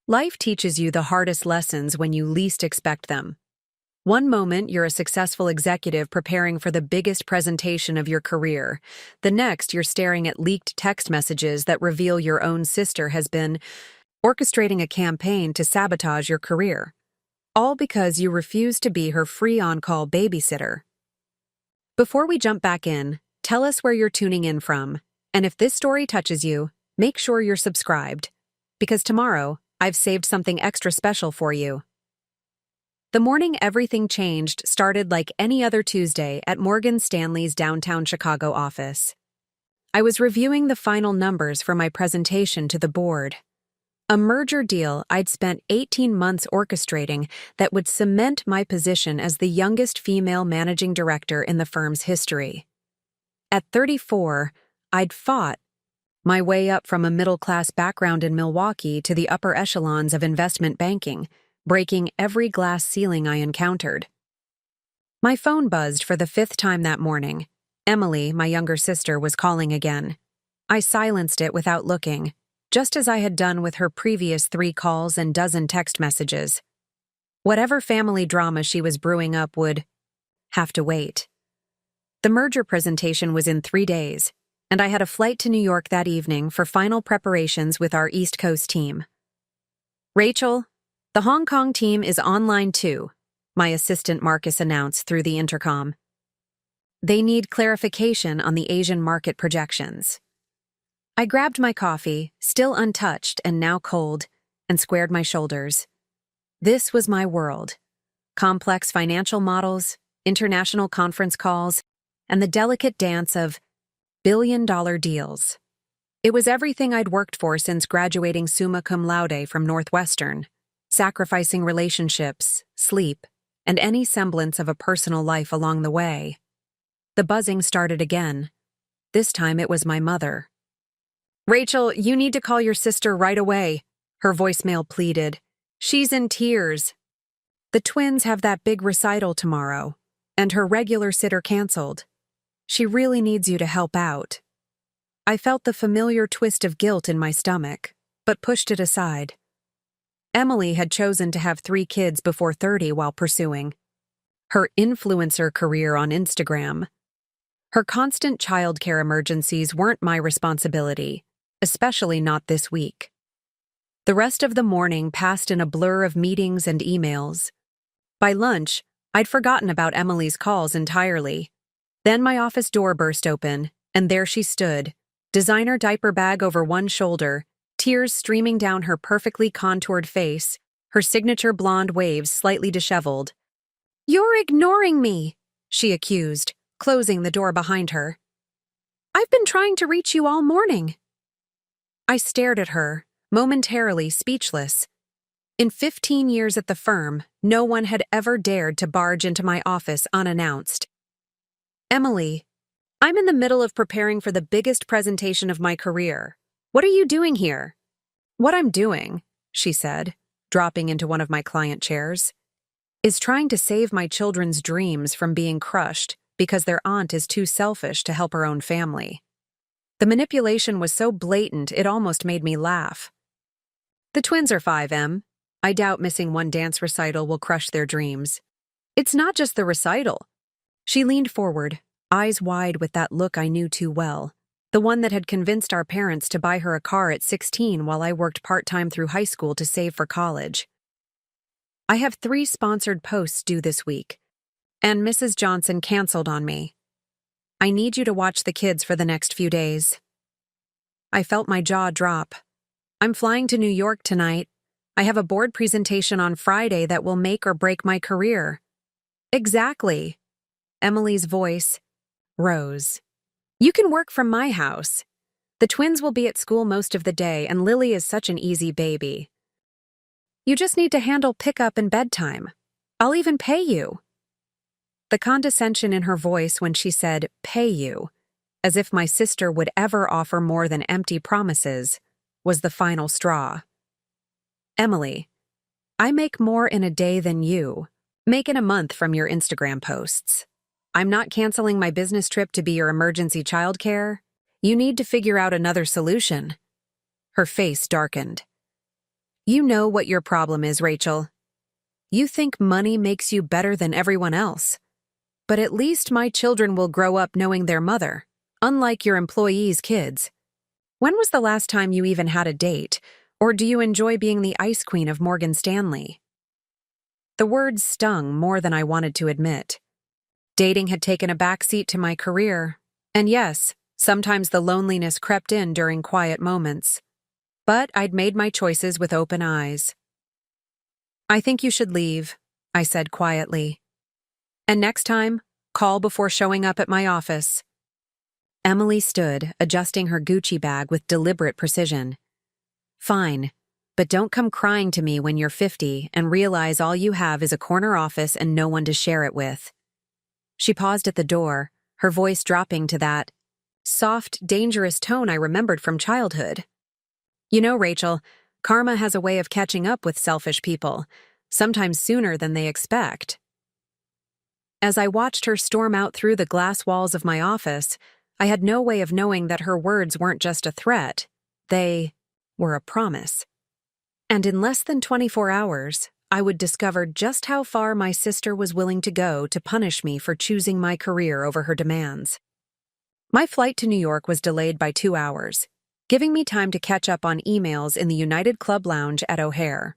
Life teaches you the hardest lessons when you least expect them. One moment, you're a successful executive preparing for the biggest presentation of your career. The next, you're staring at leaked text messages that reveal your own sister has been orchestrating a campaign to sabotage your career. All because you refuse to be her free on-call babysitter. Before we jump back in, tell us where you're tuning in from. And if this story touches you, make sure you're subscribed. Because tomorrow, I've saved something extra special for you. The morning everything changed started like any other Tuesday at Morgan Stanley's downtown Chicago office. I was reviewing the final numbers for my presentation to the board. A merger deal I'd spent 18 months orchestrating that would cement my position as the youngest female managing director in the firm's history. At 34, I'd fought my way up from a middle-class background in Milwaukee to the upper echelons of investment banking, breaking every glass ceiling I encountered. My phone buzzed for the 5th time that morning. Emily, my younger sister, was calling again. I silenced it without looking, just as I had done with her previous 3 calls and dozen text messages. Whatever family drama she was brewing up would have to wait. The merger presentation was in 3 days, and I had a flight to New York that evening for final preparations with our East Coast team. "Rachel, the Hong Kong team is online too," my assistant Marcus announced through the intercom. "They need clarification on the Asian market projections." I grabbed my coffee, still untouched and now cold, and squared my shoulders. This was my world. Complex financial models, international conference calls, and the delicate dance of billion-dollar deals. It was everything I'd worked for since graduating summa cum laude from Northwestern, sacrificing relationships, sleep, and any semblance of a personal life along the way. The buzzing started again. This time it was my mother. "Rachel, you need to call your sister right away," her voicemail pleaded. "She's in tears. The twins have that big recital tomorrow, and her regular sitter canceled. She really needs you to help out." I felt the familiar twist of guilt in my stomach, but pushed it aside. Emily had chosen to have 3 kids before 30 while pursuing her influencer career on Instagram. Her constant childcare emergencies weren't my responsibility, especially not this week. The rest of the morning passed in a blur of meetings and emails. By lunch, I'd forgotten about Emily's calls entirely. Then my office door burst open, and there she stood, designer diaper bag over one shoulder, tears streaming down her perfectly contoured face, her signature blonde waves slightly disheveled. "You're ignoring me," she accused, closing the door behind her. "I've been trying to reach you all morning." I stared at her, momentarily speechless. In 15 years at the firm, no one had ever dared to barge into my office unannounced. "Emily, I'm in the middle of preparing for the biggest presentation of my career. What are you doing here?" "What I'm doing," she said, dropping into one of my client chairs, "is trying to save my children's dreams from being crushed because their aunt is too selfish to help her own family." The manipulation was so blatant it almost made me laugh. "The twins are 5, Em. I doubt missing one dance recital will crush their dreams." "It's not just the recital." She leaned forward, eyes wide with that look I knew too well, the one that had convinced our parents to buy her a car at 16 while I worked part-time through high school to save for college. "I have 3 sponsored posts due this week, and Mrs. Johnson canceled on me. I need you to watch the kids for the next few days." I felt my jaw drop. "I'm flying to New York tonight. I have a board presentation on Friday that will make or break my career." "Exactly." Emily's voice rose. "You can work from my house. The twins will be at school most of the day, and Lily is such an easy baby. You just need to handle pickup and bedtime. I'll even pay you." The condescension in her voice when she said, "pay you," as if my sister would ever offer more than empty promises, was the final straw. "Emily, I make more in a day than you make in a month from your Instagram posts. I'm not canceling my business trip to be your emergency childcare. You need to figure out another solution." Her face darkened. You know what your problem is, Rachel. You think money makes you better than everyone else. But at least my children will grow up knowing their mother, unlike your employees' kids. When was the last time you even had a date, or do you enjoy being the ice queen of Morgan Stanley? The words stung more than I wanted to admit. Dating had taken a backseat to my career, and yes, sometimes the loneliness crept in during quiet moments. But I'd made my choices with open eyes. I think you should leave, I said quietly. And next time, call before showing up at my office. Emily stood, adjusting her Gucci bag with deliberate precision. Fine, but don't come crying to me when you're 50 and realize all you have is a corner office and no one to share it with. She paused at the door, her voice dropping to that soft, dangerous tone I remembered from childhood. You know, Rachel, karma has a way of catching up with selfish people, sometimes sooner than they expect. As I watched her storm out through the glass walls of my office, I had no way of knowing that her words weren't just a threat. They were a promise. And in less than 24 hours, I would discover just how far my sister was willing to go to punish me for choosing my career over her demands. My flight to New York was delayed by 2 hours, giving me time to catch up on emails in the United Club Lounge at O'Hare.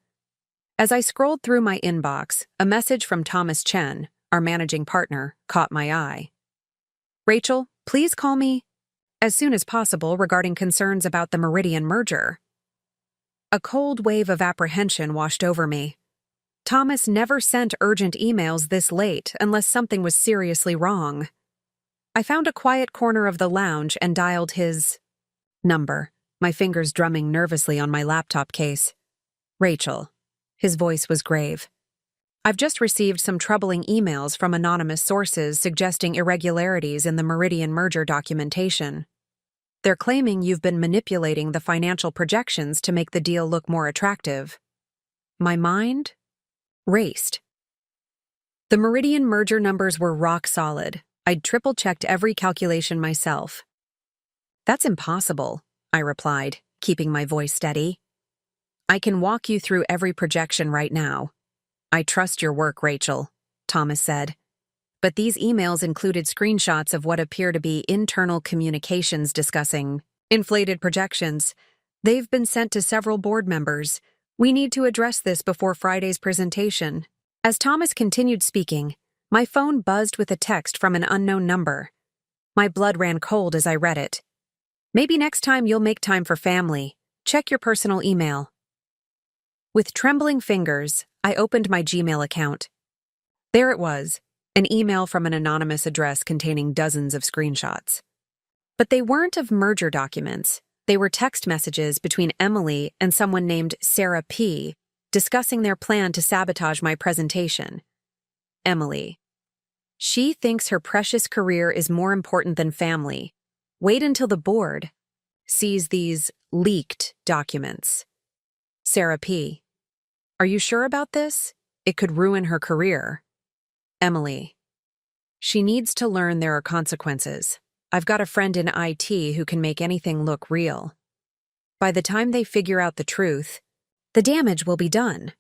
As I scrolled through my inbox, a message from Thomas Chen, our managing partner, caught my eye. Rachel, please call me as soon as possible regarding concerns about the Meridian merger. A cold wave of apprehension washed over me. Thomas never sent urgent emails this late unless something was seriously wrong. I found a quiet corner of the lounge and dialed his number, my fingers drumming nervously on my laptop case. Rachel. His voice was grave. I've just received some troubling emails from anonymous sources suggesting irregularities in the Meridian merger documentation. They're claiming you've been manipulating the financial projections to make the deal look more attractive. My mind raced. The Meridian merger numbers were rock solid. I'd triple-checked every calculation myself. That's impossible, I replied, keeping my voice steady. I can walk you through every projection right now. I trust your work, Rachel, Thomas said. But these emails included screenshots of what appear to be internal communications discussing inflated projections. They've been sent to several board members. We need to address this before Friday's presentation. As Thomas continued speaking, my phone buzzed with a text from an unknown number. My blood ran cold as I read it. Maybe next time you'll make time for family. Check your personal email. With trembling fingers, I opened my Gmail account. There it was, an email from an anonymous address containing dozens of screenshots. But they weren't of merger documents. They were text messages between Emily and someone named Sarah P., discussing their plan to sabotage my presentation. Emily. She thinks her precious career is more important than family. Wait until the board sees these leaked documents. Sarah P. Are you sure about this? It could ruin her career. Emily. She needs to learn there are consequences. I've got a friend in IT who can make anything look real. By the time they figure out the truth, the damage will be done.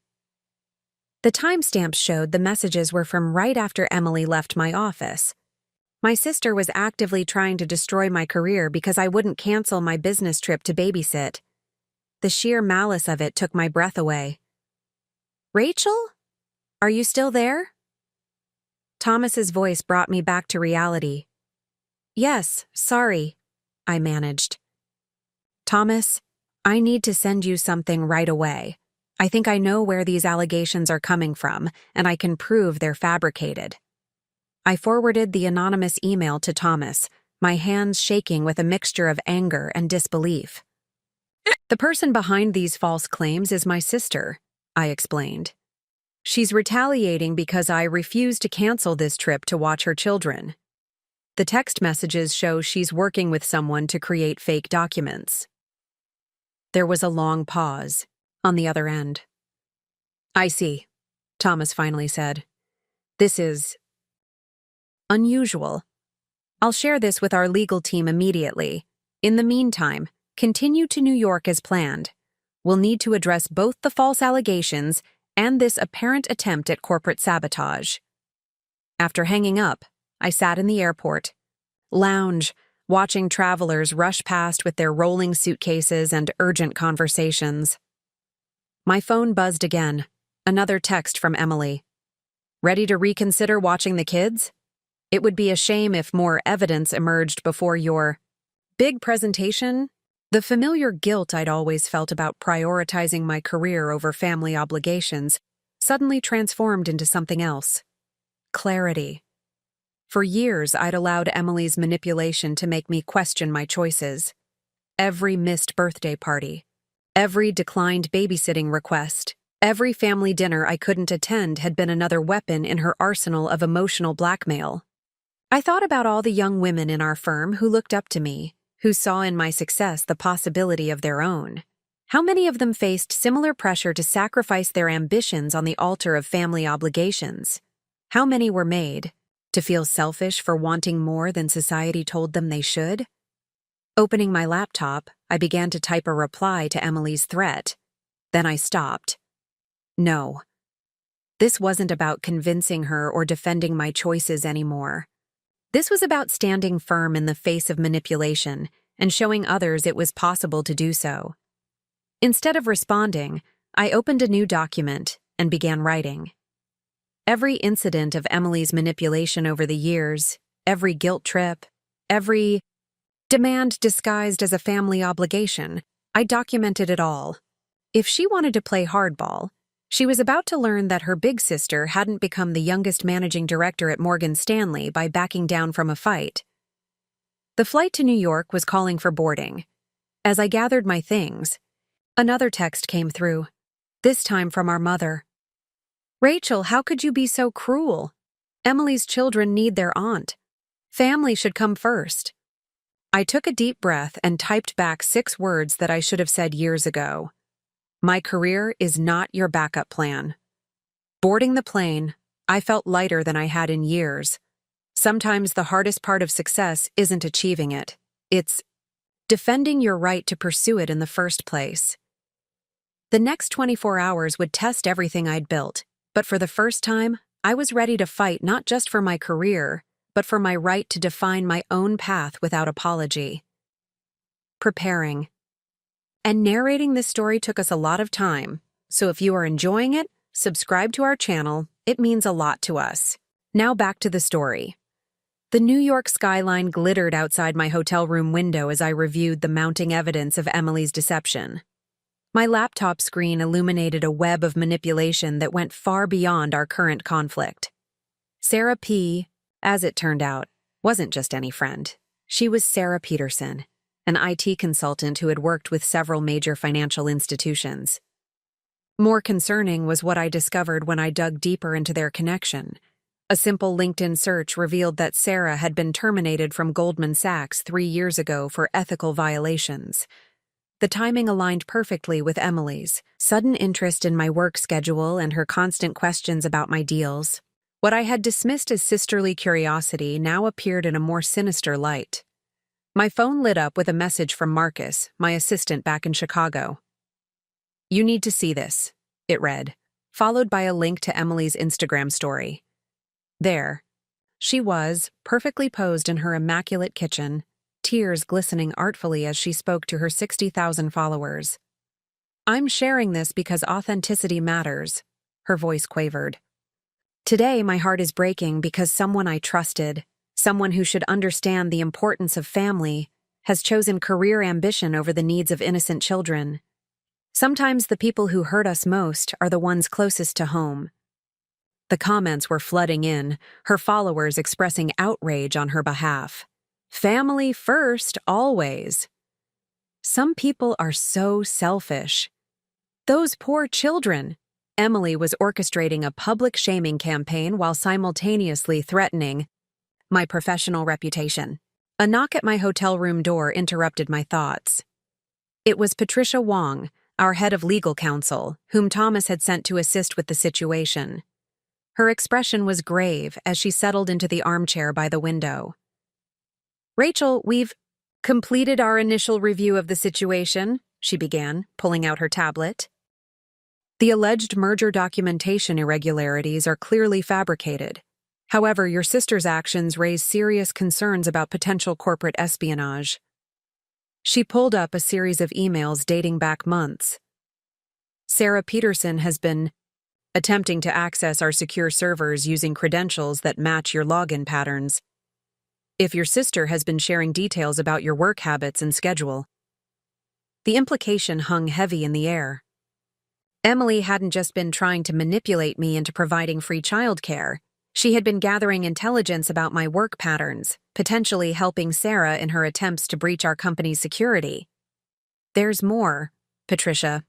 The timestamps showed the messages were from right after Emily left my office. My sister was actively trying to destroy my career because I wouldn't cancel my business trip to babysit. The sheer malice of it took my breath away. Rachel? Are you still there? Thomas's voice brought me back to reality. Yes, sorry, I managed. Thomas, I need to send you something right away. I think I know where these allegations are coming from, and I can prove they're fabricated. I forwarded the anonymous email to Thomas, my hands shaking with a mixture of anger and disbelief. The person behind these false claims is my sister, I explained. She's retaliating because I refused to cancel this trip to watch her children. The text messages show she's working with someone to create fake documents. There was a long pause on the other end. I see, Thomas finally said. This is unusual. I'll share this with our legal team immediately. In the meantime, continue to New York as planned. We'll need to address both the false allegations and this apparent attempt at corporate sabotage. After hanging up, I sat in the airport lounge, watching travelers rush past with their rolling suitcases and urgent conversations. My phone buzzed again. Another text from Emily. Ready to reconsider watching the kids? It would be a shame if more evidence emerged before your big presentation. The familiar guilt I'd always felt about prioritizing my career over family obligations suddenly transformed into something else. Clarity. For years, I'd allowed Emily's manipulation to make me question my choices. Every missed birthday party, every declined babysitting request, every family dinner I couldn't attend had been another weapon in her arsenal of emotional blackmail. I thought about all the young women in our firm who looked up to me, who saw in my success the possibility of their own. How many of them faced similar pressure to sacrifice their ambitions on the altar of family obligations? How many were made to feel selfish for wanting more than society told them they should? Opening my laptop, I began to type a reply to Emily's threat. Then I stopped. No. This wasn't about convincing her or defending my choices anymore. This was about standing firm in the face of manipulation and showing others it was possible to do so. Instead of responding, I opened a new document and began writing. Every incident of Emily's manipulation over the years, every guilt trip, every demand disguised as a family obligation, I documented it all. If she wanted to play hardball, she was about to learn that her big sister hadn't become the youngest managing director at Morgan Stanley by backing down from a fight. The flight to New York was calling for boarding. As I gathered my things, another text came through, this time from our mother. Rachel, how could you be so cruel? Emily's children need their aunt. Family should come first. I took a deep breath and typed back 6 words that I should have said years ago. My career is not your backup plan. Boarding the plane, I felt lighter than I had in years. Sometimes the hardest part of success isn't achieving it. It's defending your right to pursue it in the first place. The next 24 hours would test everything I'd built. But for the first time, I was ready to fight not just for my career, but for my right to define my own path without apology. Preparing. And narrating this story took us a lot of time, so if you are enjoying it, subscribe to our channel. It means a lot to us. Now back to the story. The New York skyline glittered outside my hotel room window as I reviewed the mounting evidence of Emily's deception. My laptop screen illuminated a web of manipulation that went far beyond our current conflict. Sarah P., as it turned out, wasn't just any friend. She was Sarah Peterson, an IT consultant who had worked with several major financial institutions. More concerning was what I discovered when I dug deeper into their connection. A simple LinkedIn search revealed that Sarah had been terminated from Goldman Sachs 3 years ago for ethical violations. The timing aligned perfectly with Emily's sudden interest in my work schedule and her constant questions about my deals. What I had dismissed as sisterly curiosity now appeared in a more sinister light. My phone lit up with a message from Marcus, my assistant back in Chicago. "You need to see this," it read, followed by a link to Emily's Instagram story. There, she was, perfectly posed in her immaculate kitchen, tears glistening artfully as she spoke to her 60,000 followers. "I'm sharing this because authenticity matters," her voice quavered. "Today, my heart is breaking because someone I trusted, someone who should understand the importance of family, has chosen career ambition over the needs of innocent children. Sometimes the people who hurt us most are the ones closest to home." The comments were flooding in, her followers expressing outrage on her behalf. Family first, always. Some people are so selfish. Those poor children. Emily was orchestrating a public shaming campaign while simultaneously threatening my professional reputation. A knock at my hotel room door interrupted my thoughts. It was Patricia Wong, our head of legal counsel, whom Thomas had sent to assist with the situation. Her expression was grave as she settled into the armchair by the window. "Rachel, we've completed our initial review of the situation," she began, pulling out her tablet. The alleged merger documentation irregularities are clearly fabricated. However, your sister's actions raise serious concerns about potential corporate espionage. She pulled up a series of emails dating back months. Sarah Peterson has been attempting to access our secure servers using credentials that match your login patterns. If your sister has been sharing details about your work habits and schedule. The implication hung heavy in the air. Emily hadn't just been trying to manipulate me into providing free childcare. She had been gathering intelligence about my work patterns, potentially helping Sarah in her attempts to breach our company's security. There's more, Patricia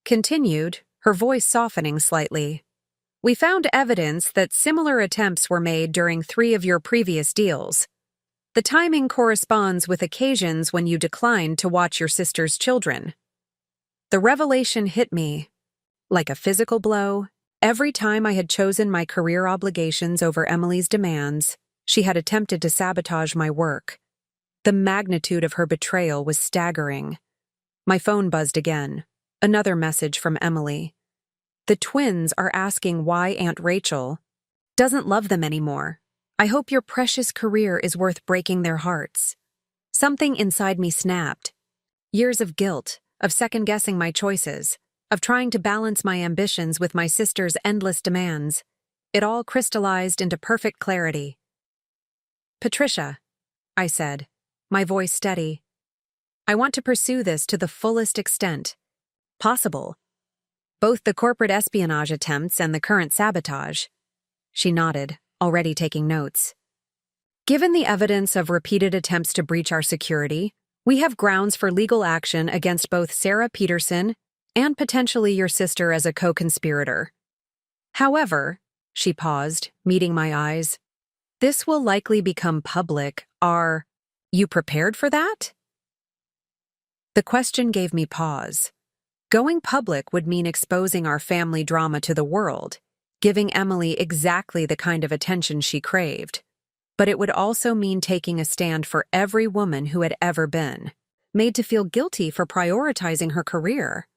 continued, her voice softening slightly. We found evidence that similar attempts were made during 3 of your previous deals. The timing corresponds with occasions when you declined to watch your sister's children. The revelation hit me like a physical blow. Every time I had chosen my career obligations over Emily's demands, she had attempted to sabotage my work. The magnitude of her betrayal was staggering. My phone buzzed again. Another message from Emily. The twins are asking why Aunt Rachel doesn't love them anymore. I hope your precious career is worth breaking their hearts. Something inside me snapped. Years of guilt, of second-guessing my choices, of trying to balance my ambitions with my sister's endless demands. It all crystallized into perfect clarity. Patricia, I said, my voice steady. I want to pursue this to the fullest extent possible. Both the corporate espionage attempts and the current sabotage. She nodded, already taking notes. Given the evidence of repeated attempts to breach our security, we have grounds for legal action against both Sarah Peterson and potentially your sister as a co-conspirator. However, she paused, meeting my eyes, this will likely become public. Are you prepared for that? The question gave me pause. Going public would mean exposing our family drama to the world, giving Emily exactly the kind of attention she craved. But it would also mean taking a stand for every woman who had ever been, made to feel guilty for prioritizing her career.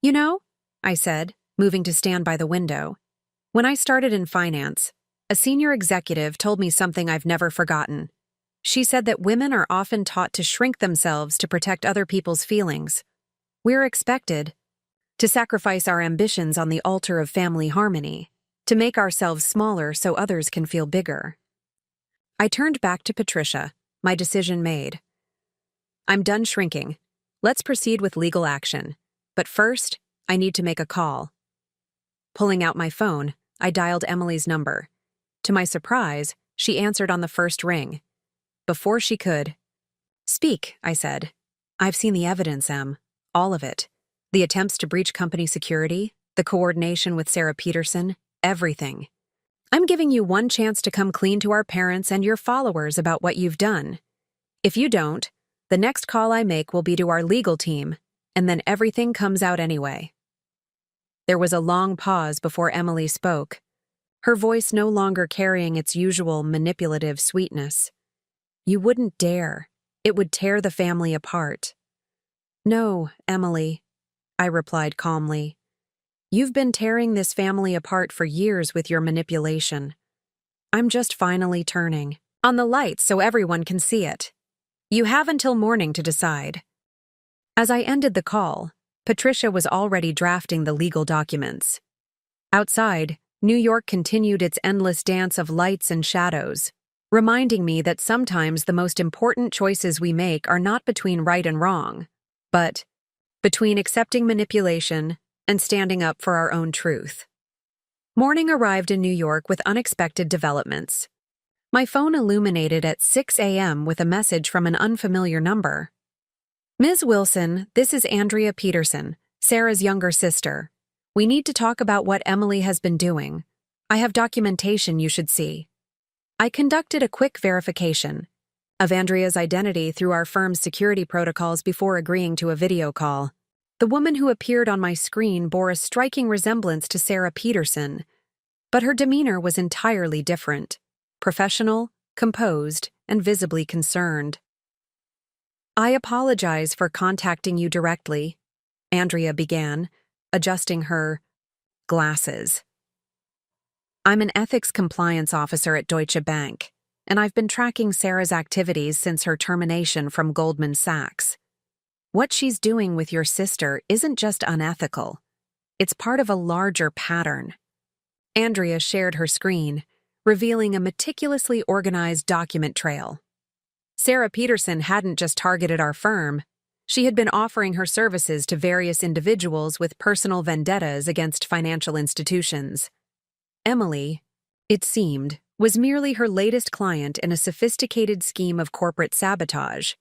You know, I said, moving to stand by the window, when I started in finance, a senior executive told me something I've never forgotten. She said that women are often taught to shrink themselves to protect other people's feelings. We're expected to sacrifice our ambitions on the altar of family harmony, to make ourselves smaller so others can feel bigger. I turned back to Patricia, my decision made. I'm done shrinking. Let's proceed with legal action. But first, I need to make a call. Pulling out my phone, I dialed Emily's number. To my surprise, she answered on the first ring. Before she could, speak, I said. I've seen the evidence, Em. All of it. The attempts to breach company security, the coordination with Sarah Peterson, everything. I'm giving you one chance to come clean to our parents and your followers about what you've done. If you don't, the next call I make will be to our legal team, and then everything comes out anyway. There was a long pause before Emily spoke, her voice no longer carrying its usual manipulative sweetness. You wouldn't dare. It would tear the family apart. No, Emily, I replied calmly. You've been tearing this family apart for years with your manipulation. I'm just finally turning on the lights so everyone can see it. You have until morning to decide. As I ended the call, Patricia was already drafting the legal documents. Outside, New York continued its endless dance of lights and shadows, reminding me that sometimes the most important choices we make are not between right and wrong, but between accepting manipulation and standing up for our own truth. Morning arrived in New York with unexpected developments. My phone illuminated at 6 a.m. with a message from an unfamiliar number. Ms. Wilson, this is Andrea Peterson, Sarah's younger sister. We need to talk about what Emily has been doing. I have documentation you should see. I conducted a quick verification of Andrea's identity through our firm's security protocols before agreeing to a video call. The woman who appeared on my screen bore a striking resemblance to Sarah Peterson, but her demeanor was entirely different, professional, composed, and visibly concerned. I apologize for contacting you directly, Andrea began, adjusting her glasses. I'm an ethics compliance officer at Deutsche Bank, and I've been tracking Sarah's activities since her termination from Goldman Sachs. What she's doing with your sister isn't just unethical. It's part of a larger pattern. Andrea shared her screen, revealing a meticulously organized document trail. Sarah Peterson hadn't just targeted our firm. She had been offering her services to various individuals with personal vendettas against financial institutions. Emily, it seemed, was merely her latest client in a sophisticated scheme of corporate sabotage.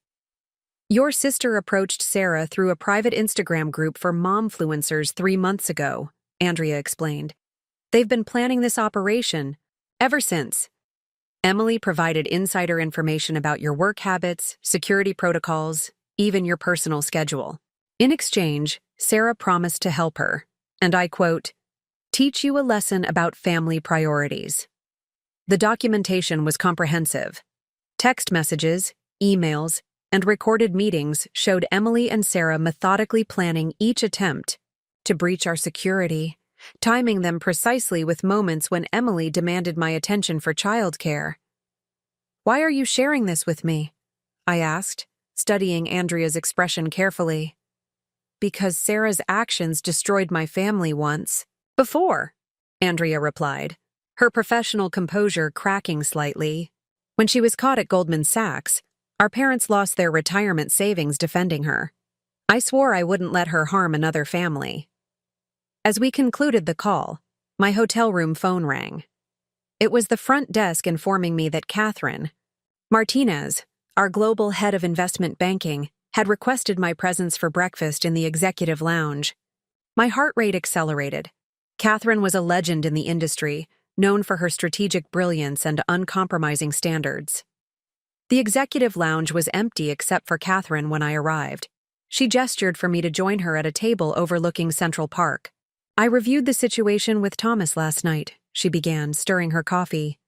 Your sister approached Sarah through a private Instagram group for momfluencers 3 months ago, Andrea explained. They've been planning this operation ever since. Emily provided insider information about your work habits, security protocols, even your personal schedule. In exchange, Sarah promised to help her, and I quote, teach you a lesson about family priorities. The documentation was comprehensive. Text messages, emails, and recorded meetings showed Emily and Sarah methodically planning each attempt to breach our security, timing them precisely with moments when Emily demanded my attention for childcare. Why are you sharing this with me? I asked, studying Andrea's expression carefully. Because Sarah's actions destroyed my family once. Before, Andrea replied, her professional composure cracking slightly. When she was caught at Goldman Sachs, our parents lost their retirement savings defending her. I swore I wouldn't let her harm another family. As we concluded the call, my hotel room phone rang. It was the front desk informing me that Catherine Martinez, our global head of investment banking, had requested my presence for breakfast in the executive lounge. My heart rate accelerated. Catherine was a legend in the industry, known for her strategic brilliance and uncompromising standards. The executive lounge was empty except for Catherine when I arrived. She gestured for me to join her at a table overlooking Central Park. I reviewed the situation with Thomas last night, she began, stirring her coffee.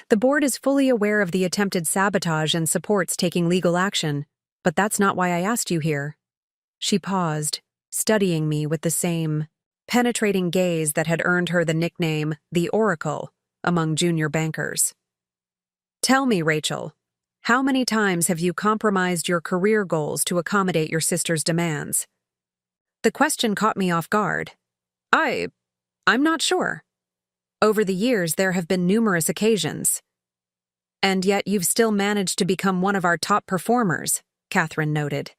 The board is fully aware of the attempted sabotage and supports taking legal action, but that's not why I asked you here. She paused, studying me with the same penetrating gaze that had earned her the nickname the Oracle among junior bankers. Tell me, Rachel, how many times have you compromised your career goals to accommodate your sister's demands? The question caught me off guard. I'm not sure. Over the years, there have been numerous occasions. And yet you've still managed to become one of our top performers, Catherine noted.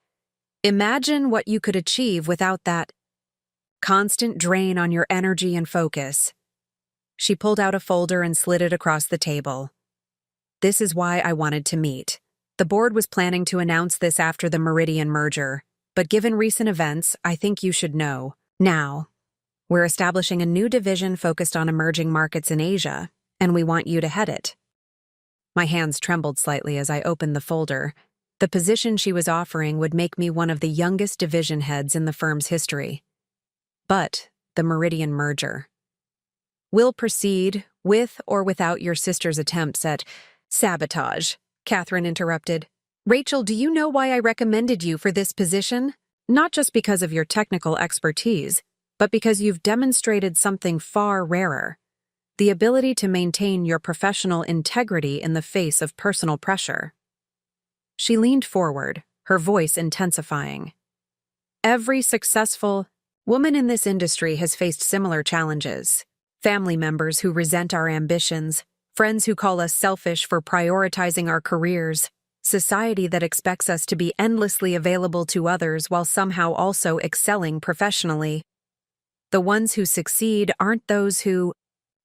Imagine what you could achieve without that constant drain on your energy and focus. She pulled out a folder and slid it across the table. This is why I wanted to meet. The board was planning to announce this after the Meridian merger, but given recent events, I think you should know. Now, we're establishing a new division focused on emerging markets in Asia, and we want you to head it. My hands trembled slightly as I opened the folder. The position she was offering would make me one of the youngest division heads in the firm's history. But the Meridian merger. We'll proceed with or without your sister's attempts at sabotage, Catherine interrupted. Rachel, do you know why I recommended you for this position? Not just because of your technical expertise, but because you've demonstrated something far rarer, the ability to maintain your professional integrity in the face of personal pressure. She leaned forward, her voice intensifying. Every successful woman in this industry has faced similar challenges. Family members who resent our ambitions, friends who call us selfish for prioritizing our careers, society that expects us to be endlessly available to others while somehow also excelling professionally. The ones who succeed aren't those who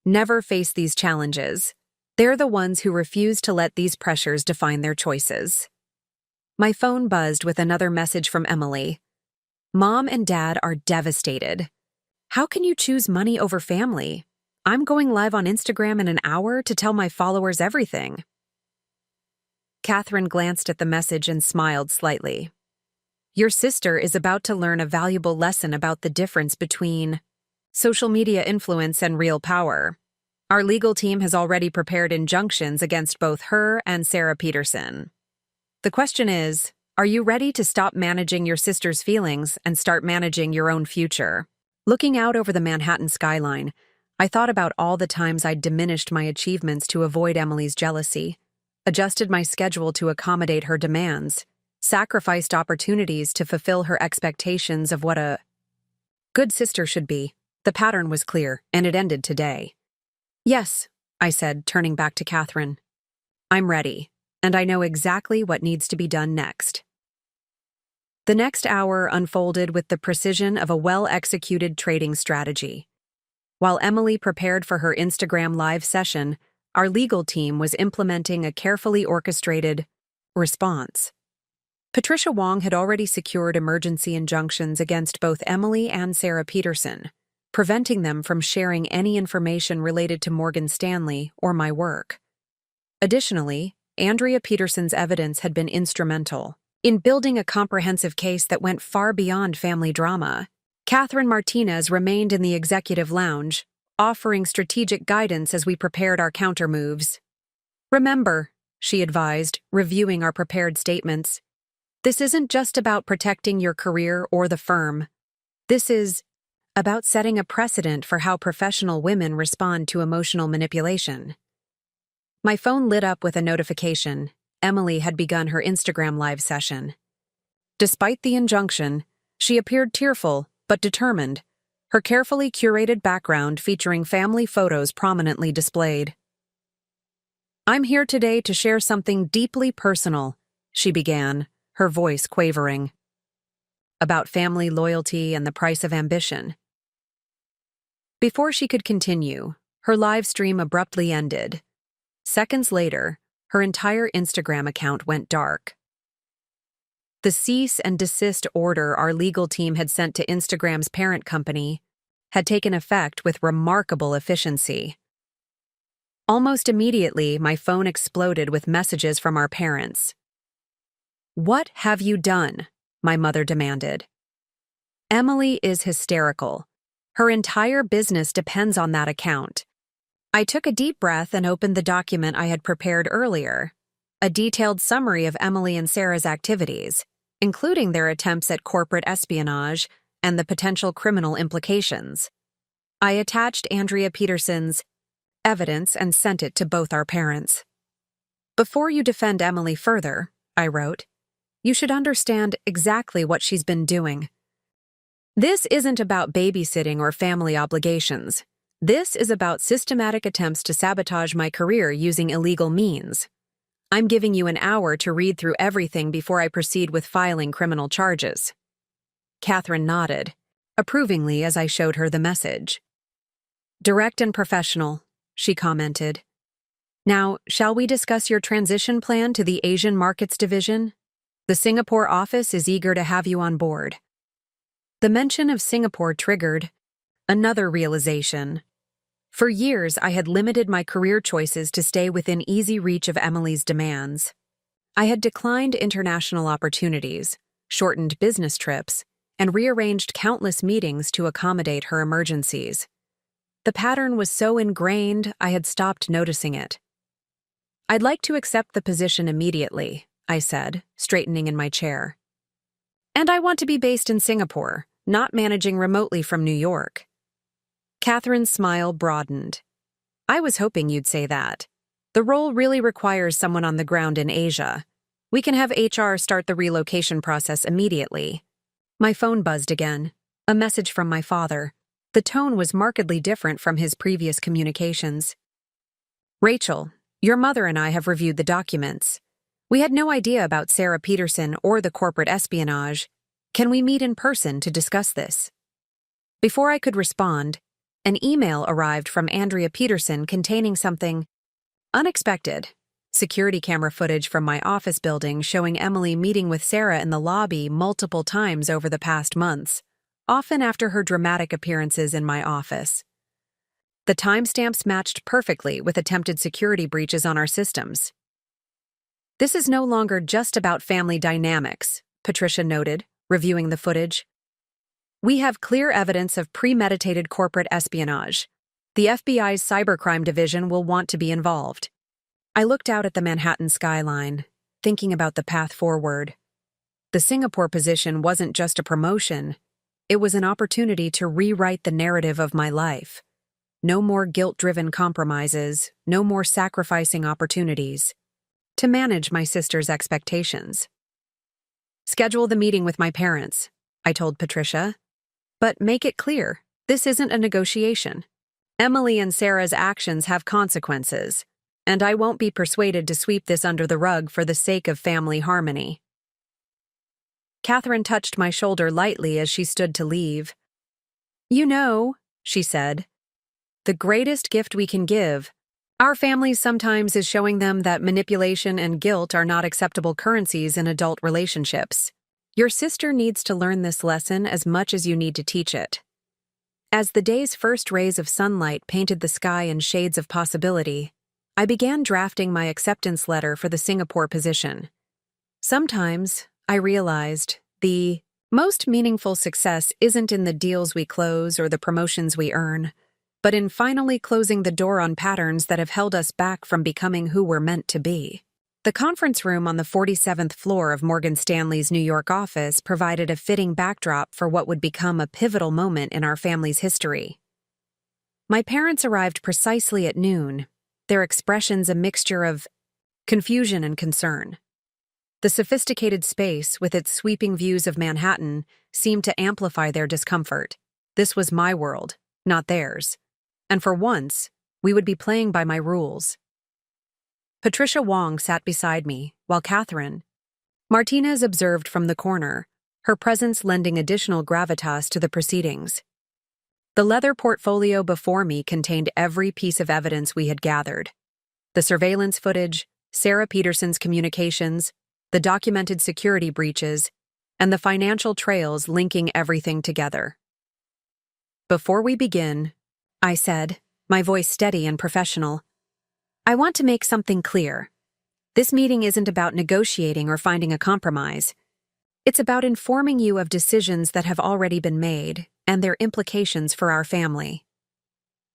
never face these challenges. They're the ones who refuse to let these pressures define their choices. My phone buzzed with another message from Emily. Mom and Dad are devastated. How can you choose money over family? I'm going live on Instagram in an hour to tell my followers everything. Catherine glanced at the message and smiled slightly. Your sister is about to learn a valuable lesson about the difference between social media influence and real power. Our legal team has already prepared injunctions against both her and Sarah Peterson. The question is, Are you ready to stop managing your sister's feelings and start managing your own future? Looking out over the Manhattan skyline, I thought about all the times I'd diminished my achievements to avoid Emily's jealousy, adjusted my schedule to accommodate her demands, sacrificed opportunities to fulfill her expectations of what a good sister should be. The pattern was clear, and it ended today. Yes, I said, turning back to Catherine. I'm ready, and I know exactly what needs to be done next. The next hour unfolded with the precision of a well-executed trading strategy. While Emily prepared for her Instagram Live session, our legal team was implementing a carefully orchestrated response. Patricia Wong had already secured emergency injunctions against both Emily and Sarah Peterson, preventing them from sharing any information related to Morgan Stanley or my work. Additionally, Andrea Peterson's evidence had been instrumental in building a comprehensive case that went far beyond family drama. Catherine Martinez remained in the executive lounge, offering strategic guidance as we prepared our counter-moves. Remember, she advised, reviewing our prepared statements, this isn't just about protecting your career or the firm. This is about setting a precedent for how professional women respond to emotional manipulation. My phone lit up with a notification. Emily had begun her Instagram Live session. Despite the injunction, she appeared tearful but determined, her carefully curated background featuring family photos prominently displayed. I'm here today to share something deeply personal, she began, her voice quavering. About family loyalty and the price of ambition. Before she could continue, her live stream abruptly ended. Seconds later, her entire Instagram account went dark. The cease and desist order our legal team had sent to Instagram's parent company had taken effect with remarkable efficiency. Almost immediately, my phone exploded with messages from our parents. What have you done? My mother demanded. Emily is hysterical. Her entire business depends on that account. I took a deep breath and opened the document I had prepared earlier, a detailed summary of Emily and Sarah's activities, including their attempts at corporate espionage and the potential criminal implications. I attached Andrea Peterson's evidence and sent it to both our parents. Before you defend Emily further, I wrote, you should understand exactly what she's been doing. This isn't about babysitting or family obligations. This is about systematic attempts to sabotage my career using illegal means. I'm giving you an hour to read through everything before I proceed with filing criminal charges. Catherine nodded, approvingly as I showed her the message. Direct and professional, she commented. Now, shall we discuss your transition plan to the Asian Markets Division? The Singapore office is eager to have you on board. The mention of Singapore triggered another realization. For years, I had limited my career choices to stay within easy reach of Emily's demands. I had declined international opportunities, shortened business trips, and rearranged countless meetings to accommodate her emergencies. The pattern was so ingrained, I had stopped noticing it. I'd like to accept the position immediately, I said, straightening in my chair. And I want to be based in Singapore, not managing remotely from New York. Catherine's smile broadened. I was hoping you'd say that. The role really requires someone on the ground in Asia. We can have HR start the relocation process immediately. My phone buzzed again. A message from my father. The tone was markedly different from his previous communications. Rachel, your mother and I have reviewed the documents. We had no idea about Sarah Peterson or the corporate espionage. Can we meet in person to discuss this? Before I could respond, an email arrived from Andrea Peterson containing something unexpected. Security camera footage from my office building showing Emily meeting with Sarah in the lobby multiple times over the past months, often after her dramatic appearances in my office. The timestamps matched perfectly with attempted security breaches on our systems. This is no longer just about family dynamics, Patricia noted, reviewing the footage. We have clear evidence of premeditated corporate espionage. The FBI's cybercrime division will want to be involved. I looked out at the Manhattan skyline, thinking about the path forward. The Singapore position wasn't just a promotion, it was an opportunity to rewrite the narrative of my life. No more guilt-driven compromises, no more sacrificing opportunities. To manage my sister's expectations. Schedule the meeting with my parents, I told Patricia. But make it clear, this isn't a negotiation. Emily and Sarah's actions have consequences, and I won't be persuaded to sweep this under the rug for the sake of family harmony. Catherine touched my shoulder lightly as she stood to leave. You know, she said, the greatest gift we can give our families sometimes is showing them that manipulation and guilt are not acceptable currencies in adult relationships. Your sister needs to learn this lesson as much as you need to teach it. As the day's first rays of sunlight painted the sky in shades of possibility, I began drafting my acceptance letter for the Singapore position. Sometimes, I realized, the most meaningful success isn't in the deals we close or the promotions we earn, but in finally closing the door on patterns that have held us back from becoming who we're meant to be. The conference room on the 47th floor of Morgan Stanley's New York office provided a fitting backdrop for what would become a pivotal moment in our family's history. My parents arrived precisely at noon, their expressions a mixture of confusion and concern. The sophisticated space, with its sweeping views of Manhattan, seemed to amplify their discomfort. This was my world, not theirs. And for once, we would be playing by my rules. Patricia Wong sat beside me, while Catherine Martinez observed from the corner, her presence lending additional gravitas to the proceedings. The leather portfolio before me contained every piece of evidence we had gathered. The surveillance footage, Sarah Peterson's communications, the documented security breaches, and the financial trails linking everything together. Before we begin, I said, my voice steady and professional, I want to make something clear. This meeting isn't about negotiating or finding a compromise. It's about informing you of decisions that have already been made and their implications for our family.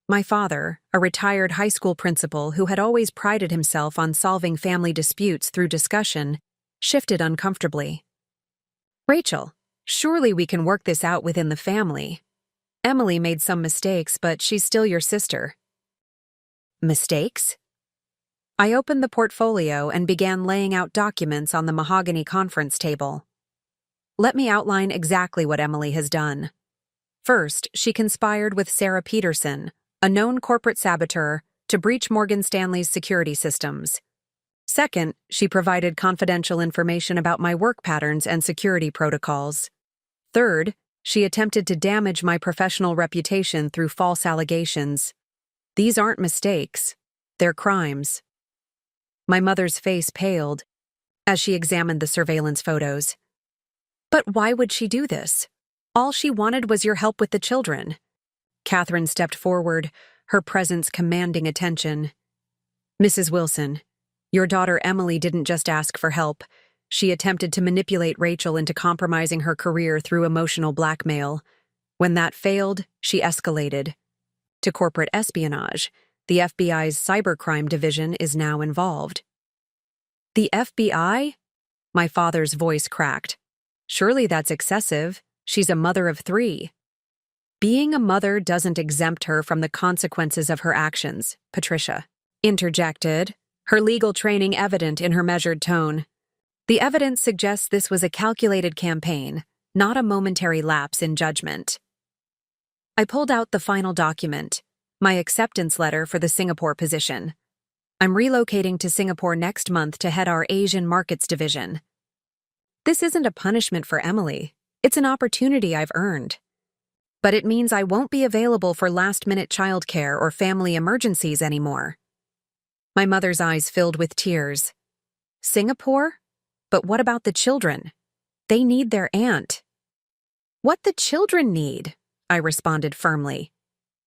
My father, a retired high school principal who had always prided himself on solving family disputes through discussion, shifted uncomfortably. Rachel, surely we can work this out within the family. Emily made some mistakes, but she's still your sister. Mistakes? I opened the portfolio and began laying out documents on the mahogany conference table. Let me outline exactly what Emily has done. First, she conspired with Sarah Peterson, a known corporate saboteur, to breach Morgan Stanley's security systems. Second, she provided confidential information about my work patterns and security protocols. Third, she attempted to damage my professional reputation through false allegations. These aren't mistakes, they're crimes. My mother's face paled as she examined the surveillance photos. But why would she do this? All she wanted was your help with the children. Catherine stepped forward, her presence commanding attention. Mrs. Wilson, your daughter Emily didn't just ask for help. She attempted to manipulate Rachel into compromising her career through emotional blackmail. When that failed, she escalated to corporate espionage. The FBI's cybercrime division is now involved. The FBI? My father's voice cracked. Surely that's excessive. She's a mother of 3. Being a mother doesn't exempt her from the consequences of her actions, Patricia interjected, her legal training evident in her measured tone. The evidence suggests this was a calculated campaign, not a momentary lapse in judgment. I pulled out the final document, my acceptance letter for the Singapore position. I'm relocating to Singapore next month to head our Asian markets division. This isn't a punishment for Emily. It's an opportunity I've earned. But it means I won't be available for last-minute childcare or family emergencies anymore. My mother's eyes filled with tears. Singapore? But what about the children? They need their aunt. What the children need, I responded firmly,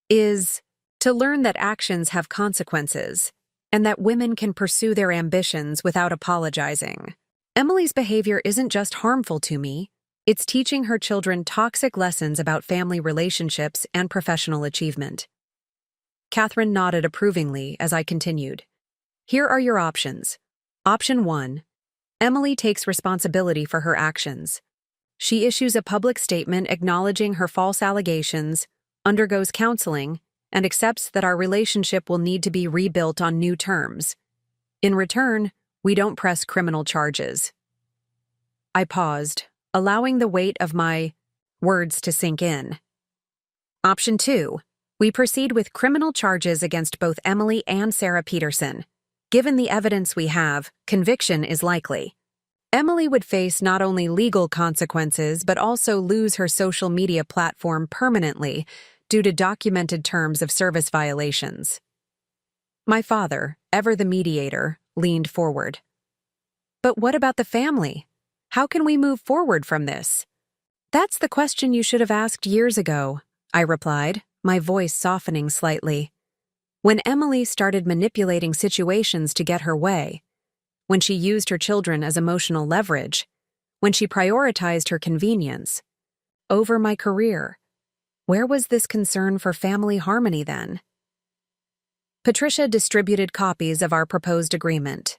is to learn that actions have consequences and that women can pursue their ambitions without apologizing. Emily's behavior isn't just harmful to me, it's teaching her children toxic lessons about family relationships and professional achievement. Catherine nodded approvingly as I continued. Here are your options. Option 1. Emily takes responsibility for her actions. She issues a public statement acknowledging her false allegations, undergoes counseling, and accepts that our relationship will need to be rebuilt on new terms. In return, we don't press criminal charges. I paused, allowing the weight of my words to sink in. Option 2. We proceed with criminal charges against both Emily and Sarah Peterson. Given the evidence we have, conviction is likely. Emily would face not only legal consequences but also lose her social media platform permanently due to documented terms of service violations. My father, ever the mediator, leaned forward. But what about the family? How can we move forward from this? That's the question you should have asked years ago, I replied, my voice softening slightly. When Emily started manipulating situations to get her way, when she used her children as emotional leverage, when she prioritized her convenience over my career, where was this concern for family harmony then? Patricia distributed copies of our proposed agreement.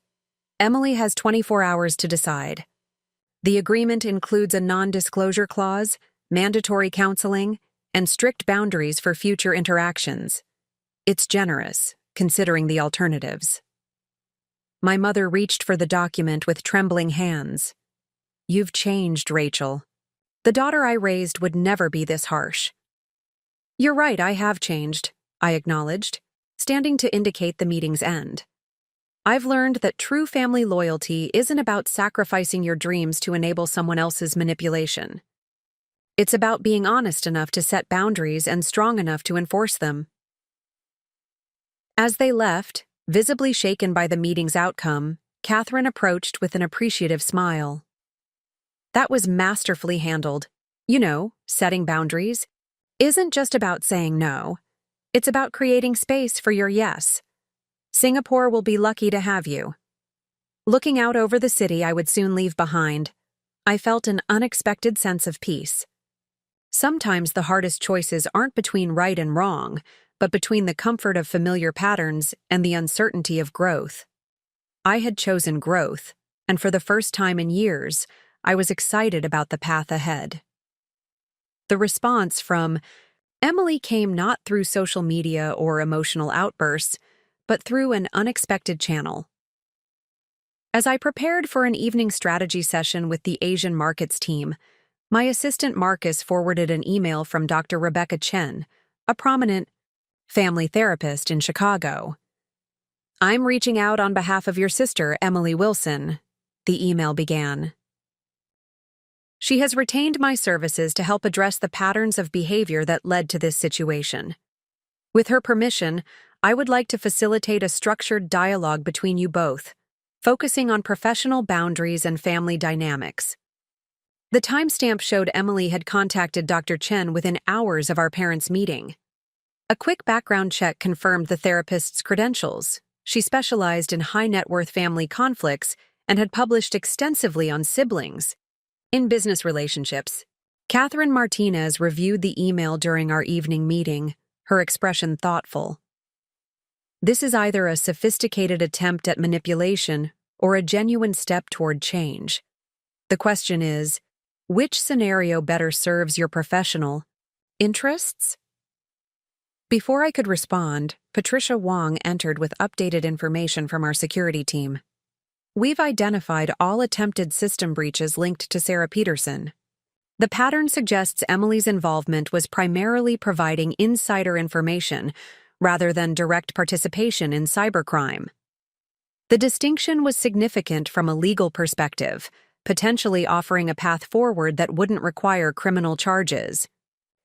Emily has 24 hours to decide. The agreement includes a non-disclosure clause, mandatory counseling, and strict boundaries for future interactions. It's generous, considering the alternatives. My mother reached for the document with trembling hands. You've changed, Rachel. The daughter I raised would never be this harsh. You're right, I have changed, I acknowledged, standing to indicate the meeting's end. I've learned that true family loyalty isn't about sacrificing your dreams to enable someone else's manipulation. It's about being honest enough to set boundaries and strong enough to enforce them. As they left, visibly shaken by the meeting's outcome, Catherine approached with an appreciative smile. That was masterfully handled. You know, setting boundaries isn't just about saying no. It's about creating space for your yes. Singapore will be lucky to have you. Looking out over the city I would soon leave behind, I felt an unexpected sense of peace. Sometimes the hardest choices aren't between right and wrong, but between the comfort of familiar patterns and the uncertainty of growth. I had chosen growth, and for the first time in years, I was excited about the path ahead. The response from Emily came not through social media or emotional outbursts, but through an unexpected channel. As I prepared for an evening strategy session with the Asian markets team, my assistant Marcus forwarded an email from Dr. Rebecca Chen, a prominent family therapist in Chicago. I'm reaching out on behalf of your sister, Emily Wilson, the email began. She has retained my services to help address the patterns of behavior that led to this situation. With her permission, I would like to facilitate a structured dialogue between you both, focusing on professional boundaries and family dynamics. The timestamp showed Emily had contacted Dr. Chen within hours of our parents' meeting. A quick background check confirmed the therapist's credentials. She specialized in high-net-worth family conflicts and had published extensively on siblings. In business relationships, Catherine Martinez reviewed the email during our evening meeting, her expression thoughtful. This is either a sophisticated attempt at manipulation or a genuine step toward change. The question is, which scenario better serves your professional interests? Before I could respond, Patricia Wong entered with updated information from our security team. We've identified all attempted system breaches linked to Sarah Peterson. The pattern suggests Emily's involvement was primarily providing insider information rather than direct participation in cybercrime. The distinction was significant from a legal perspective, potentially offering a path forward that wouldn't require criminal charges.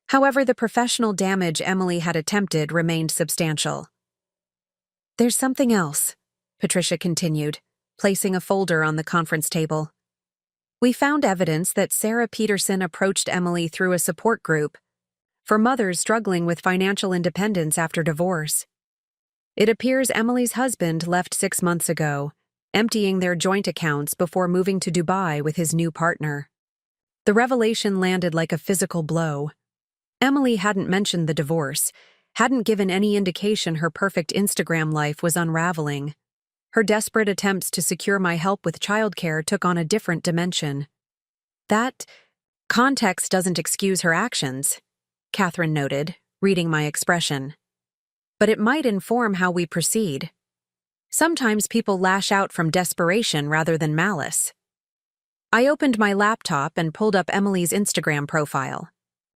However, the professional damage Emily had attempted remained substantial. There's something else, Patricia continued, placing a folder on the conference table. We found evidence that Sarah Peterson approached Emily through a support group for mothers struggling with financial independence after divorce. It appears Emily's husband left 6 months ago, emptying their joint accounts before moving to Dubai with his new partner. The revelation landed like a physical blow. Emily hadn't mentioned the divorce, hadn't given any indication her perfect Instagram life was unraveling. Her desperate attempts to secure my help with childcare took on a different dimension. That context doesn't excuse her actions, Catherine noted, reading my expression. But it might inform how we proceed. Sometimes people lash out from desperation rather than malice. I opened my laptop and pulled up Emily's Instagram profile.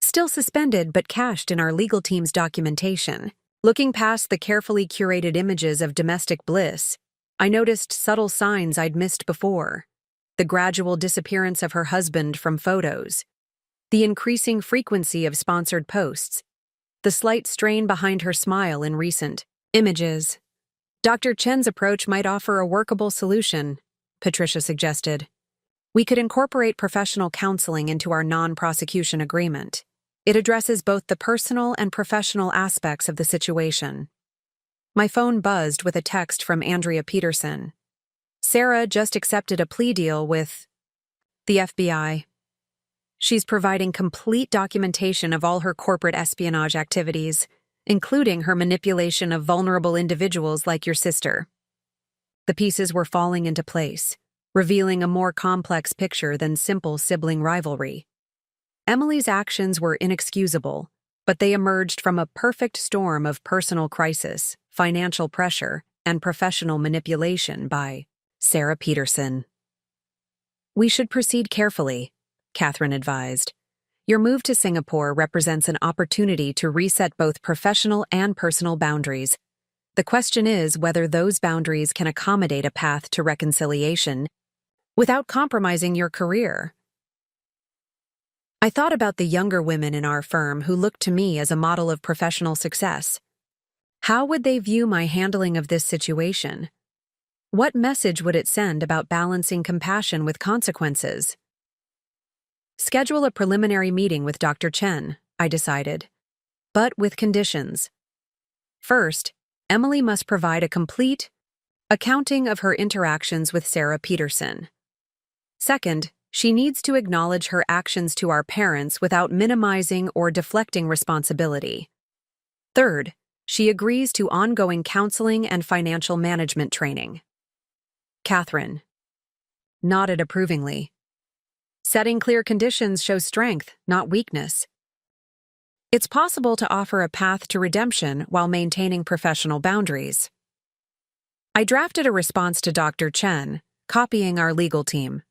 Still suspended but cached in our legal team's documentation. Looking past the carefully curated images of domestic bliss, I noticed subtle signs I'd missed before. The gradual disappearance of her husband from photos, the increasing frequency of sponsored posts, the slight strain behind her smile in recent images. Dr. Chen's approach might offer a workable solution, Patricia suggested. We could incorporate professional counseling into our non-prosecution agreement. It addresses both the personal and professional aspects of the situation. My phone buzzed with a text from Andrea Peterson. Sarah just accepted a plea deal with the FBI. She's providing complete documentation of all her corporate espionage activities, including her manipulation of vulnerable individuals like your sister. The pieces were falling into place, revealing a more complex picture than simple sibling rivalry. Emily's actions were inexcusable, but they emerged from a perfect storm of personal crisis, financial pressure, and professional manipulation by Sarah Peterson. We should proceed carefully, Catherine advised. Your move to Singapore represents an opportunity to reset both professional and personal boundaries. The question is whether those boundaries can accommodate a path to reconciliation without compromising your career. I thought about the younger women in our firm who looked to me as a model of professional success. How would they view my handling of this situation? What message would it send about balancing compassion with consequences? Schedule a preliminary meeting with Dr. Chen, I decided, but with conditions. First, Emily must provide a complete accounting of her interactions with Sarah Peterson. Second, she needs to acknowledge her actions to our parents without minimizing or deflecting responsibility. Third, she agrees to ongoing counseling and financial management training. Catherine nodded approvingly. Setting clear conditions shows strength, not weakness. It's possible to offer a path to redemption while maintaining professional boundaries. I drafted a response to Dr. Chen, copying our legal team.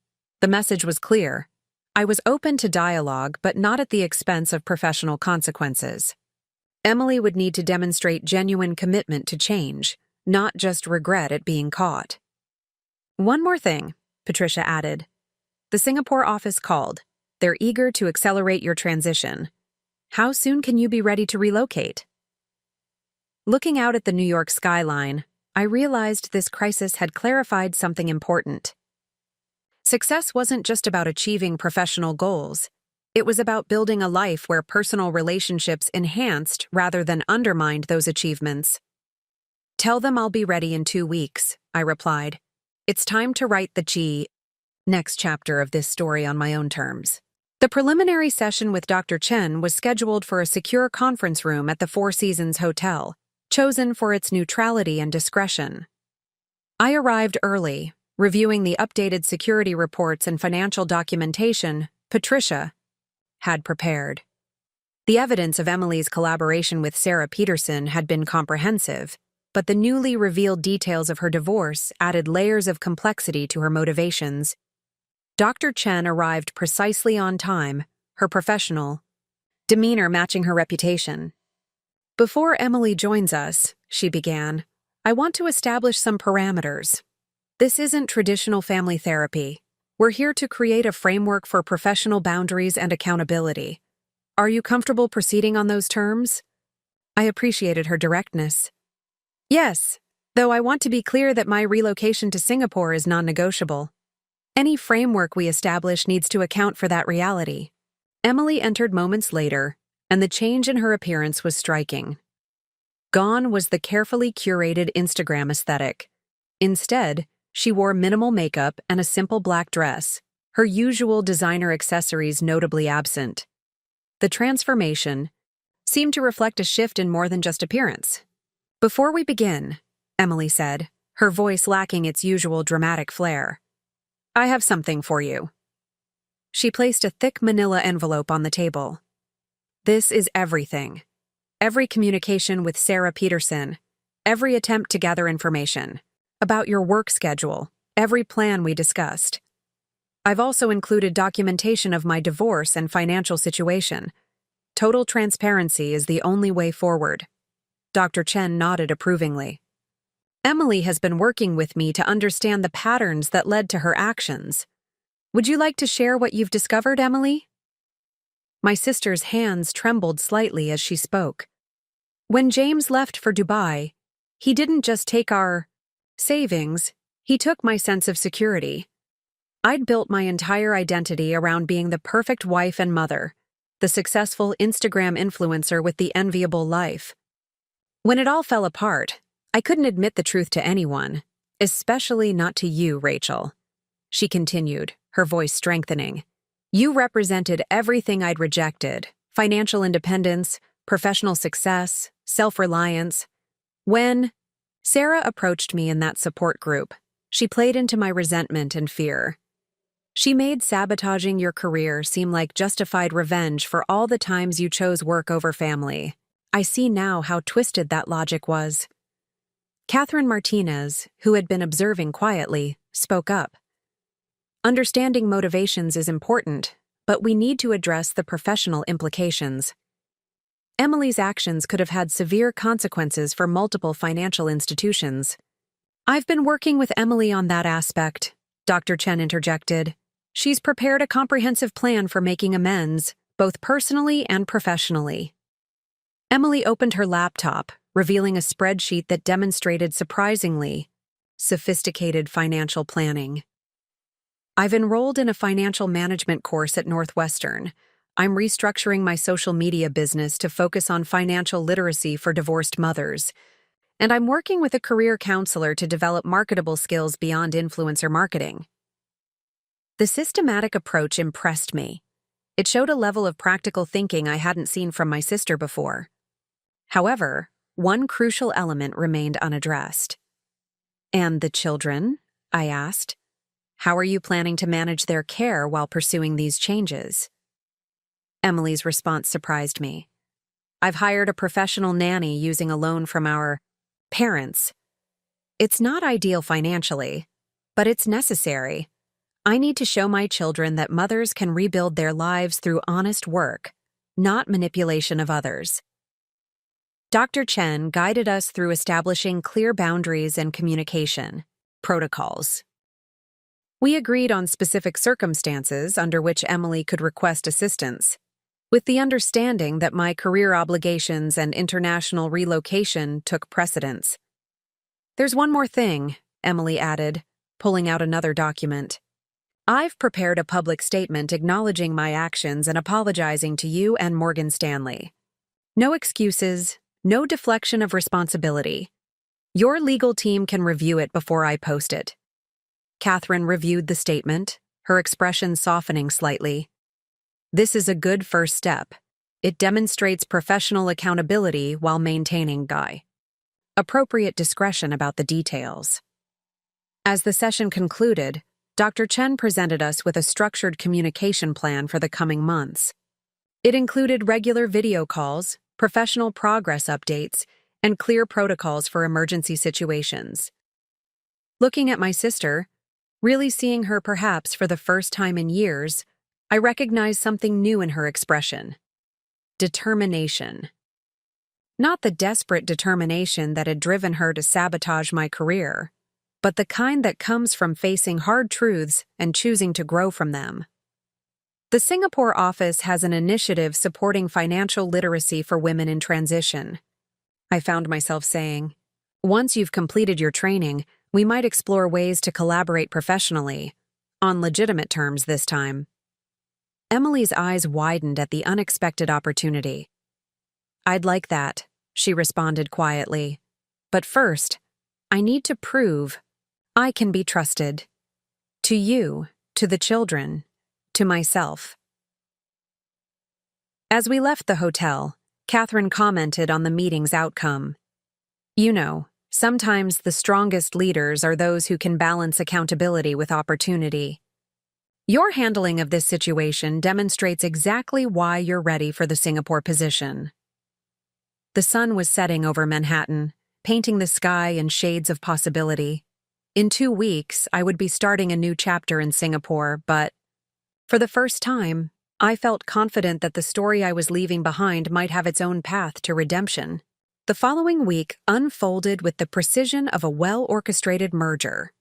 The message was clear. I was open to dialogue, but not at the expense of professional consequences. Emily would need to demonstrate genuine commitment to change, not just regret at being caught. One more thing, Patricia added. The Singapore office called. They're eager to accelerate your transition. How soon can you be ready to relocate? Looking out at the New York skyline, I realized this crisis had clarified something important. Success wasn't just about achieving professional goals. It was about building a life where personal relationships enhanced rather than undermined those achievements. Tell them I'll be ready in 2 weeks, I replied. It's time to write the next chapter of this story on my own terms. The preliminary session with Dr. Chen was scheduled for a secure conference room at the Four Seasons Hotel, chosen for its neutrality and discretion. I arrived early, reviewing the updated security reports and financial documentation Patricia had prepared. The evidence of Emily's collaboration with Sarah Peterson had been comprehensive, but the newly revealed details of her divorce added layers of complexity to her motivations. Dr. Chen arrived precisely on time, her professional demeanor matching her reputation. Before Emily joins us, she began, I want to establish some parameters. This isn't traditional family therapy. We're here to create a framework for professional boundaries and accountability. Are you comfortable proceeding on those terms? I appreciated her directness. Yes, though I want to be clear that my relocation to Singapore is non-negotiable. Any framework we establish needs to account for that reality. Emily entered moments later, and the change in her appearance was striking. Gone was the carefully curated Instagram aesthetic. Instead, she wore minimal makeup and a simple black dress, her usual designer accessories notably absent. The transformation seemed to reflect a shift in more than just appearance. Before we begin, Emily said, her voice lacking its usual dramatic flair. "I have something for you." She placed a thick manila envelope on the table. "This is everything. Every communication with Sarah Peterson, every attempt to gather information about your work schedule, every plan we discussed. I've also included documentation of my divorce and financial situation. Total transparency is the only way forward." Dr. Chen nodded approvingly. "Emily has been working with me to understand the patterns that led to her actions. Would you like to share what you've discovered, Emily?" My sister's hands trembled slightly as she spoke. "When James left for Dubai, he didn't just take our savings, he took my sense of security. I'd built my entire identity around being the perfect wife and mother, the successful Instagram influencer with the enviable life. When it all fell apart, I couldn't admit the truth to anyone, especially not to you, Rachel." She continued, her voice strengthening. "You represented everything I'd rejected: financial independence, professional success, self-reliance. When Sarah approached me in that support group, she played into my resentment and fear. She made sabotaging your career seem like justified revenge for all the times you chose work over family. I see now how twisted that logic was." Catherine Martinez, who had been observing quietly, spoke up. "Understanding motivations is important, but we need to address the professional implications. Emily's actions could have had severe consequences for multiple financial institutions." "I've been working with Emily on that aspect," Dr. Chen interjected. "She's prepared a comprehensive plan for making amends, both personally and professionally." Emily opened her laptop, revealing a spreadsheet that demonstrated surprisingly sophisticated financial planning. "I've enrolled in a financial management course at Northwestern. I'm restructuring my social media business to focus on financial literacy for divorced mothers. And I'm working with a career counselor to develop marketable skills beyond influencer marketing." The systematic approach impressed me. It showed a level of practical thinking I hadn't seen from my sister before. However, one crucial element remained unaddressed. "And the children?" I asked. "How are you planning to manage their care while pursuing these changes?" Emily's response surprised me. "I've hired a professional nanny using a loan from our parents. It's not ideal financially, but it's necessary. I need to show my children that mothers can rebuild their lives through honest work, not manipulation of others." Dr. Chen guided us through establishing clear boundaries and communication protocols. We agreed on specific circumstances under which Emily could request assistance, with the understanding that my career obligations and international relocation took precedence. "There's one more thing," Emily added, pulling out another document. "I've prepared a public statement acknowledging my actions and apologizing to you and Morgan Stanley. No excuses, no deflection of responsibility. Your legal team can review it before I post it." Catherine reviewed the statement, her expression softening slightly. "This is a good first step. It demonstrates professional accountability while maintaining appropriate discretion about the details." As the session concluded, Dr. Chen presented us with a structured communication plan for the coming months. It included regular video calls, professional progress updates, and clear protocols for emergency situations. Looking at my sister, really seeing her perhaps for the first time in years, I recognized something new in her expression: determination. Not the desperate determination that had driven her to sabotage my career, but the kind that comes from facing hard truths and choosing to grow from them. The Singapore office has an initiative supporting financial literacy for women in transition. I found myself saying, "Once you've completed your training, we might explore ways to collaborate professionally, on legitimate terms this time." Emily's eyes widened at the unexpected opportunity. "I'd like that," she responded quietly. "But first, I need to prove I can be trusted. To you, to the children, to myself." As we left the hotel, Catherine commented on the meeting's outcome. "You know, Sometimes the strongest leaders are those who can balance accountability with opportunity. Your handling of this situation demonstrates exactly why you're ready for the Singapore position. The sun was setting over Manhattan, painting the sky in shades of possibility. In 2 weeks, I would be starting a new chapter in Singapore, but for the first time, I felt confident that the story I was leaving behind might have its own path to redemption. The following week unfolded with the precision of a well-orchestrated merger.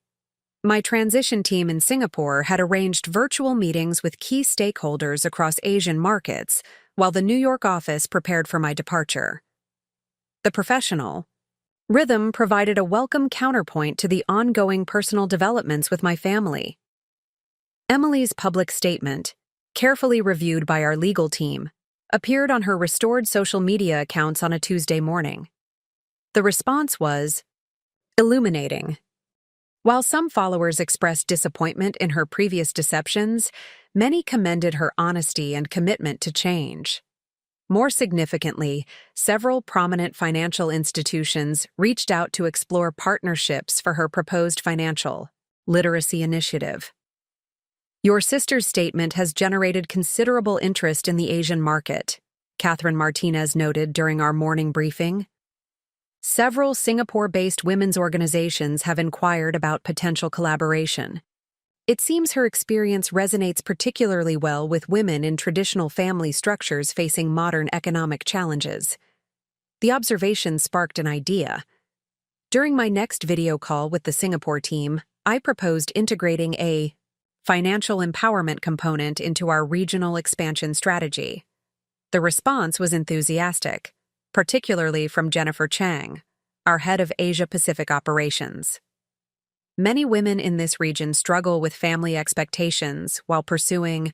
My transition team in Singapore had arranged virtual meetings with key stakeholders across Asian markets, while the New York office prepared for my departure. The professional rhythm provided a welcome counterpoint to the ongoing personal developments with my family. Emily's public statement, carefully reviewed by our legal team, appeared on her restored social media accounts on a Tuesday morning. The response was illuminating. While some followers expressed disappointment in her previous deceptions, many commended her honesty and commitment to change. More significantly, several prominent financial institutions reached out to explore partnerships for her proposed financial literacy initiative. Your sister's statement has generated considerable interest in the Asian market, Catherine Martinez noted during our morning briefing. Several Singapore-based women's organizations have inquired about potential collaboration. It seems her experience resonates particularly well with women in traditional family structures facing modern economic challenges. The observation sparked an idea. During my next video call with the Singapore team, I proposed integrating a financial empowerment component into our regional expansion strategy. The response was enthusiastic, particularly from Jennifer Chang, our head of Asia-Pacific operations. Many women in this region struggle with family expectations while pursuing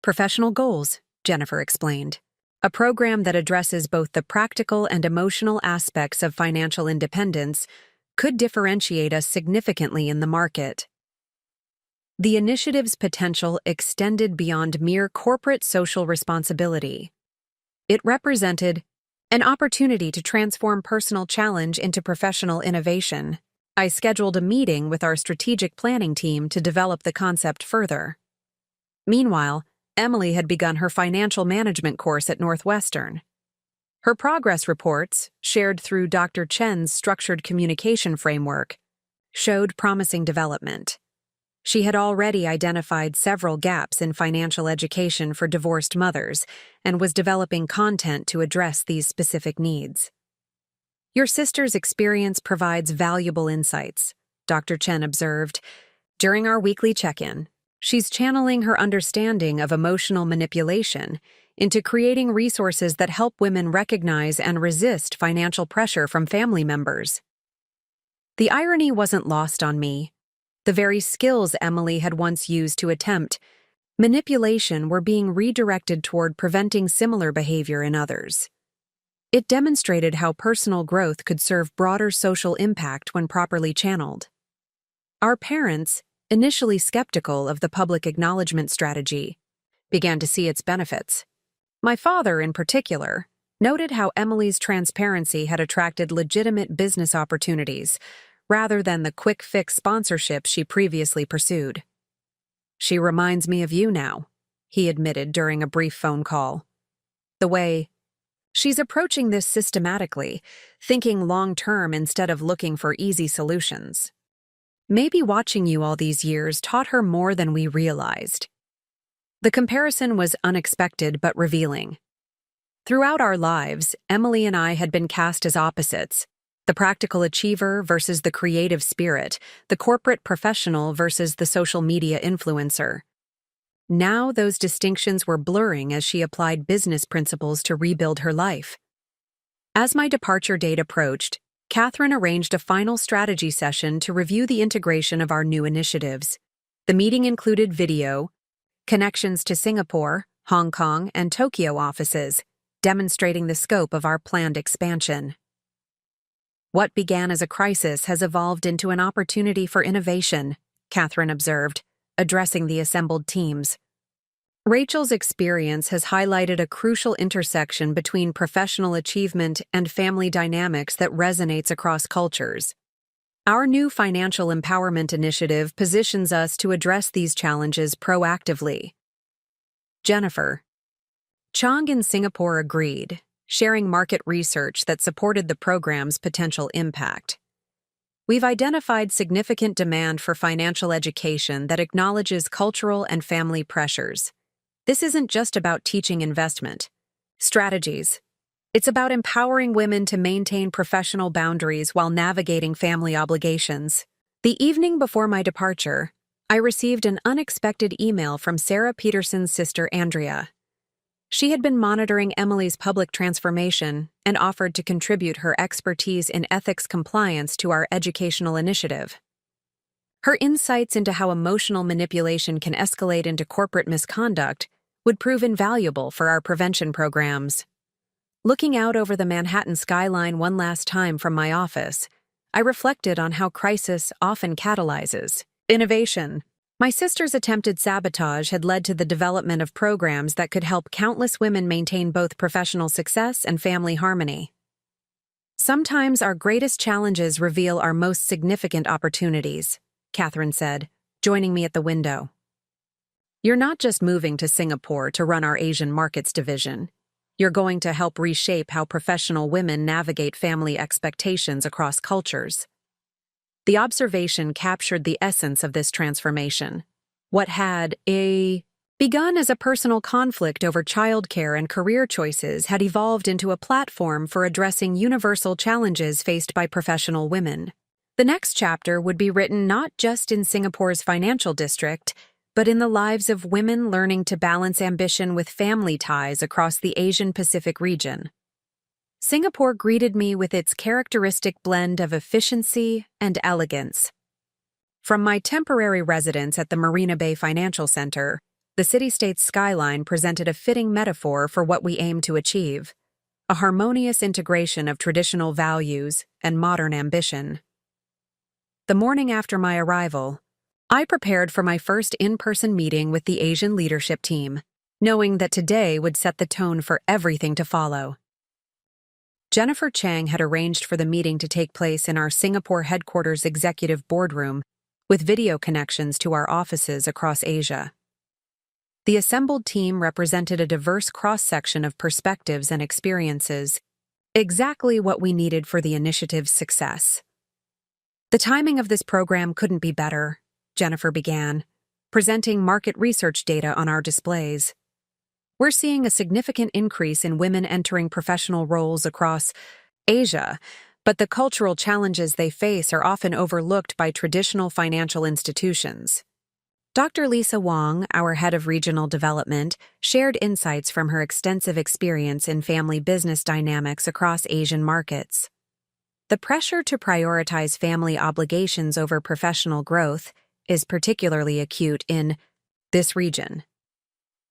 professional goals, Jennifer explained. A program that addresses both the practical and emotional aspects of financial independence could differentiate us significantly in the market. The initiative's potential extended beyond mere corporate social responsibility. It represented an opportunity to transform personal challenge into professional innovation. I scheduled a meeting with our strategic planning team to develop the concept further. Meanwhile, Emily had begun her financial management course at Northwestern. Her progress reports, shared through Dr. Chen's structured communication framework, showed promising development. She had already identified several gaps in financial education for divorced mothers and was developing content to address these specific needs. Your sister's experience provides valuable insights, Dr. Chen observed. During our weekly check-in, she's channeling her understanding of emotional manipulation into creating resources that help women recognize and resist financial pressure from family members. The irony wasn't lost on me. The very skills Emily had once used to attempt manipulation were being redirected toward preventing similar behavior in others. It demonstrated how personal growth could serve broader social impact when properly channeled. Our parents, initially skeptical of the public acknowledgement strategy, began to see its benefits. My father, in particular, noted how Emily's transparency had attracted legitimate business opportunities, rather than the quick-fix sponsorship she previously pursued. "She reminds me of you now," he admitted during a brief phone call. "The way she's approaching this systematically, thinking long-term instead of looking for easy solutions. Maybe watching you all these years taught her more than we realized." The comparison was unexpected but revealing. Throughout our lives, Emily and I had been cast as opposites: the practical achiever versus the creative spirit, the corporate professional versus the social media influencer. Now those distinctions were blurring as she applied business principles to rebuild her life. As my departure date approached, Catherine arranged a final strategy session to review the integration of our new initiatives. The meeting included video, connections to Singapore, Hong Kong, and Tokyo offices, demonstrating the scope of our planned expansion. What began as a crisis has evolved into an opportunity for innovation, Catherine observed, addressing the assembled teams. Rachel's experience has highlighted a crucial intersection between professional achievement and family dynamics that resonates across cultures. Our new financial empowerment initiative positions us to address these challenges proactively. Jennifer. Chang in Singapore agreed, sharing market research that supported the program's potential impact. We've identified significant demand for financial education that acknowledges cultural and family pressures. This isn't just about teaching investment strategies. It's about empowering women to maintain professional boundaries while navigating family obligations. The evening before my departure, I received an unexpected email from Sarah Peterson's sister Andrea. She had been monitoring Emily's public transformation and offered to contribute her expertise in ethics compliance to our educational initiative. Her insights into how emotional manipulation can escalate into corporate misconduct would prove invaluable for our prevention programs. Looking out over the Manhattan skyline one last time from my office, I reflected on how crisis often catalyzes innovation. My sister's attempted sabotage had led to the development of programs that could help countless women maintain both professional success and family harmony. Sometimes our greatest challenges reveal our most significant opportunities, Catherine said, joining me at the window. You're not just moving to Singapore to run our Asian markets division. You're going to help reshape how professional women navigate family expectations across cultures. The observation captured the essence of this transformation. What had begun as a personal conflict over childcare and career choices had evolved into a platform for addressing universal challenges faced by professional women. The next chapter would be written not just in Singapore's financial district, but in the lives of women learning to balance ambition with family ties across the Asian-Pacific region. Singapore greeted me with its characteristic blend of efficiency and elegance. From my temporary residence at the Marina Bay Financial Center, the city-state's skyline presented a fitting metaphor for what we aim to achieve: a harmonious integration of traditional values and modern ambition. The morning after my arrival, I prepared for my first in-person meeting with the Asian leadership team, knowing that today would set the tone for everything to follow. Jennifer Chang had arranged for the meeting to take place in our Singapore headquarters executive boardroom, with video connections to our offices across Asia. The assembled team represented a diverse cross-section of perspectives and experiences, exactly what we needed for the initiative's success. The timing of this program couldn't be better, Jennifer began, presenting market research data on our displays. We're seeing a significant increase in women entering professional roles across Asia, but the cultural challenges they face are often overlooked by traditional financial institutions. Dr. Lisa Wong, our head of regional development, shared insights from her extensive experience in family business dynamics across Asian markets. The pressure to prioritize family obligations over professional growth is particularly acute in this region.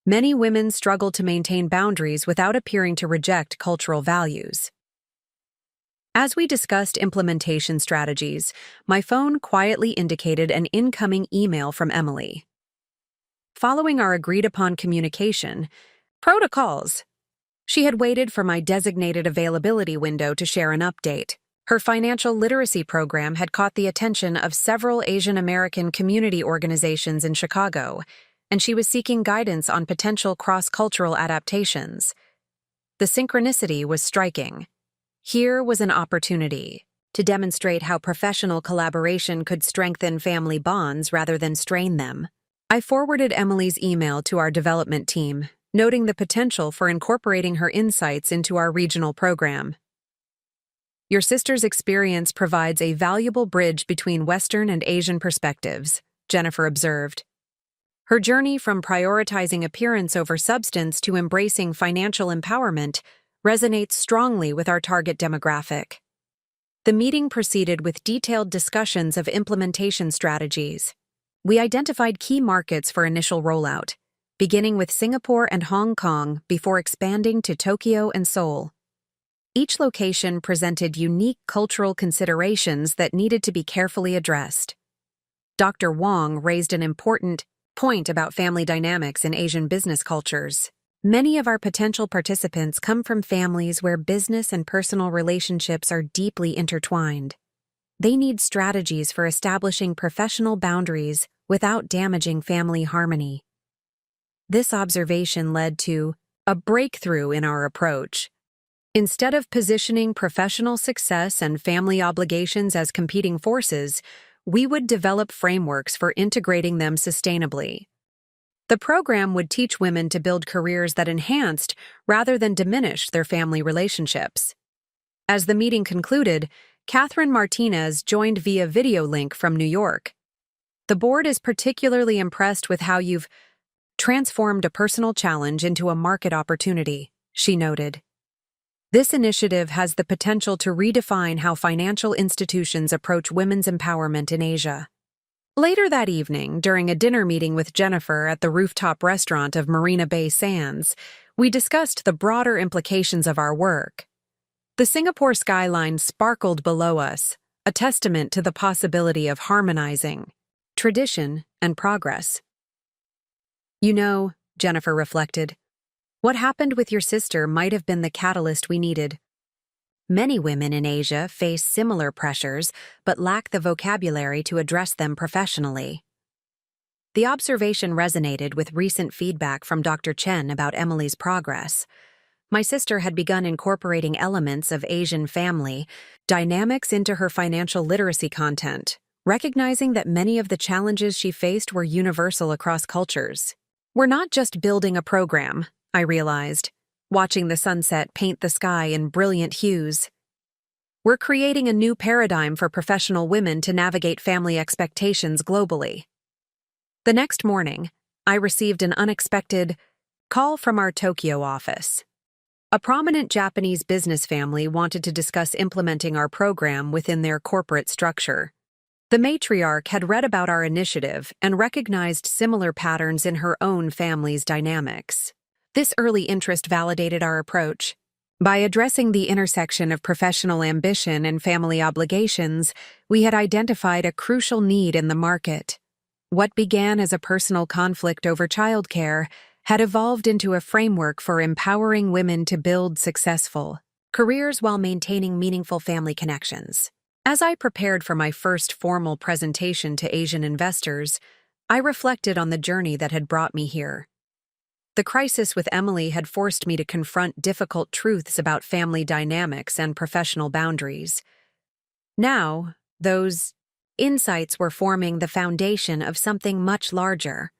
Many women struggle to maintain boundaries without appearing to reject cultural values. As we discussed implementation strategies, my phone quietly indicated an incoming email from Emily. Following our agreed-upon communication, protocols. She had waited for my designated availability window to share an update. Her financial literacy program had caught the attention of several Asian American community organizations in Chicago, and she was seeking guidance on potential cross-cultural adaptations. The synchronicity was striking. Here was an opportunity to demonstrate how professional collaboration could strengthen family bonds rather than strain them. I forwarded Emily's email to our development team, noting the potential for incorporating her insights into our regional program. Your sister's experience provides a valuable bridge between Western and Asian perspectives, Jennifer observed. Her journey from prioritizing appearance over substance to embracing financial empowerment resonates strongly with our target demographic. The meeting proceeded with detailed discussions of implementation strategies. We identified key markets for initial rollout, beginning with Singapore and Hong Kong before expanding to Tokyo and Seoul. Each location presented unique cultural considerations that needed to be carefully addressed. Dr. Wong raised an important point about family dynamics in Asian business cultures. Many of our potential participants come from families where business and personal relationships are deeply intertwined. They need strategies for establishing professional boundaries without damaging family harmony. This observation led to a breakthrough in our approach. Instead of positioning professional success and family obligations as competing forces, we would develop frameworks for integrating them sustainably. The program would teach women to build careers that enhanced rather than diminished their family relationships. As the meeting concluded, Catherine Martinez joined via video link from New York. The board is particularly impressed with how you've transformed a personal challenge into a market opportunity, she noted. This initiative has the potential to redefine how financial institutions approach women's empowerment in Asia. Later that evening, during a dinner meeting with Jennifer at the rooftop restaurant of Marina Bay Sands, we discussed the broader implications of our work. The Singapore skyline sparkled below us, a testament to the possibility of harmonizing tradition and progress. You know, Jennifer reflected, what happened with your sister might have been the catalyst we needed. Many women in Asia face similar pressures but lack the vocabulary to address them professionally. The observation resonated with recent feedback from Dr. Chen about Emily's progress. My sister had begun incorporating elements of Asian family dynamics into her financial literacy content, recognizing that many of the challenges she faced were universal across cultures. We're not just building a program, I realized, watching the sunset paint the sky in brilliant hues. We're creating a new paradigm for professional women to navigate family expectations globally. The next morning, I received an unexpected call from our Tokyo office. A prominent Japanese business family wanted to discuss implementing our program within their corporate structure. The matriarch had read about our initiative and recognized similar patterns in her own family's dynamics. This early interest validated our approach. By addressing the intersection of professional ambition and family obligations, we had identified a crucial need in the market. What began as a personal conflict over childcare had evolved into a framework for empowering women to build successful careers while maintaining meaningful family connections. As I prepared for my first formal presentation to Asian investors, I reflected on the journey that had brought me here. The crisis with Emily had forced me to confront difficult truths about family dynamics and professional boundaries. Now, those insights were forming the foundation of something much larger,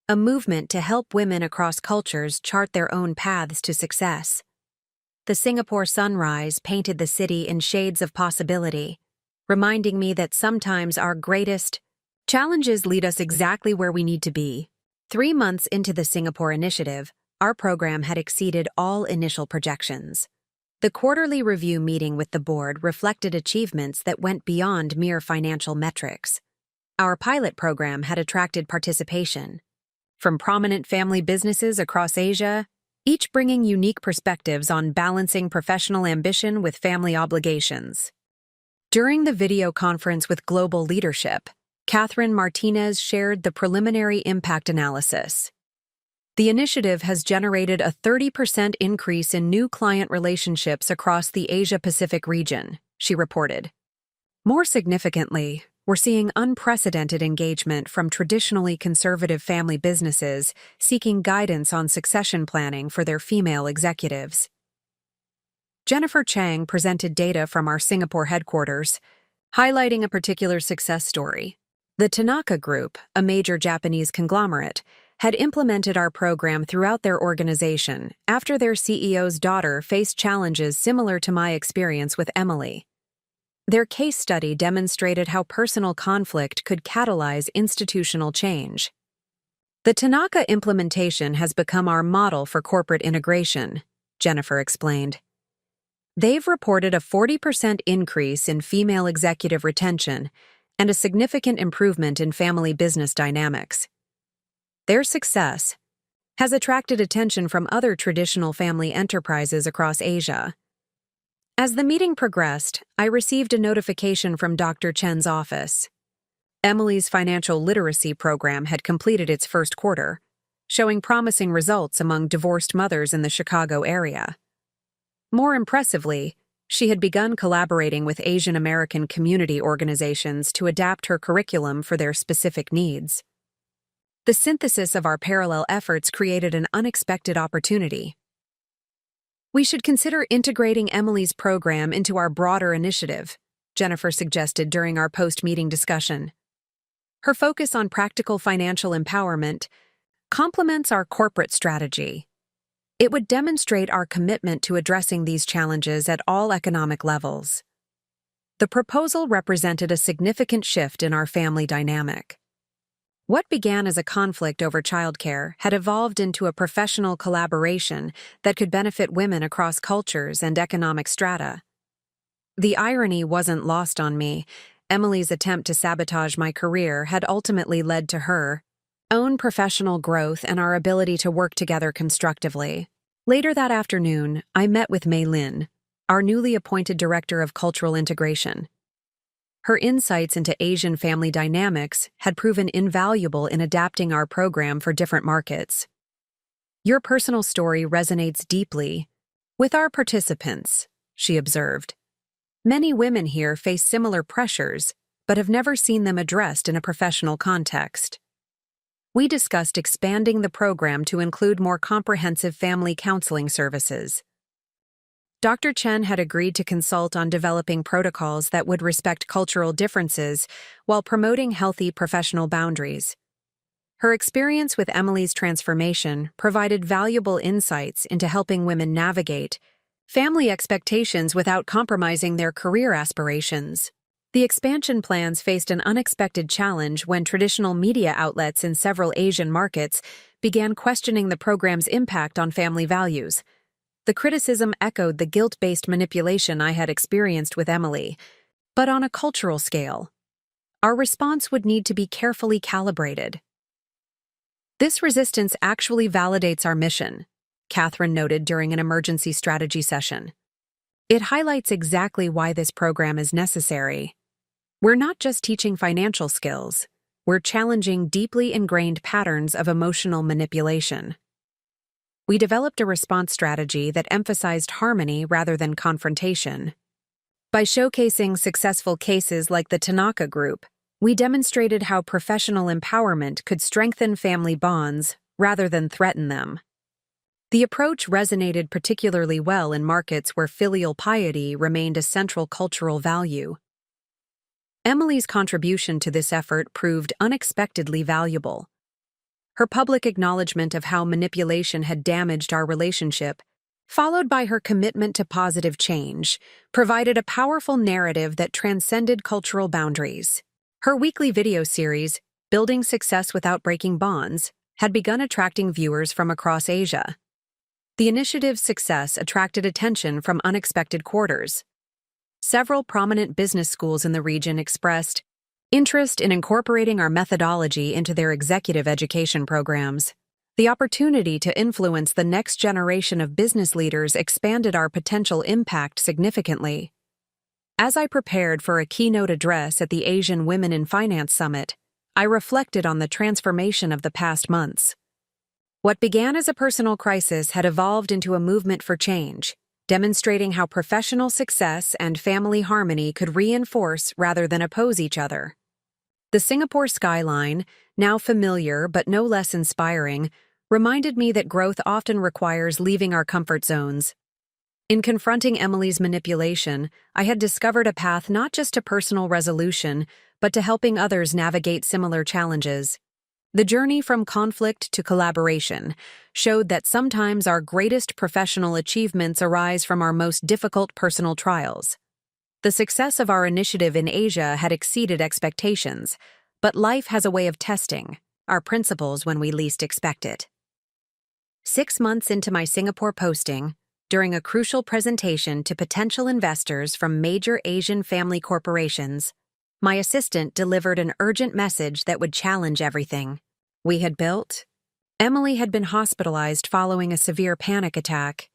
a movement to help women across cultures chart their own paths to success. The Singapore sunrise painted the city in shades of possibility, reminding me that sometimes our greatest challenges lead us exactly where we need to be. 3 months into the Singapore initiative, our program had exceeded all initial projections. The quarterly review meeting with the board reflected achievements that went beyond mere financial metrics. Our pilot program had attracted participation from prominent family businesses across Asia, each bringing unique perspectives on balancing professional ambition with family obligations. During the video conference with global leadership, Catherine Martinez shared the preliminary impact analysis. The initiative has generated a 30% increase in new client relationships across the Asia-Pacific region, she reported. More significantly, we're seeing unprecedented engagement from traditionally conservative family businesses seeking guidance on succession planning for their female executives. Jennifer Chang presented data from our Singapore headquarters, highlighting a particular success story. The Tanaka Group, a major Japanese conglomerate, had implemented our program throughout their organization after their CEO's daughter faced challenges similar to my experience with Emily. Their case study demonstrated how personal conflict could catalyze institutional change. The Tanaka implementation has become our model for corporate integration, Jennifer explained. They've reported a 40% increase in female executive retention and a significant improvement in family business dynamics. Their success has attracted attention from other traditional family enterprises across Asia. As the meeting progressed, I received a notification from Dr. Chen's office. Emily's financial literacy program had completed its first quarter, showing promising results among divorced mothers in the Chicago area. More impressively, she had begun collaborating with Asian American community organizations to adapt her curriculum for their specific needs. The synthesis of our parallel efforts created an unexpected opportunity. "We should consider integrating Emily's program into our broader initiative," Jennifer suggested during our post-meeting discussion. Her focus on practical financial empowerment complements our corporate strategy. It would demonstrate our commitment to addressing these challenges at all economic levels. The proposal represented a significant shift in our family dynamic. What began as a conflict over childcare had evolved into a professional collaboration that could benefit women across cultures and economic strata. The irony wasn't lost on me. Emily's attempt to sabotage my career had ultimately led to her own professional growth and our ability to work together constructively. Later that afternoon, I met with Mei Lin, our newly appointed Director of Cultural Integration. Her insights into Asian family dynamics had proven invaluable in adapting our program for different markets. "Your personal story resonates deeply with our participants," she observed. "Many women here face similar pressures, but have never seen them addressed in a professional context." We discussed expanding the program to include more comprehensive family counseling services. Dr. Chen had agreed to consult on developing protocols that would respect cultural differences while promoting healthy professional boundaries. Her experience with Emily's transformation provided valuable insights into helping women navigate family expectations without compromising their career aspirations. The expansion plans faced an unexpected challenge when traditional media outlets in several Asian markets began questioning the program's impact on family values. The criticism echoed the guilt-based manipulation I had experienced with Emily, but on a cultural scale. Our response would need to be carefully calibrated. "This resistance actually validates our mission," Catherine noted during an emergency strategy session. "It highlights exactly why this program is necessary. We're not just teaching financial skills, we're challenging deeply ingrained patterns of emotional manipulation." We developed a response strategy that emphasized harmony rather than confrontation. By showcasing successful cases like the Tanaka Group, we demonstrated how professional empowerment could strengthen family bonds rather than threaten them. The approach resonated particularly well in markets where filial piety remained a central cultural value. Emily's contribution to this effort proved unexpectedly valuable. Her public acknowledgement of how manipulation had damaged our relationship, followed by her commitment to positive change, provided a powerful narrative that transcended cultural boundaries. Her weekly video series, Building Success Without Breaking Bonds, had begun attracting viewers from across Asia. The initiative's success attracted attention from unexpected quarters. Several prominent business schools in the region expressed interest in incorporating our methodology into their executive education programs. The opportunity to influence the next generation of business leaders expanded our potential impact significantly. As I prepared for a keynote address at the Asian Women in Finance Summit, I reflected on the transformation of the past months. What began as a personal crisis had evolved into a movement for change, demonstrating how professional success and family harmony could reinforce rather than oppose each other. The Singapore skyline, now familiar but no less inspiring, reminded me that growth often requires leaving our comfort zones. In confronting Emily's manipulation, I had discovered a path not just to personal resolution, but to helping others navigate similar challenges. The journey from conflict to collaboration showed that sometimes our greatest professional achievements arise from our most difficult personal trials. The success of our initiative in Asia had exceeded expectations, but life has a way of testing our principles when we least expect it. 6 months into my Singapore posting, during a crucial presentation to potential investors from major Asian family corporations, my assistant delivered an urgent message that would challenge everything we had built. Emily had been hospitalized following a severe panic attack.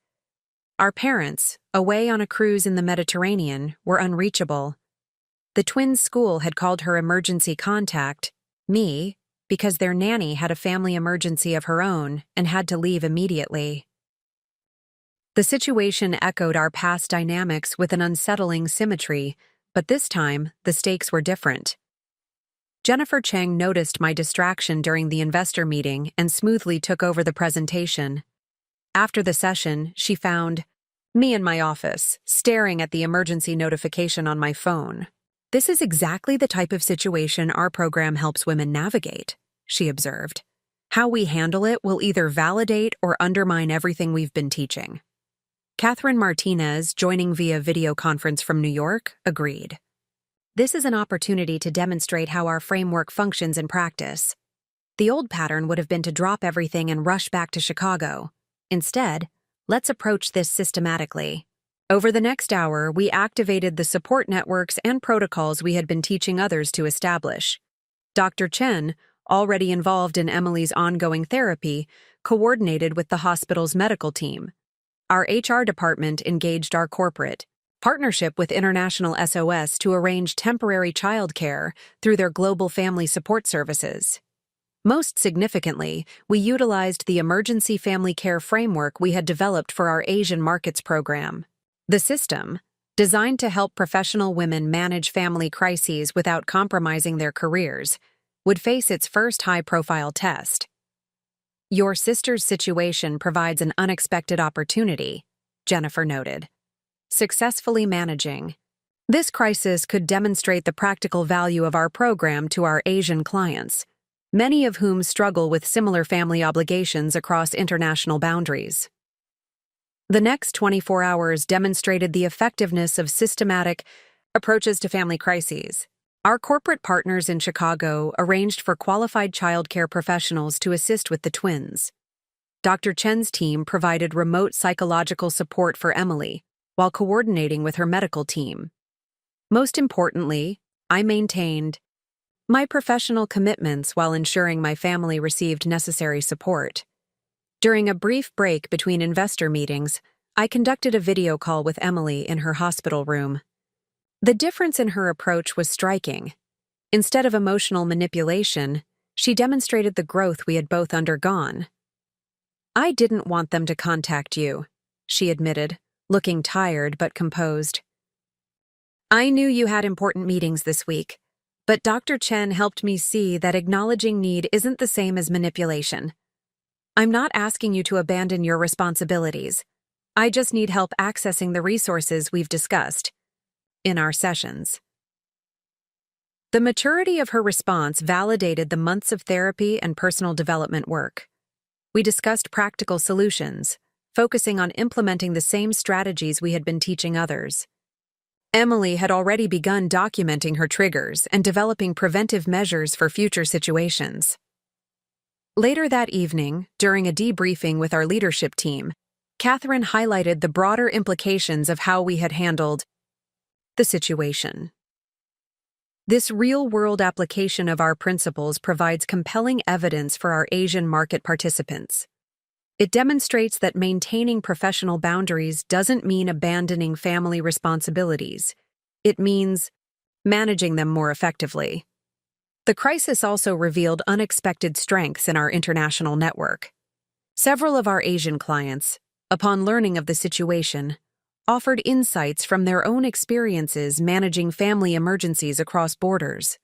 Our parents, away on a cruise in the Mediterranean, were unreachable. The twins' school had called her emergency contact, me, because their nanny had a family emergency of her own and had to leave immediately. The situation echoed our past dynamics with an unsettling symmetry, but this time, the stakes were different. Jennifer Cheng noticed my distraction during the investor meeting and smoothly took over the presentation. After the session, she found me in my office, staring at the emergency notification on my phone. "This is exactly the type of situation our program helps women navigate," she observed. "How we handle it will either validate or undermine everything we've been teaching." Catherine Martinez, joining via video conference from New York, agreed. "This is an opportunity to demonstrate how our framework functions in practice. The old pattern would have been to drop everything and rush back to Chicago. Instead, let's approach this systematically." Over the next hour, we activated the support networks and protocols we had been teaching others to establish. Dr. Chen, already involved in Emily's ongoing therapy, coordinated with the hospital's medical team. Our HR department engaged our corporate partnership with International SOS to arrange temporary childcare through their global family support services. Most significantly, we utilized the emergency family care framework we had developed for our Asian markets program. The system, designed to help professional women manage family crises without compromising their careers, would face its first high-profile test. "Your sister's situation provides an unexpected opportunity," Jennifer noted. "Successfully managing this crisis could demonstrate the practical value of our program to our Asian clients, many of whom struggle with similar family obligations across international boundaries." The next 24 hours demonstrated the effectiveness of systematic approaches to family crises. Our corporate partners in Chicago arranged for qualified childcare professionals to assist with the twins. Dr. Chen's team provided remote psychological support for Emily, while coordinating with her medical team. Most importantly, I maintained my professional commitments while ensuring my family received necessary support. During a brief break between investor meetings, I conducted a video call with Emily in her hospital room. The difference in her approach was striking. Instead of emotional manipulation, she demonstrated the growth we had both undergone. "I didn't want them to contact you," she admitted, looking tired but composed. "I knew you had important meetings this week, but Dr. Chen helped me see that acknowledging need isn't the same as manipulation. I'm not asking you to abandon your responsibilities. I just need help accessing the resources we've discussed in our sessions." The maturity of her response validated the months of therapy and personal development work. We discussed practical solutions, focusing on implementing the same strategies we had been teaching others. Emily had already begun documenting her triggers and developing preventive measures for future situations. Later that evening, during a debriefing with our leadership team, Catherine highlighted the broader implications of how we had handled the situation. This real-world application of our principles provides compelling evidence for our Asian market participants. It demonstrates that maintaining professional boundaries doesn't mean abandoning family responsibilities. It means managing them more effectively. The crisis also revealed unexpected strengths in our international network. Several of our Asian clients, upon learning of the situation, offered insights from their own experiences managing family emergencies across borders.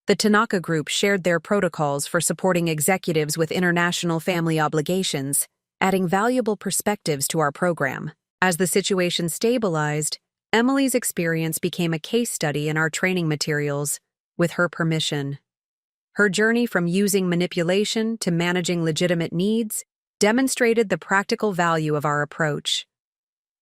The Tanaka Group shared their protocols for supporting executives with international family obligations, adding valuable perspectives to our program. As the situation stabilized, Emily's experience became a case study in our training materials, with her permission. Her journey from using manipulation to managing legitimate needs demonstrated the practical value of our approach.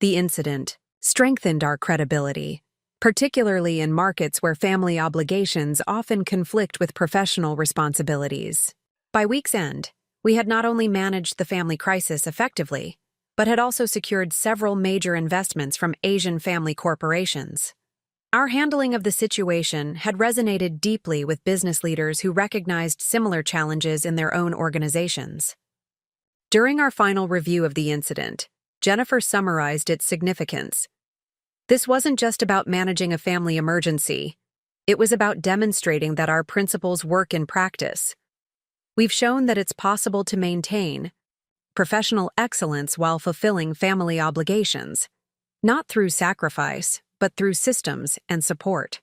The incident strengthened our credibility, particularly in markets where family obligations often conflict with professional responsibilities. By week's end, we had not only managed the family crisis effectively, but had also secured several major investments from Asian family corporations. Our handling of the situation had resonated deeply with business leaders who recognized similar challenges in their own organizations. During our final review of the incident, Jennifer summarized its significance. This wasn't just about managing a family emergency, It was about demonstrating that our principles work in practice. We've shown that it's possible to maintain professional excellence while fulfilling family obligations, not through sacrifice, but through systems and support.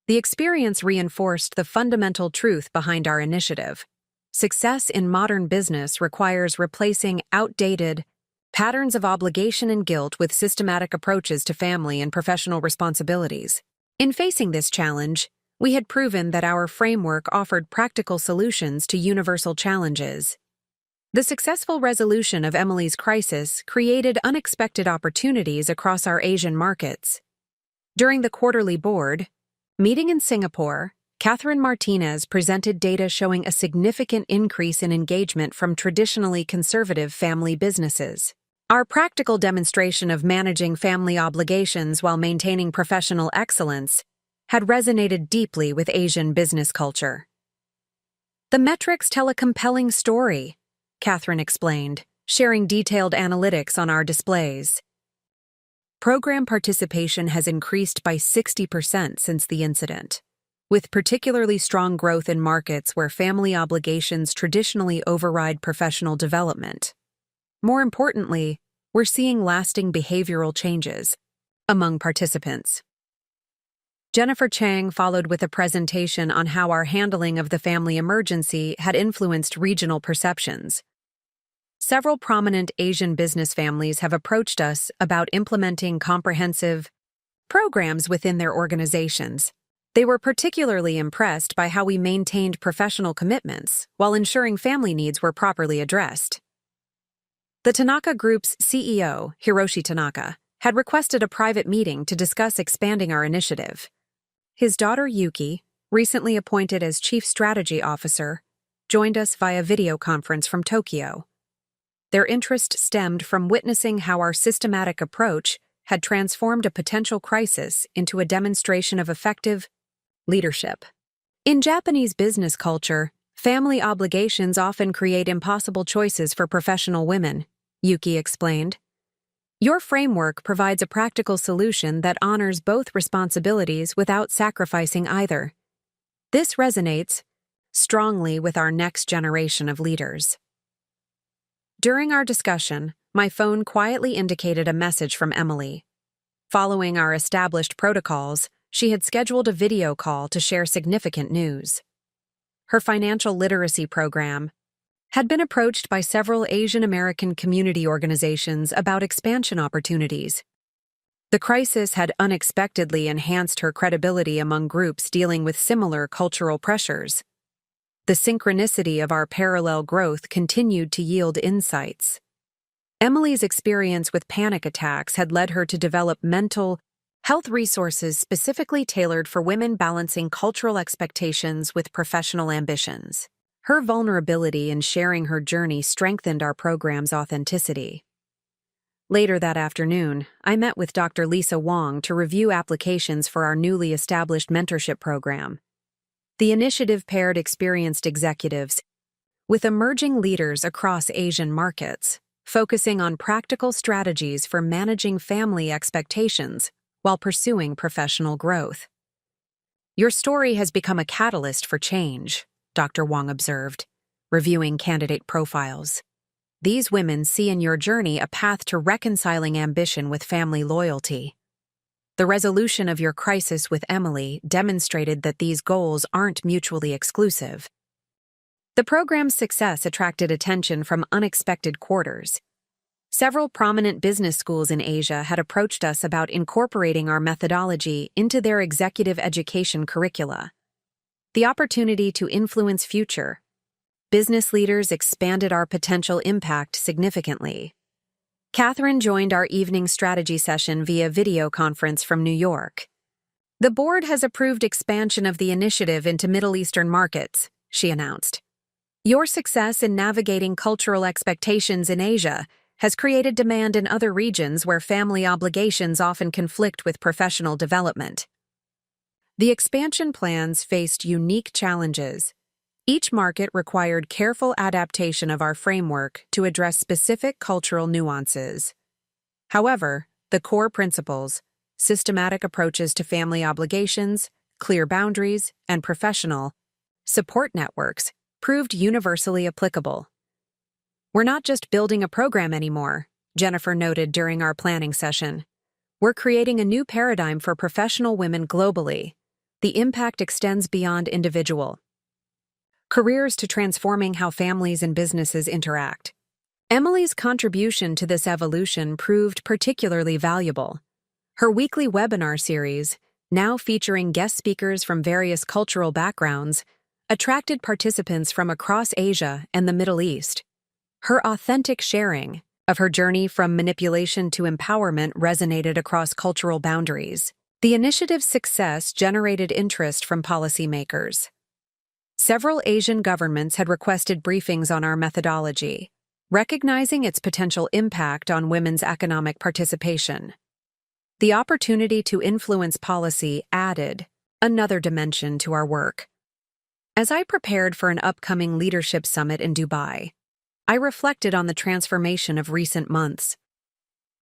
The experience reinforced the fundamental truth behind our initiative. Success in modern business requires replacing outdated patterns of obligation and guilt with systematic approaches to family and professional responsibilities. In facing this challenge, we had proven that our framework offered practical solutions to universal challenges. The successful resolution of Emily's crisis created unexpected opportunities across our Asian markets. During the quarterly board meeting in Singapore, Catherine Martinez presented data showing a significant increase in engagement from traditionally conservative family businesses. Our practical demonstration of managing family obligations while maintaining professional excellence had resonated deeply with Asian business culture. The metrics tell a compelling story, Catherine explained, sharing detailed analytics on our displays. Program participation has increased by 60% since the incident, with particularly strong growth in markets where family obligations traditionally override professional development. More importantly, we're seeing lasting behavioral changes among participants. Jennifer Chang followed with a presentation on how our handling of the family emergency had influenced regional perceptions. Several prominent Asian business families have approached us about implementing comprehensive programs within their organizations. They were particularly impressed by how we maintained professional commitments while ensuring family needs were properly addressed. The Tanaka Group's CEO, Hiroshi Tanaka, had requested a private meeting to discuss expanding our initiative. His daughter Yuki, recently appointed as Chief Strategy Officer, joined us via video conference from Tokyo. Their interest stemmed from witnessing how our systematic approach had transformed a potential crisis into a demonstration of effective leadership. In Japanese business culture, family obligations often create impossible choices for professional women, Yuki explained. Your framework provides a practical solution that honors both responsibilities without sacrificing either. This resonates strongly with our next generation of leaders. During our discussion, my phone quietly indicated a message from Emily. Following our established protocols, she had scheduled a video call to share significant news. Her financial literacy program had been approached by several Asian American community organizations about expansion opportunities. The crisis had unexpectedly enhanced her credibility among groups dealing with similar cultural pressures. The synchronicity of our parallel growth continued to yield insights. Emily's experience with panic attacks had led her to develop mental health resources specifically tailored for women balancing cultural expectations with professional ambitions. Her vulnerability in sharing her journey strengthened our program's authenticity. Later that afternoon, I met with Dr. Lisa Wong to review applications for our newly established mentorship program. The initiative paired experienced executives with emerging leaders across Asian markets, focusing on practical strategies for managing family expectations while pursuing professional growth. Your story has become a catalyst for change, Dr. Wong observed, reviewing candidate profiles. These women see in your journey a path to reconciling ambition with family loyalty. The resolution of your crisis with Emily demonstrated that these goals aren't mutually exclusive. The program's success attracted attention from unexpected quarters. Several prominent business schools in Asia had approached us about incorporating our methodology into their executive education curricula. The opportunity to influence future business leaders expanded our potential impact significantly. Catherine joined our evening strategy session via video conference from New York. The board has approved expansion of the initiative into Middle Eastern markets, she announced. Your success in navigating cultural expectations in Asia has created demand in other regions where family obligations often conflict with professional development. The expansion plans faced unique challenges. Each market required careful adaptation of our framework to address specific cultural nuances. However, the core principles, systematic approaches to family obligations, clear boundaries, and professional support networks proved universally applicable. "We're not just building a program anymore," Jennifer noted during our planning session. "We're creating a new paradigm for professional women globally. The impact extends beyond individual careers to transforming how families and businesses interact." Emily's contribution to this evolution proved particularly valuable. Her weekly webinar series, now featuring guest speakers from various cultural backgrounds, attracted participants from across Asia and the Middle East. Her authentic sharing of her journey from manipulation to empowerment resonated across cultural boundaries. The initiative's success generated interest from policymakers. Several Asian governments had requested briefings on our methodology, recognizing its potential impact on women's economic participation. The opportunity to influence policy added another dimension to our work. As I prepared for an upcoming leadership summit in Dubai, I reflected on the transformation of recent months.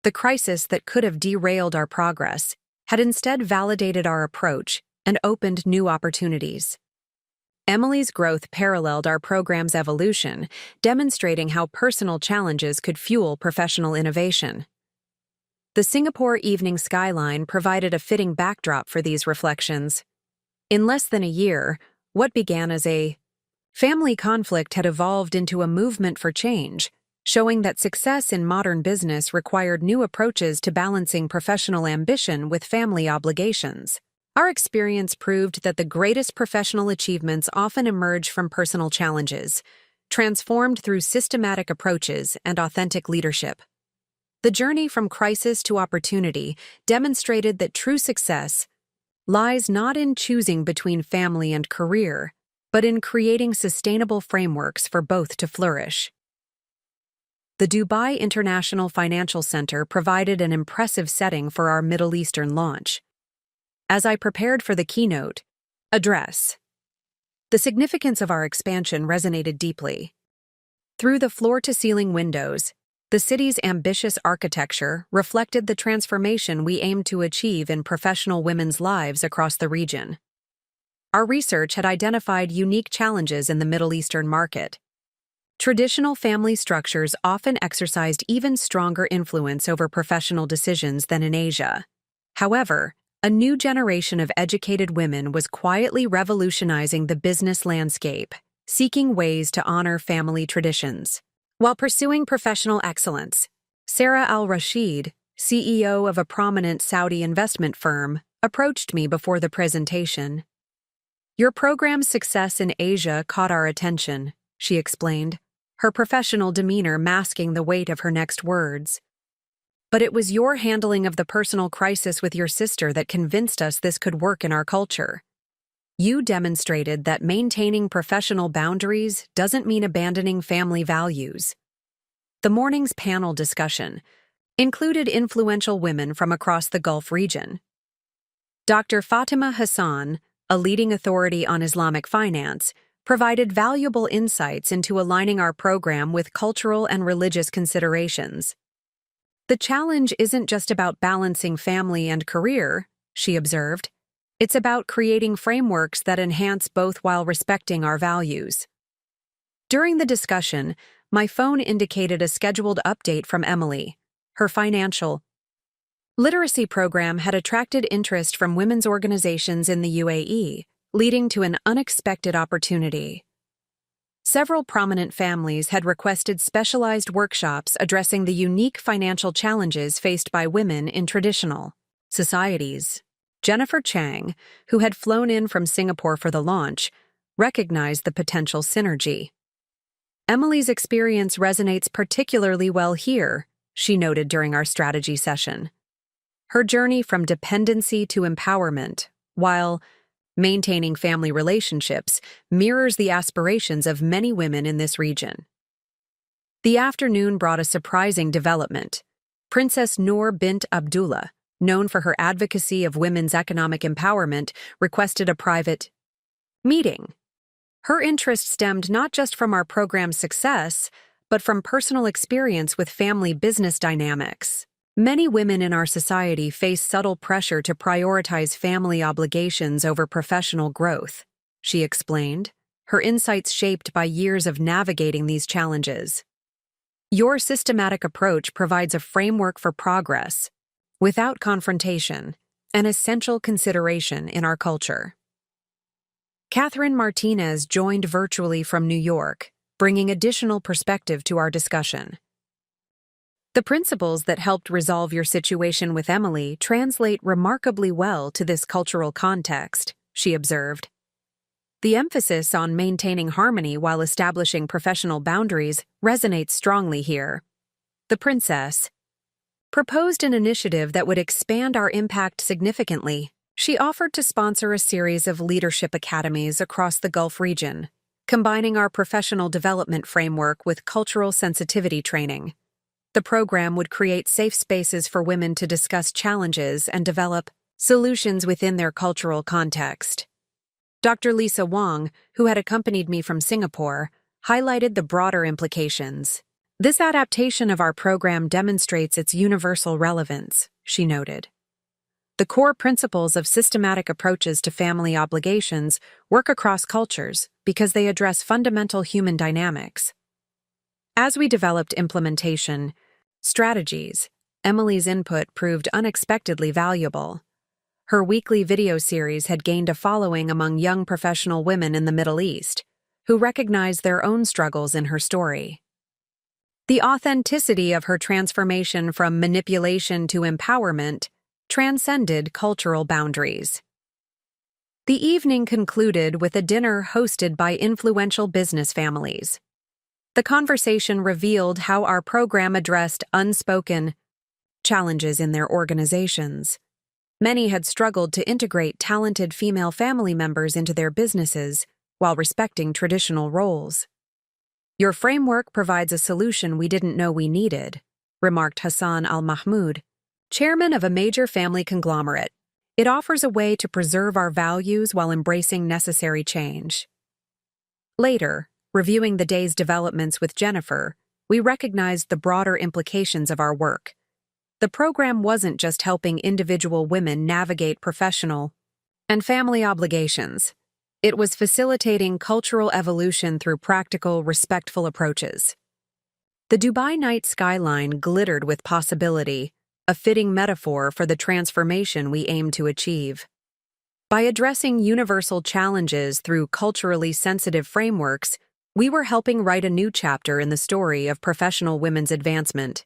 The crisis that could have derailed our progress had instead validated our approach and opened new opportunities. Emily's growth paralleled our program's evolution, demonstrating how personal challenges could fuel professional innovation. The Singapore evening skyline provided a fitting backdrop for these reflections. In less than a year, what began as a family conflict had evolved into a movement for change, showing that success in modern business required new approaches to balancing professional ambition with family obligations. Our experience proved that the greatest professional achievements often emerge from personal challenges, transformed through systematic approaches and authentic leadership. The journey from crisis to opportunity demonstrated that true success lies not in choosing between family and career, but in creating sustainable frameworks for both to flourish. The Dubai International Financial Center provided an impressive setting for our Middle Eastern launch. As I prepared for the keynote address, the significance of our expansion resonated deeply. Through the floor-to-ceiling windows, the city's ambitious architecture reflected the transformation we aim to achieve in professional women's lives across the region. Our research had identified unique challenges in the Middle Eastern market. Traditional family structures often exercised even stronger influence over professional decisions than in Asia. However, a new generation of educated women was quietly revolutionizing the business landscape, seeking ways to honor family traditions. While pursuing professional excellence, Sarah Al-Rashid, CEO of a prominent Saudi investment firm, approached me before the presentation. "Your program's success in Asia caught our attention," she explained, her professional demeanor masking the weight of her next words. "But it was your handling of the personal crisis with your sister that convinced us this could work in our culture. You demonstrated that maintaining professional boundaries doesn't mean abandoning family values." The morning's panel discussion included influential women from across the Gulf region. Dr. Fatima Hassan, a leading authority on Islamic finance, provided valuable insights into aligning our program with cultural and religious considerations. "The challenge isn't just about balancing family and career," she observed. "It's about creating frameworks that enhance both while respecting our values." During the discussion, my phone indicated a scheduled update from Emily. Her financial literacy program had attracted interest from women's organizations in the UAE, leading to an unexpected opportunity. Several prominent families had requested specialized workshops addressing the unique financial challenges faced by women in traditional societies. Jennifer Chang, who had flown in from Singapore for the launch, recognized the potential synergy. "Emily's experience resonates particularly well here," she noted during our strategy session. "Her journey from dependency to empowerment, while maintaining family relationships, mirrors the aspirations of many women in this region." The afternoon brought a surprising development. Princess Noor bint Abdullah, known for her advocacy of women's economic empowerment, requested a private meeting. Her interest stemmed not just from our program's success, but from personal experience with family business dynamics. Many women in our society face subtle pressure to prioritize family obligations over professional growth, she explained, her insights shaped by years of navigating these challenges. Your systematic approach provides a framework for progress, without confrontation, an essential consideration in our culture. Catherine Martinez joined virtually from New York, bringing additional perspective to our discussion. The principles that helped resolve your situation with Emily translate remarkably well to this cultural context, she observed. The emphasis on maintaining harmony while establishing professional boundaries resonates strongly here. The princess proposed an initiative that would expand our impact significantly. She offered to sponsor a series of leadership academies across the Gulf region, combining our professional development framework with cultural sensitivity training. The program would create safe spaces for women to discuss challenges and develop solutions within their cultural context. Dr. Lisa Wong, who had accompanied me from Singapore, highlighted the broader implications. This adaptation of our program demonstrates its universal relevance, she noted. The core principles of systematic approaches to family obligations work across cultures because they address fundamental human dynamics. As we developed implementation strategies, Emily's input proved unexpectedly valuable. Her weekly video series had gained a following among young professional women in the Middle East, who recognized their own struggles in her story. The authenticity of her transformation from manipulation to empowerment transcended cultural boundaries. The evening concluded with a dinner hosted by influential business families. The conversation revealed how our program addressed unspoken challenges in their organizations. Many had struggled to integrate talented female family members into their businesses while respecting traditional roles. Your framework provides a solution we didn't know we needed, remarked Hassan Al-Mahmoud, chairman of a major family conglomerate. It offers a way to preserve our values while embracing necessary change. Later, reviewing the day's developments with Jennifer, we recognized the broader implications of our work. The program wasn't just helping individual women navigate professional and family obligations. It was facilitating cultural evolution through practical, respectful approaches. The Dubai night skyline glittered with possibility, a fitting metaphor for the transformation we aim to achieve. By addressing universal challenges through culturally sensitive frameworks, we were helping write a new chapter in the story of professional women's advancement.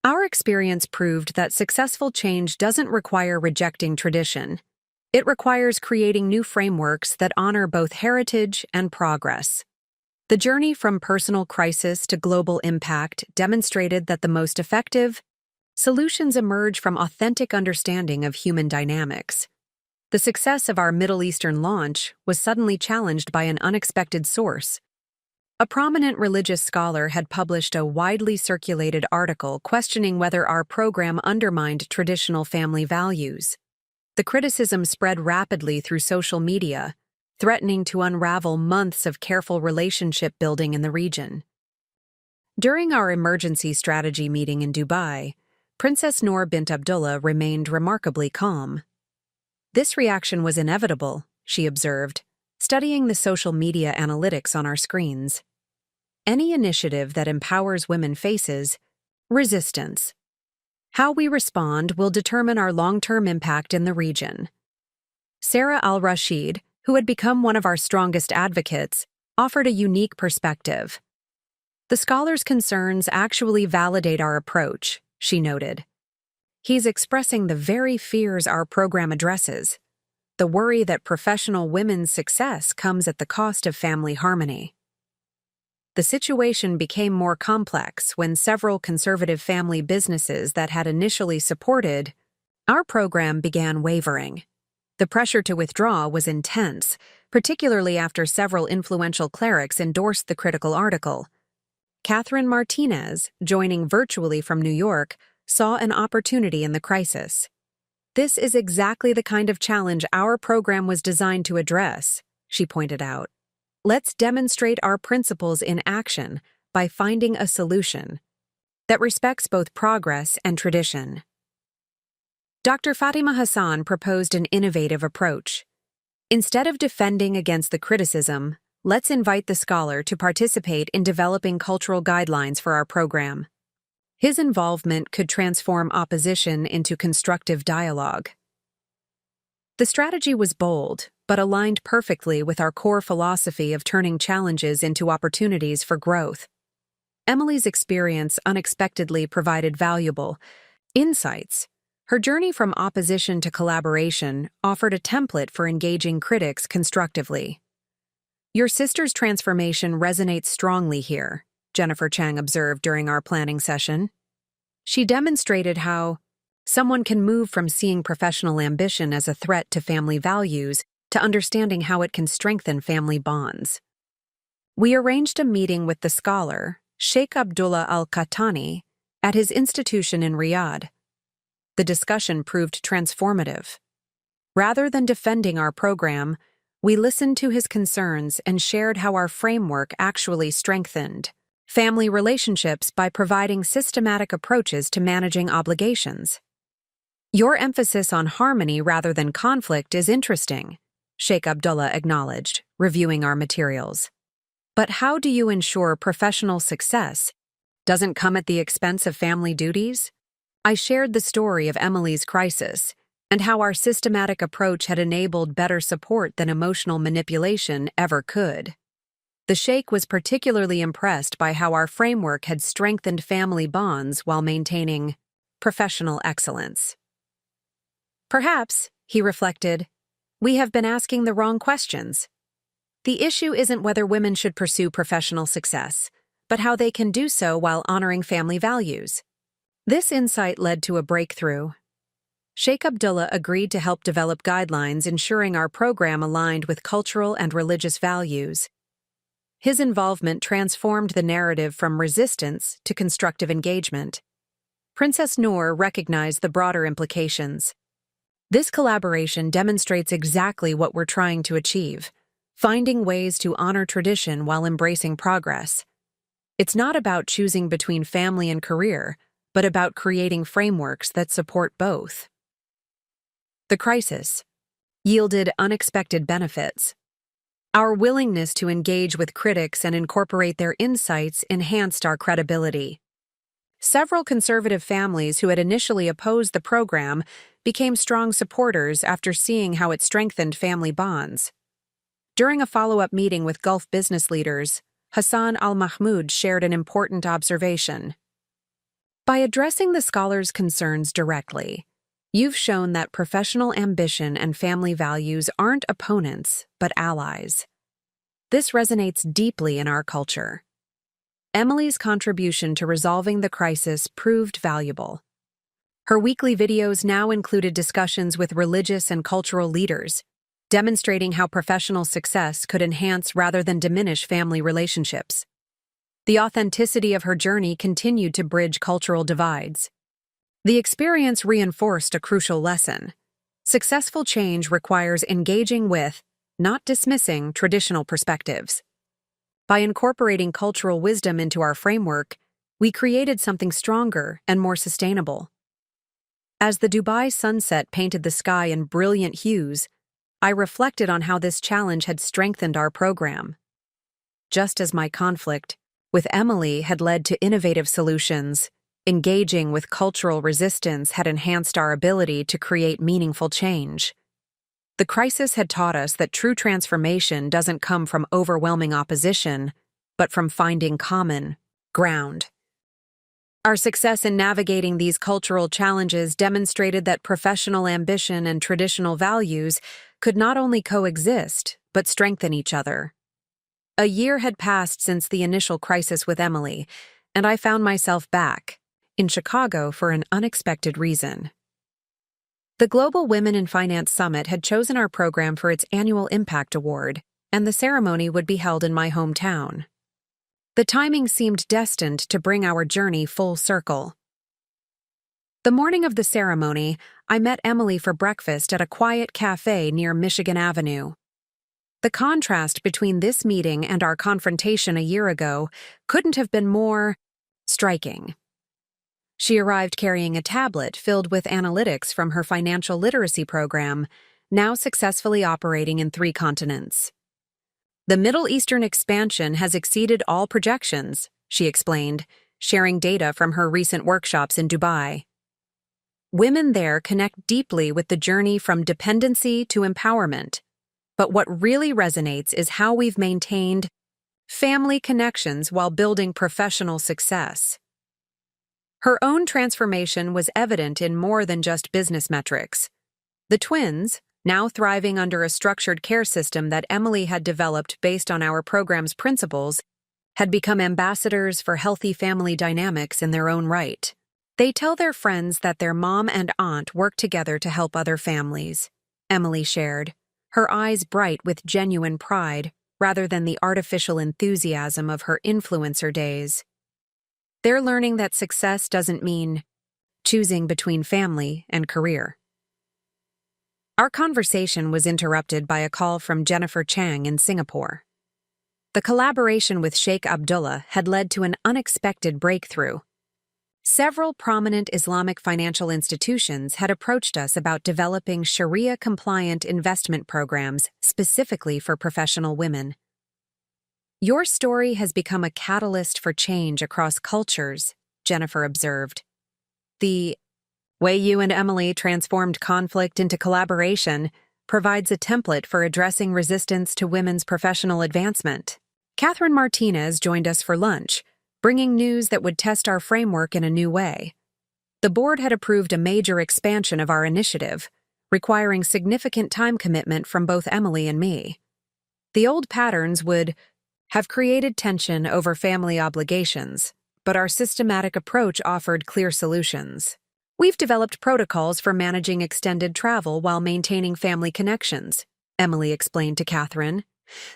Our experience proved that successful change doesn't require rejecting tradition. It requires creating new frameworks that honor both heritage and progress. The journey from personal crisis to global impact demonstrated that the most effective solutions emerge from authentic understanding of human dynamics. The success of our Middle Eastern launch was suddenly challenged by an unexpected source. A prominent religious scholar had published a widely circulated article questioning whether our program undermined traditional family values. The criticism spread rapidly through social media, threatening to unravel months of careful relationship building in the region. During our emergency strategy meeting in Dubai, Princess Noor bint Abdullah remained remarkably calm. This reaction was inevitable, she observed, studying the social media analytics on our screens. Any initiative that empowers women faces resistance. How we respond will determine our long-term impact in the region. Sarah Al-Rashid, who had become one of our strongest advocates, offered a unique perspective. The scholar's concerns actually validate our approach, she noted. He's expressing the very fears our program addresses, the worry that professional women's success comes at the cost of family harmony. The situation became more complex when several conservative family businesses that had initially supported our program began wavering. The pressure to withdraw was intense, particularly after several influential clerics endorsed the critical article. Catherine Martinez, joining virtually from New York, saw an opportunity in the crisis. This is exactly the kind of challenge our program was designed to address, she pointed out. Let's demonstrate our principles in action by finding a solution. that respects both progress and tradition. Dr. Fatima Hassan proposed an innovative approach. Instead of defending against the criticism, let's invite the scholar to participate in developing cultural guidelines for our program. His involvement could transform opposition into constructive dialogue. The strategy was bold, but aligned perfectly with our core philosophy of turning challenges into opportunities for growth. Emily's experience unexpectedly provided valuable insights. Her journey from opposition to collaboration offered a template for engaging critics constructively. Your sister's transformation resonates strongly here, Jennifer Chang observed during our planning session. She demonstrated how someone can move from seeing professional ambition as a threat to family values to understanding how it can strengthen family bonds. We arranged a meeting with the scholar, Sheikh Abdullah Al-Qahtani, at his institution in Riyadh. The discussion proved transformative. Rather than defending our program, we listened to his concerns and shared how our framework actually strengthened family relationships by providing systematic approaches to managing obligations. Your emphasis on harmony rather than conflict is interesting, Sheikh Abdullah acknowledged, reviewing our materials. But how do you ensure professional success doesn't come at the expense of family duties? I shared the story of Emily's crisis and how our systematic approach had enabled better support than emotional manipulation ever could. The Sheikh was particularly impressed by how our framework had strengthened family bonds while maintaining professional excellence. Perhaps, he reflected, we have been asking the wrong questions. The issue isn't whether women should pursue professional success, but how they can do so while honoring family values. This insight led to a breakthrough. Sheikh Abdullah agreed to help develop guidelines ensuring our program aligned with cultural and religious values. His involvement transformed the narrative from resistance to constructive engagement. Princess Noor recognized the broader implications. This collaboration demonstrates exactly what we're trying to achieve, finding ways to honor tradition while embracing progress. It's not about choosing between family and career, but about creating frameworks that support both. The crisis yielded unexpected benefits. Our willingness to engage with critics and incorporate their insights enhanced our credibility. Several conservative families who had initially opposed the program became strong supporters after seeing how it strengthened family bonds. During a follow-up meeting with Gulf business leaders, Hassan Al-Mahmoud shared an important observation. By addressing the scholar's concerns directly, you've shown that professional ambition and family values aren't opponents, but allies. This resonates deeply in our culture. Emily's contribution to resolving the crisis proved valuable. Her weekly videos now included discussions with religious and cultural leaders, demonstrating how professional success could enhance rather than diminish family relationships. The authenticity of her journey continued to bridge cultural divides. The experience reinforced a crucial lesson. Successful change requires engaging with, not dismissing, traditional perspectives. By incorporating cultural wisdom into our framework, we created something stronger and more sustainable. As the Dubai sunset painted the sky in brilliant hues, I reflected on how this challenge had strengthened our program. Just as my conflict with Emily had led to innovative solutions, engaging with cultural resistance had enhanced our ability to create meaningful change. The crisis had taught us that true transformation doesn't come from overwhelming opposition, but from finding common ground. Our success in navigating these cultural challenges demonstrated that professional ambition and traditional values could not only coexist, but strengthen each other. A year had passed since the initial crisis with Emily, and I found myself back in Chicago for an unexpected reason. The Global Women in Finance Summit had chosen our program for its annual Impact Award, and the ceremony would be held in my hometown. The timing seemed destined to bring our journey full circle. The morning of the ceremony, I met Emily for breakfast at a quiet cafe near Michigan Avenue. The contrast between this meeting and our confrontation a year ago couldn't have been more striking. She arrived carrying a tablet filled with analytics from her financial literacy program, now successfully operating in 3 continents. The Middle Eastern expansion has exceeded all projections, she explained, sharing data from her recent workshops in Dubai. Women there connect deeply with the journey from dependency to empowerment. But what really resonates is how we've maintained family connections while building professional success. Her own transformation was evident in more than just business metrics. The twins, now thriving under a structured care system that Emily had developed based on our program's principles, had become ambassadors for healthy family dynamics in their own right. They tell their friends that their mom and aunt work together to help other families, Emily shared, her eyes bright with genuine pride rather than the artificial enthusiasm of her influencer days. They're learning that success doesn't mean choosing between family and career. Our conversation was interrupted by a call from Jennifer Chang in Singapore. The collaboration with Sheikh Abdullah had led to an unexpected breakthrough. Several prominent Islamic financial institutions had approached us about developing Sharia-compliant investment programs specifically for professional women. Your story has become a catalyst for change across cultures, Jennifer observed. The way you and Emily transformed conflict into collaboration provides a template for addressing resistance to women's professional advancement. Catherine Martinez joined us for lunch, bringing news that would test our framework in a new way. The board had approved a major expansion of our initiative, requiring significant time commitment from both Emily and me. The old patterns would have created tension over family obligations, but our systematic approach offered clear solutions. We've developed protocols for managing extended travel while maintaining family connections, Emily explained to Catherine.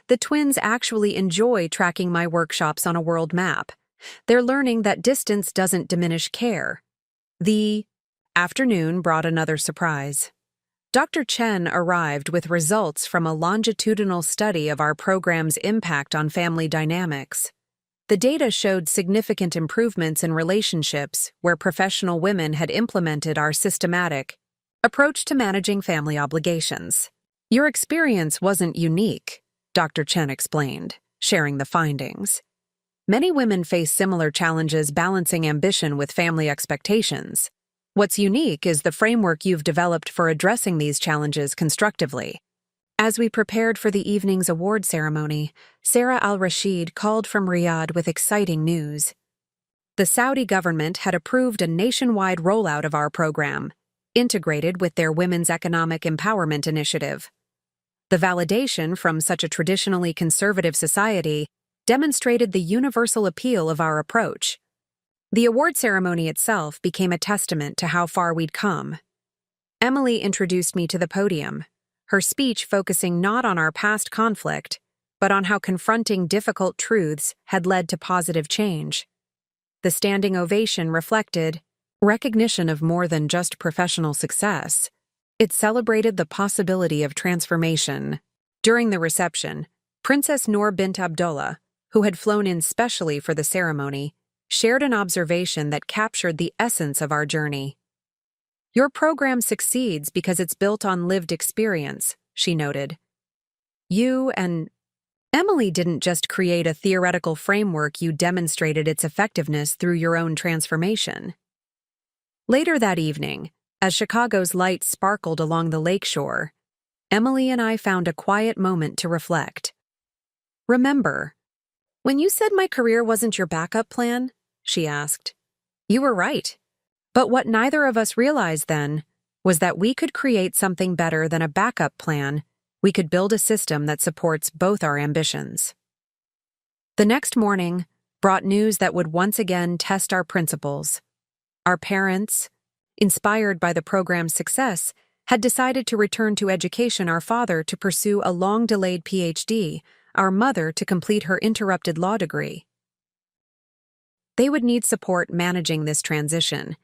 The twins actually enjoy tracking my workshops on a world map. They're learning that distance doesn't diminish care. The afternoon brought another surprise. Dr. Chen arrived with results from a longitudinal study of our program's impact on family dynamics. The data showed significant improvements in relationships where professional women had implemented our systematic approach to managing family obligations. Your experience wasn't unique, Dr. Chen explained, sharing the findings. Many women face similar challenges balancing ambition with family expectations. What's unique is the framework you've developed for addressing these challenges constructively. As we prepared for the evening's award ceremony, Sarah Al-Rashid called from Riyadh with exciting news. The Saudi government had approved a nationwide rollout of our program, integrated with their Women's Economic Empowerment Initiative. The validation from such a traditionally conservative society demonstrated the universal appeal of our approach. The award ceremony itself became a testament to how far we'd come. Emily introduced me to the podium, her speech focusing not on our past conflict, but on how confronting difficult truths had led to positive change. The standing ovation reflected recognition of more than just professional success. It celebrated the possibility of transformation. During the reception, Princess Noor bint Abdullah, who had flown in specially for the ceremony, shared an observation that captured the essence of our journey. Your program succeeds because it's built on lived experience, she noted. You and Emily didn't just create a theoretical framework, you demonstrated its effectiveness through your own transformation. Later that evening, as Chicago's lights sparkled along the lakeshore, Emily and I found a quiet moment to reflect. Remember, when you said my career wasn't your backup plan, she asked. You were right. But what neither of us realized then was that we could create something better than a backup plan. We could build a system that supports both our ambitions. The next morning brought news that would once again test our principles. Our parents, inspired by the program's success, had decided to return to education, our father to pursue a long-delayed PhD, our mother to complete her interrupted law degree. They would need support managing this transition.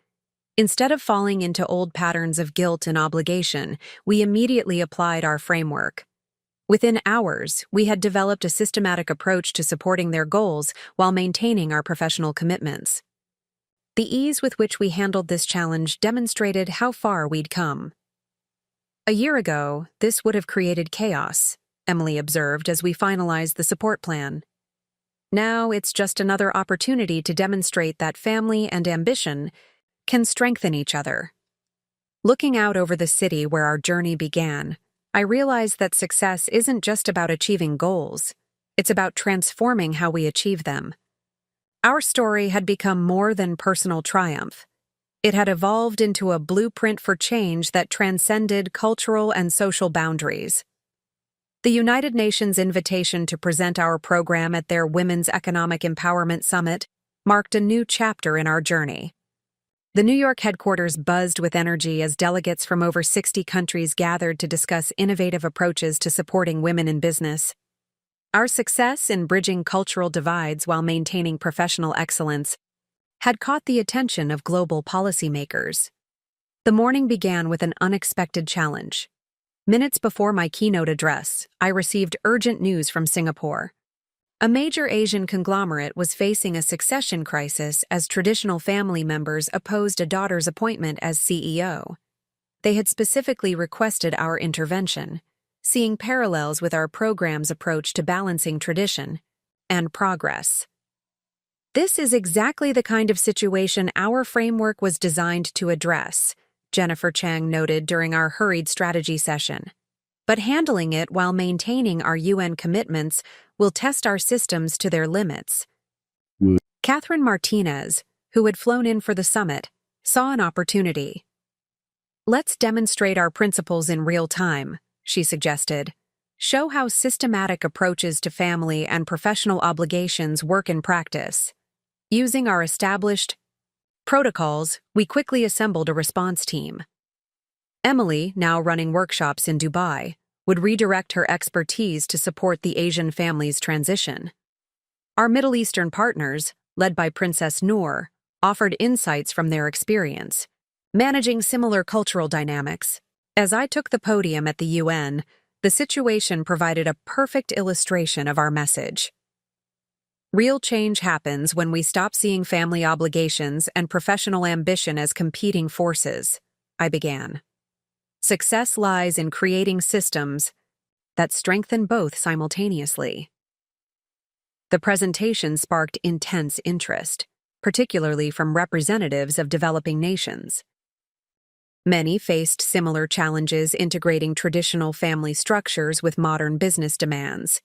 Instead of falling into old patterns of guilt and obligation, we immediately applied our framework. Within hours, we had developed a systematic approach to supporting their goals while maintaining our professional commitments. The ease with which we handled this challenge demonstrated how far we'd come. A year ago, this would have created chaos, Emily observed as we finalized the support plan. Now it's just another opportunity to demonstrate that family and ambition can strengthen each other. Looking out over the city where our journey began, I realized that success isn't just about achieving goals, it's about transforming how we achieve them. Our story had become more than personal triumph. It had evolved into a blueprint for change that transcended cultural and social boundaries. The United Nations invitation to present our program at their Women's Economic Empowerment Summit marked a new chapter in our journey. The New York headquarters buzzed with energy as delegates from over 60 countries gathered to discuss innovative approaches to supporting women in business. Our success in bridging cultural divides while maintaining professional excellence had caught the attention of global policymakers. The morning began with an unexpected challenge. Minutes before my keynote address, I received urgent news from Singapore. A major Asian conglomerate was facing a succession crisis as traditional family members opposed a daughter's appointment as CEO. They had specifically requested our intervention, seeing parallels with our program's approach to balancing tradition and progress. This is exactly the kind of situation our framework was designed to address, Jennifer Chang noted during our hurried strategy session. But handling it while maintaining our UN commitments will test our systems to their limits. Catherine Martinez, who had flown in for the summit, saw an opportunity. "Let's demonstrate our principles in real time," she suggested. "Show how systematic approaches to family and professional obligations work in practice." Using our established protocols, we quickly assembled a response team. Emily, now running workshops in Dubai, would redirect her expertise to support the Asian family's transition. Our Middle Eastern partners, led by Princess Noor, offered insights from their experience, managing similar cultural dynamics. As I took the podium at the UN, the situation provided a perfect illustration of our message. Real change happens when we stop seeing family obligations and professional ambition as competing forces, I began. Success lies in creating systems that strengthen both simultaneously. The presentation sparked intense interest, particularly from representatives of developing nations. Many faced similar challenges integrating traditional family structures with modern business demands.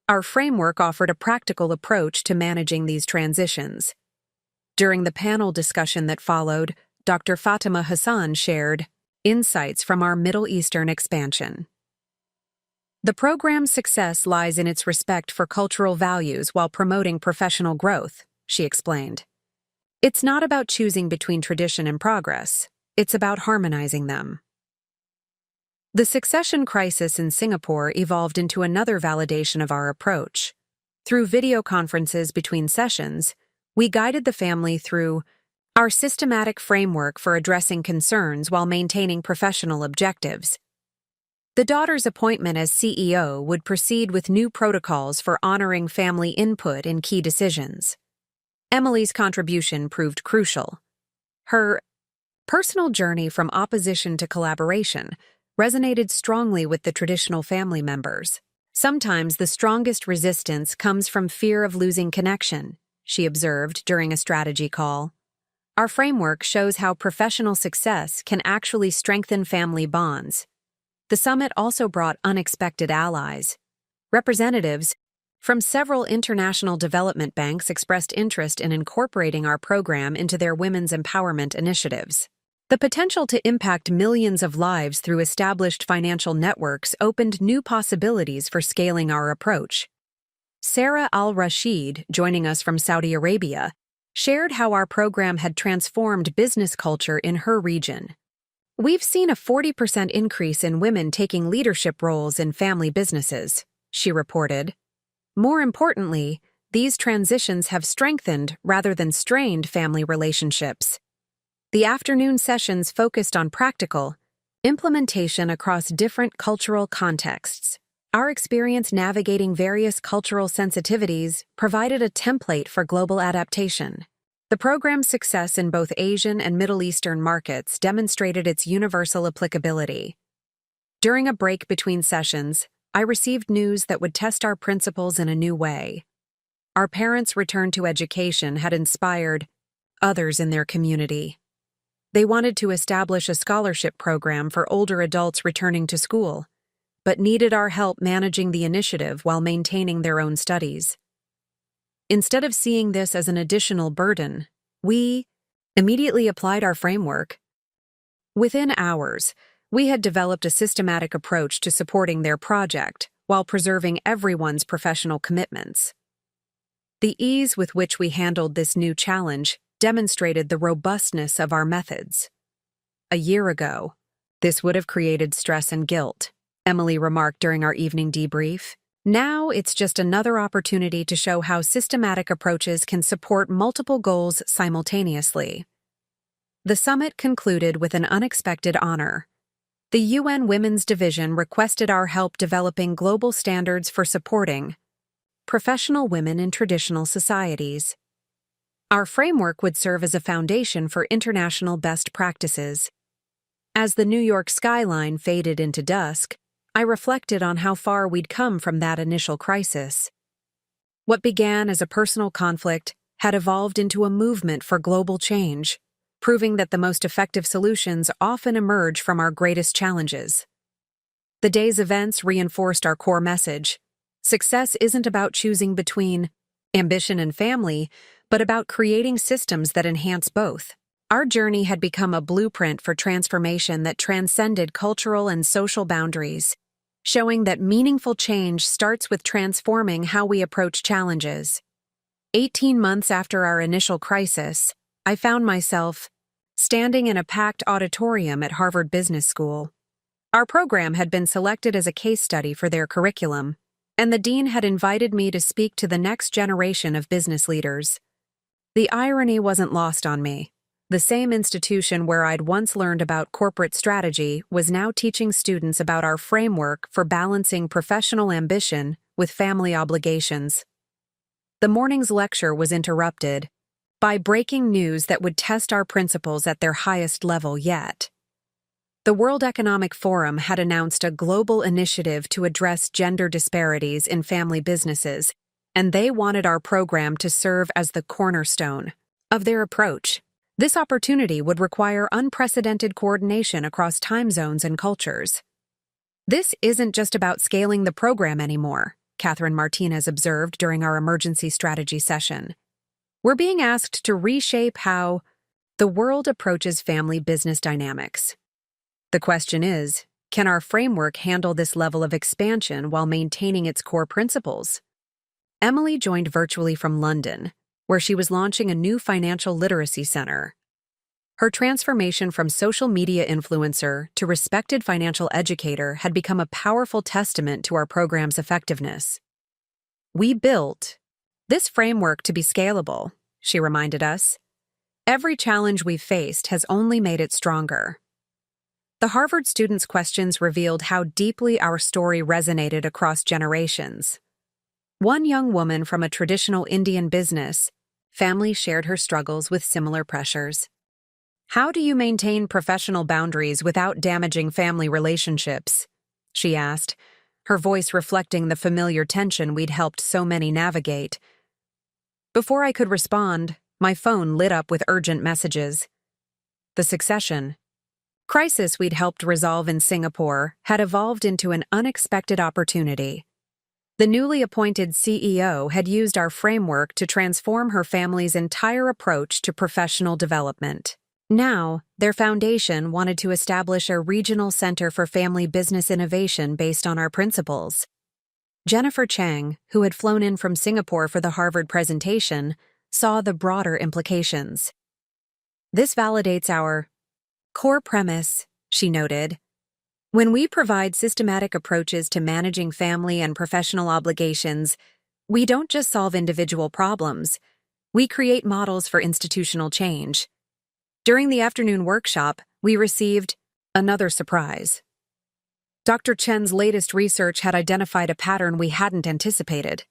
Our framework offered a practical approach to managing these transitions. During the panel discussion that followed, Dr. Fatima Hassan shared insights from our Middle Eastern expansion. The program's success lies in its respect for cultural values while promoting professional growth, she explained. It's not about choosing between tradition and progress, it's about harmonizing them. The succession crisis in Singapore evolved into another validation of our approach. Through video conferences between sessions, we guided the family through our systematic framework for addressing concerns while maintaining professional objectives. The daughter's appointment as CEO would proceed with new protocols for honoring family input in key decisions. Emily's contribution proved crucial. Her personal journey from opposition to collaboration resonated strongly with the traditional family members. Sometimes the strongest resistance comes from fear of losing connection, she observed during a strategy call. Our framework shows how professional success can actually strengthen family bonds. The summit also brought unexpected allies. Representatives from several international development banks expressed interest in incorporating our program into their women's empowerment initiatives. The potential to impact millions of lives through established financial networks opened new possibilities for scaling our approach. Sarah Al-Rashid, joining us from Saudi Arabia, shared how our program had transformed business culture in her region. "We've seen a 40% increase in women taking leadership roles in family businesses," she reported. More importantly, these transitions have strengthened rather than strained family relationships. The afternoon sessions focused on practical implementation across different cultural contexts. Our experience navigating various cultural sensitivities provided a template for global adaptation. The program's success in both Asian and Middle Eastern markets demonstrated its universal applicability. During a break between sessions, I received news that would test our principles in a new way. Our parents' return to education had inspired others in their community. They wanted to establish a scholarship program for older adults returning to school, but needed our help managing the initiative while maintaining their own studies. Instead of seeing this as an additional burden, we immediately applied our framework. Within hours, we had developed a systematic approach to supporting their project while preserving everyone's professional commitments. The ease with which we handled this new challenge demonstrated the robustness of our methods. A year ago, this would have created stress and guilt, Emily remarked during our evening debrief. Now it's just another opportunity to show how systematic approaches can support multiple goals simultaneously. The summit concluded with an unexpected honor. The UN Women's Division requested our help developing global standards for supporting professional women in traditional societies. Our framework would serve as a foundation for international best practices. As the New York skyline faded into dusk, I reflected on how far we'd come from that initial crisis. What began as a personal conflict had evolved into a movement for global change, proving that the most effective solutions often emerge from our greatest challenges. The day's events reinforced our core message. Success isn't about choosing between ambition and family, but about creating systems that enhance both. Our journey had become a blueprint for transformation that transcended cultural and social boundaries, showing that meaningful change starts with transforming how we approach challenges. 18 months after our initial crisis, I found myself standing in a packed auditorium at Harvard Business School. Our program had been selected as a case study for their curriculum, and the dean had invited me to speak to the next generation of business leaders. The irony wasn't lost on me. The same institution where I'd once learned about corporate strategy was now teaching students about our framework for balancing professional ambition with family obligations. The morning's lecture was interrupted by breaking news that would test our principles at their highest level yet. The World Economic Forum had announced a global initiative to address gender disparities in family businesses, and they wanted our program to serve as the cornerstone of their approach. This opportunity would require unprecedented coordination across time zones and cultures. This isn't just about scaling the program anymore, Catherine Martinez observed during our emergency strategy session. We're being asked to reshape how the world approaches family business dynamics. The question is, can our framework handle this level of expansion while maintaining its core principles? Emily joined virtually from London, where she was launching a new financial literacy center. Her transformation from social media influencer to respected financial educator had become a powerful testament to our program's effectiveness. We built this framework to be scalable, she reminded us. Every challenge we've faced has only made it stronger. The Harvard students' questions revealed how deeply our story resonated across generations. One young woman from a traditional Indian business family shared her struggles with similar pressures. How do you maintain professional boundaries without damaging family relationships? She asked, her voice reflecting the familiar tension we'd helped so many navigate. Before I could respond, my phone lit up with urgent messages. The succession crisis we'd helped resolve in Singapore had evolved into an unexpected opportunity. The newly appointed CEO had used our framework to transform her family's entire approach to professional development. Now, their foundation wanted to establish a regional center for family business innovation based on our principles. Jennifer Chang, who had flown in from Singapore for the Harvard presentation, saw the broader implications. This validates our core premise, she noted. When we provide systematic approaches to managing family and professional obligations, we don't just solve individual problems, we create models for institutional change. During the afternoon workshop, we received another surprise. Dr. Chen's latest research had identified a pattern we hadn't anticipated.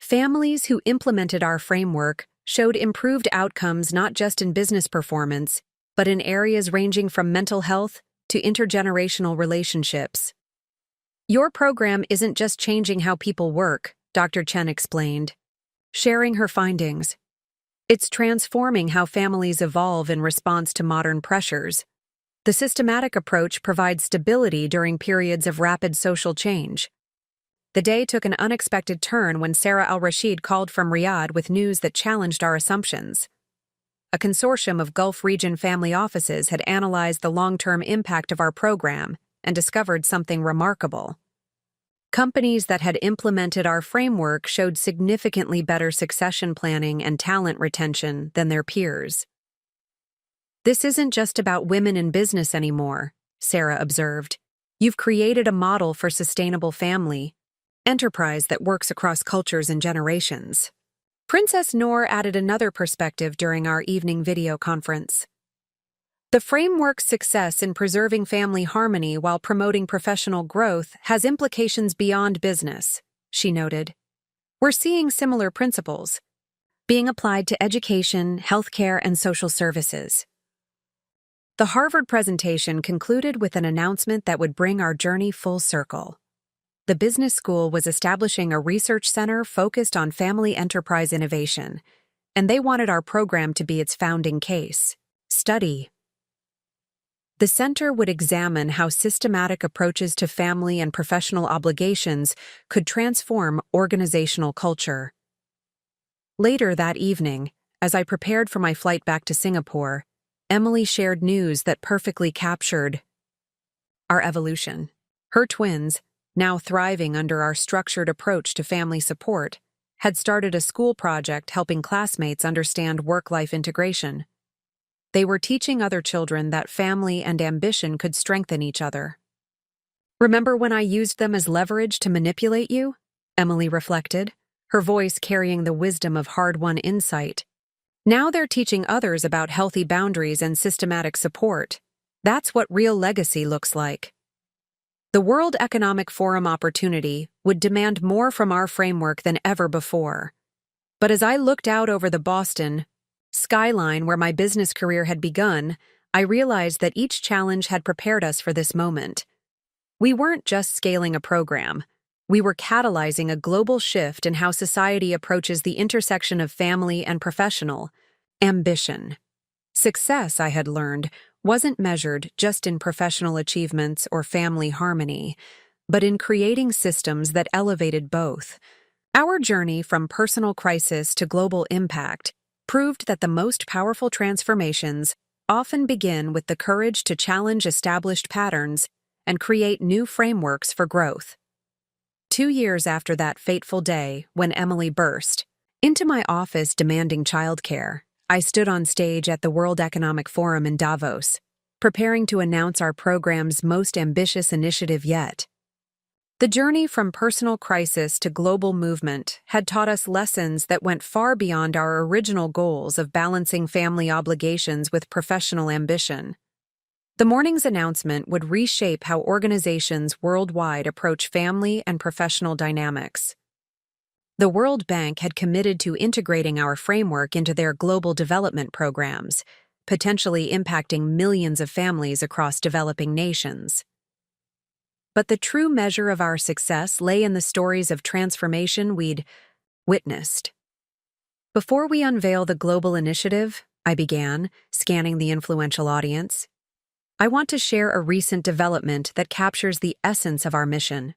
Families who implemented our framework showed improved outcomes not just in business performance, but in areas ranging from mental health to intergenerational relationships. Your program isn't just changing how people work, Dr. Chen explained, sharing her findings. It's transforming how families evolve in response to modern pressures. The systematic approach provides stability during periods of rapid social change. The day took an unexpected turn when Sarah Al-Rashid called from Riyadh with news that challenged our assumptions. A consortium of Gulf region family offices had analyzed the long-term impact of our program and discovered something remarkable. Companies that had implemented our framework showed significantly better succession planning and talent retention than their peers. This isn't just about women in business anymore, Sarah observed. You've created a model for sustainable family enterprise that works across cultures and generations. Princess Noor added another perspective during our evening video conference. The framework's success in preserving family harmony while promoting professional growth has implications beyond business, she noted. We're seeing similar principles being applied to education, healthcare, and social services. The Harvard presentation concluded with an announcement that would bring our journey full circle. The business school was establishing a research center focused on family enterprise innovation, and they wanted our program to be its founding case study. The center would examine how systematic approaches to family and professional obligations could transform organizational culture. Later that evening, as I prepared for my flight back to Singapore, Emily shared news that perfectly captured our evolution. Her twins, now thriving under our structured approach to family support, had started a school project helping classmates understand work-life integration. They were teaching other children that family and ambition could strengthen each other. Remember when I used them as leverage to manipulate you? Emily reflected, her voice carrying the wisdom of hard-won insight. Now they're teaching others about healthy boundaries and systematic support. That's what real legacy looks like. The World Economic Forum opportunity would demand more from our framework than ever before. But as I looked out over the Boston skyline where my business career had begun, I realized that each challenge had prepared us for this moment. We weren't just scaling a program. We were catalyzing a global shift in how society approaches the intersection of family and professional ambition. Success, I had learned, wasn't measured just in professional achievements or family harmony, but in creating systems that elevated both. Our journey from personal crisis to global impact proved that the most powerful transformations often begin with the courage to challenge established patterns and create new frameworks for growth. 2 years after that fateful day, when Emily burst into my office demanding childcare, I stood on stage at the World Economic Forum in Davos, preparing to announce our program's most ambitious initiative yet. The journey from personal crisis to global movement had taught us lessons that went far beyond our original goals of balancing family obligations with professional ambition. The morning's announcement would reshape how organizations worldwide approach family and professional dynamics. The World Bank had committed to integrating our framework into their global development programs, potentially impacting millions of families across developing nations. But the true measure of our success lay in the stories of transformation we'd witnessed. Before we unveil the global initiative, I began, scanning the influential audience, I want to share a recent development that captures the essence of our mission.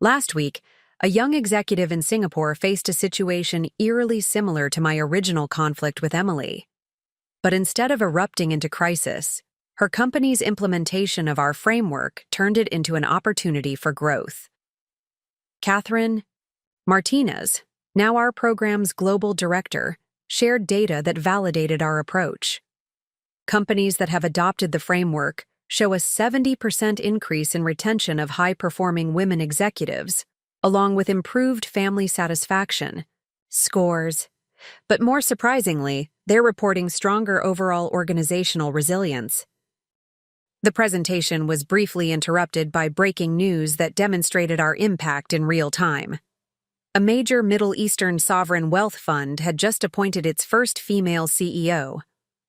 Last week, a young executive in Singapore faced a situation eerily similar to my original conflict with Emily. But instead of erupting into crisis, her company's implementation of our framework turned it into an opportunity for growth. Catherine Martinez, now our program's global director, shared data that validated our approach. Companies that have adopted the framework show a 70% increase in retention of high-performing women executives, along with improved family satisfaction scores. But more surprisingly, they're reporting stronger overall organizational resilience. The presentation was briefly interrupted by breaking news that demonstrated our impact in real time. A major Middle Eastern sovereign wealth fund had just appointed its first female CEO,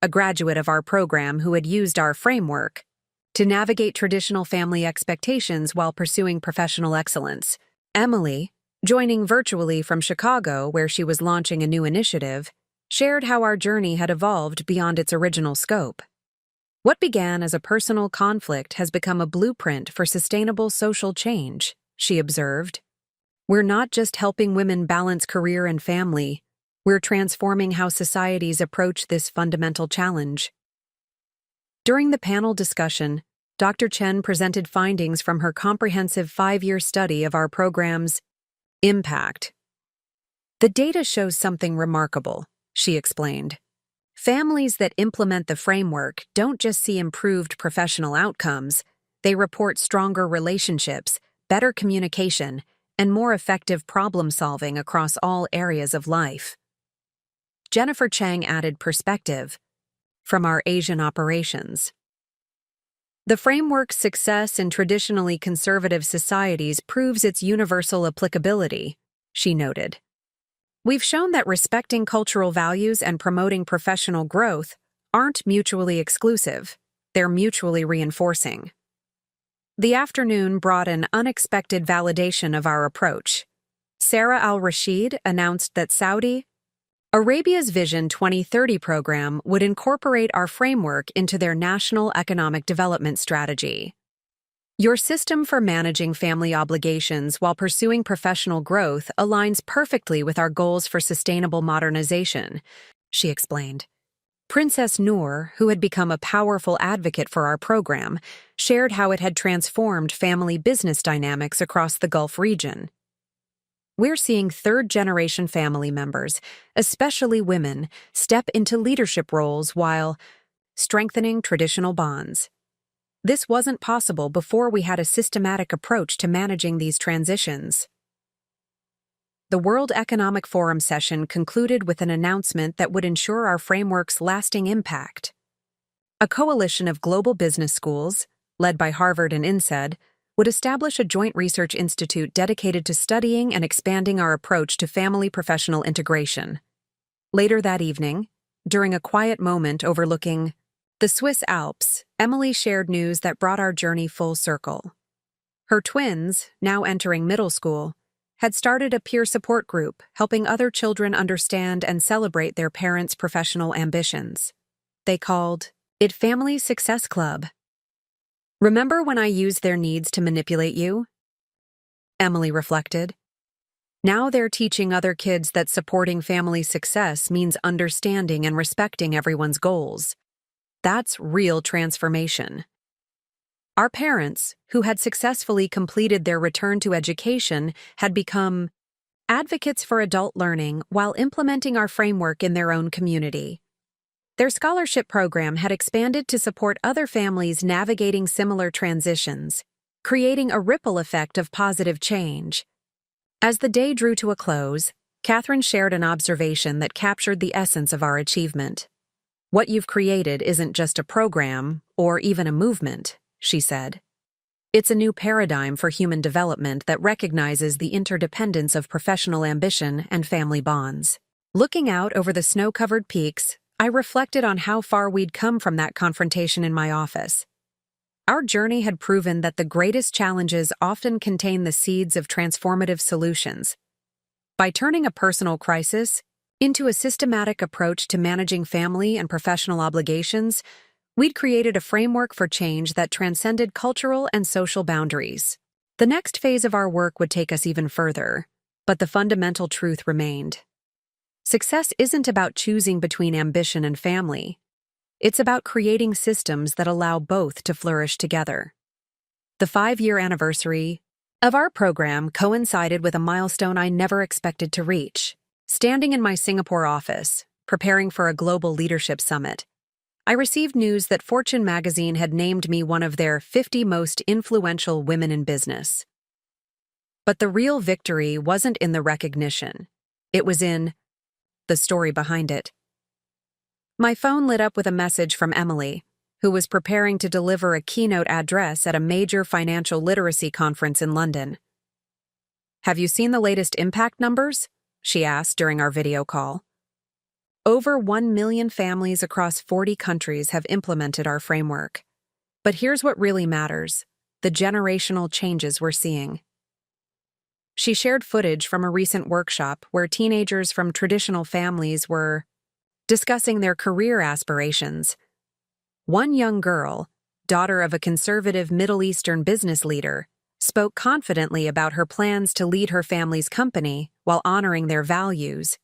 a graduate of our program who had used our framework to navigate traditional family expectations while pursuing professional excellence. Emily, joining virtually from Chicago where she was launching a new initiative, shared how our journey had evolved beyond its original scope. What began as a personal conflict has become a blueprint for sustainable social change, she observed. We're not just helping women balance career and family, we're transforming how societies approach this fundamental challenge. During the panel discussion, Dr. Chen presented findings from her comprehensive 5-year study of our program's impact. The data shows something remarkable, she explained. Families that implement the framework don't just see improved professional outcomes, they report stronger relationships, better communication, and more effective problem-solving across all areas of life. Jennifer Chang added perspective from our Asian operations. The framework's success in traditionally conservative societies proves its universal applicability, she noted. We've shown that respecting cultural values and promoting professional growth aren't mutually exclusive, they're mutually reinforcing. The afternoon brought an unexpected validation of our approach. Sarah Al-Rashid announced that Saudi Arabia's Vision 2030 program would incorporate our framework into their national economic development strategy. Your system for managing family obligations while pursuing professional growth aligns perfectly with our goals for sustainable modernization, she explained. Princess Noor, who had become a powerful advocate for our program, shared how it had transformed family business dynamics across the Gulf region. We're seeing third-generation family members, especially women, step into leadership roles while strengthening traditional bonds. This wasn't possible before we had a systematic approach to managing these transitions. The World Economic Forum session concluded with an announcement that would ensure our framework's lasting impact. A coalition of global business schools, led by Harvard and INSEAD, would establish a joint research institute dedicated to studying and expanding our approach to family professional integration. Later that evening, during a quiet moment overlooking the Swiss Alps, Emily shared news that brought our journey full circle. Her twins, now entering middle school, had started a peer support group helping other children understand and celebrate their parents' professional ambitions. They called it Family Success Club. Remember when I used their needs to manipulate you? Emily reflected. Now they're teaching other kids that supporting family success means understanding and respecting everyone's goals. That's real transformation. Our parents, who had successfully completed their return to education, had become advocates for adult learning while implementing our framework in their own community. Their scholarship program had expanded to support other families navigating similar transitions, creating a ripple effect of positive change. As the day drew to a close, Catherine shared an observation that captured the essence of our achievement. What you've created isn't just a program or even a movement, she said. It's a new paradigm for human development that recognizes the interdependence of professional ambition and family bonds. Looking out over the snow-covered peaks, I reflected on how far we'd come from that confrontation in my office. Our journey had proven that the greatest challenges often contain the seeds of transformative solutions. By turning a personal crisis into a systematic approach to managing family and professional obligations, we'd created a framework for change that transcended cultural and social boundaries. The next phase of our work would take us even further, but the fundamental truth remained. Success isn't about choosing between ambition and family. It's about creating systems that allow both to flourish together. The 5-year anniversary of our program coincided with a milestone I never expected to reach. Standing in my Singapore office, preparing for a global leadership summit, I received news that Fortune magazine had named me one of their 50 most influential women in business. But the real victory wasn't in the recognition. It was in the story behind it. My phone lit up with a message from Emily, who was preparing to deliver a keynote address at a major financial literacy conference in London. Have you seen the latest impact numbers? She asked during our video call. Over 1 million families across 40 countries have implemented our framework. But here's what really matters: the generational changes we're seeing. She shared footage from a recent workshop where teenagers from traditional families were discussing their career aspirations. One young girl, daughter of a conservative Middle Eastern business leader, spoke confidently about her plans to lead her family's company while honoring their values.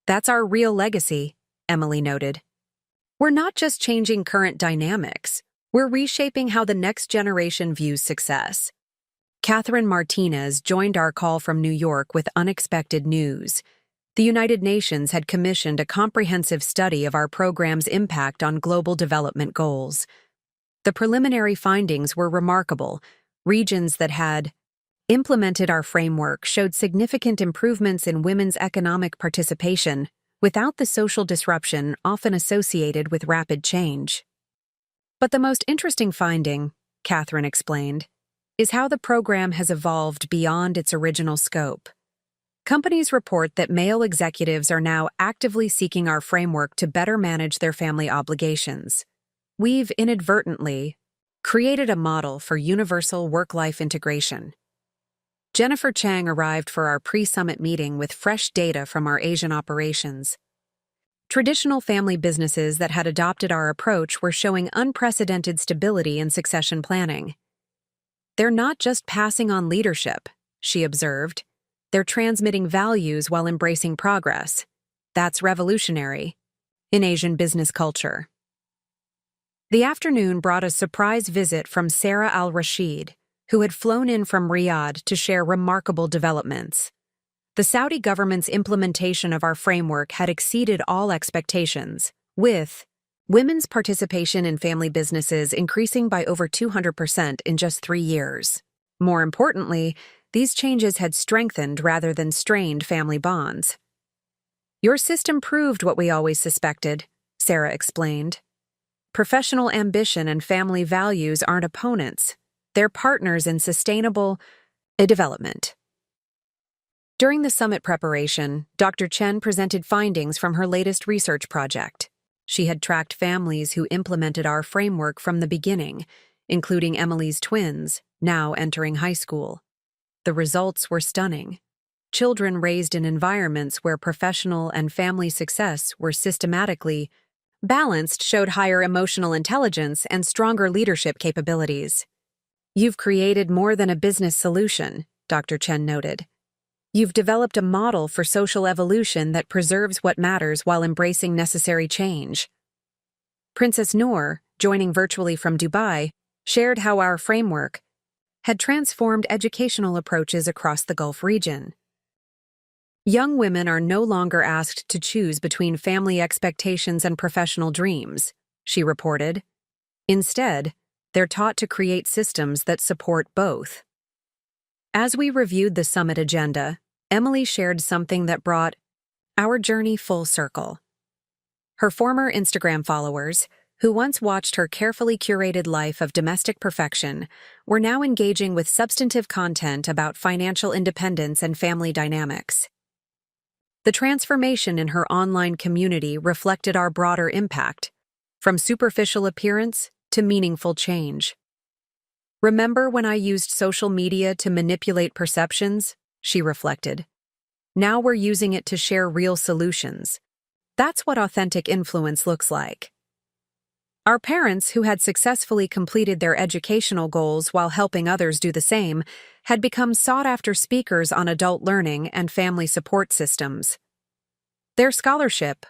That's our real legacy, Emily noted. We're not just changing current dynamics, we're reshaping how the next generation views success. Catherine Martinez joined our call from New York with unexpected news. The United Nations had commissioned a comprehensive study of our program's impact on global development goals. The preliminary findings were remarkable. Regions that had implemented our framework showed significant improvements in women's economic participation without the social disruption often associated with rapid change. But the most interesting finding, Catherine explained, is how the program has evolved beyond its original scope. Companies report that male executives are now actively seeking our framework to better manage their family obligations. We've inadvertently created a model for universal work-life integration. Jennifer Chang arrived for our pre-summit meeting with fresh data from our Asian operations. Traditional family businesses that had adopted our approach were showing unprecedented stability in succession planning. They're not just passing on leadership, she observed. They're transmitting values while embracing progress. That's revolutionary in Asian business culture. The afternoon brought a surprise visit from Sarah Al-Rashid, who had flown in from Riyadh to share remarkable developments. The Saudi government's implementation of our framework had exceeded all expectations, with women's participation in family businesses increasing by over 200% in just 3 years. More importantly, these changes had strengthened rather than strained family bonds. Your system proved what we always suspected, Sarah explained. Professional ambition and family values aren't opponents. They're partners in sustainable development. During the summit preparation, Dr. Chen presented findings from her latest research project. She had tracked families who implemented our framework from the beginning, including Emily's twins, now entering high school. The results were stunning. Children raised in environments where professional and family success were systematically balanced showed higher emotional intelligence and stronger leadership capabilities. You've created more than a business solution, Dr. Chen noted. You've developed a model for social evolution that preserves what matters while embracing necessary change. Princess Noor, joining virtually from Dubai, shared how our framework had transformed educational approaches across the Gulf region. Young women are no longer asked to choose between family expectations and professional dreams, she reported. Instead, they're taught to create systems that support both. As we reviewed the summit agenda, Emily shared something that brought our journey full circle. Her former Instagram followers, who once watched her carefully curated life of domestic perfection, were now engaging with substantive content about financial independence and family dynamics. The transformation in her online community reflected our broader impact, from superficial appearance to meaningful change. Remember when I used social media to manipulate perceptions? She reflected. Now we're using it to share real solutions. That's what authentic influence looks like. Our parents, who had successfully completed their educational goals while helping others do the same, had become sought-after speakers on adult learning and family support systems. Their scholarship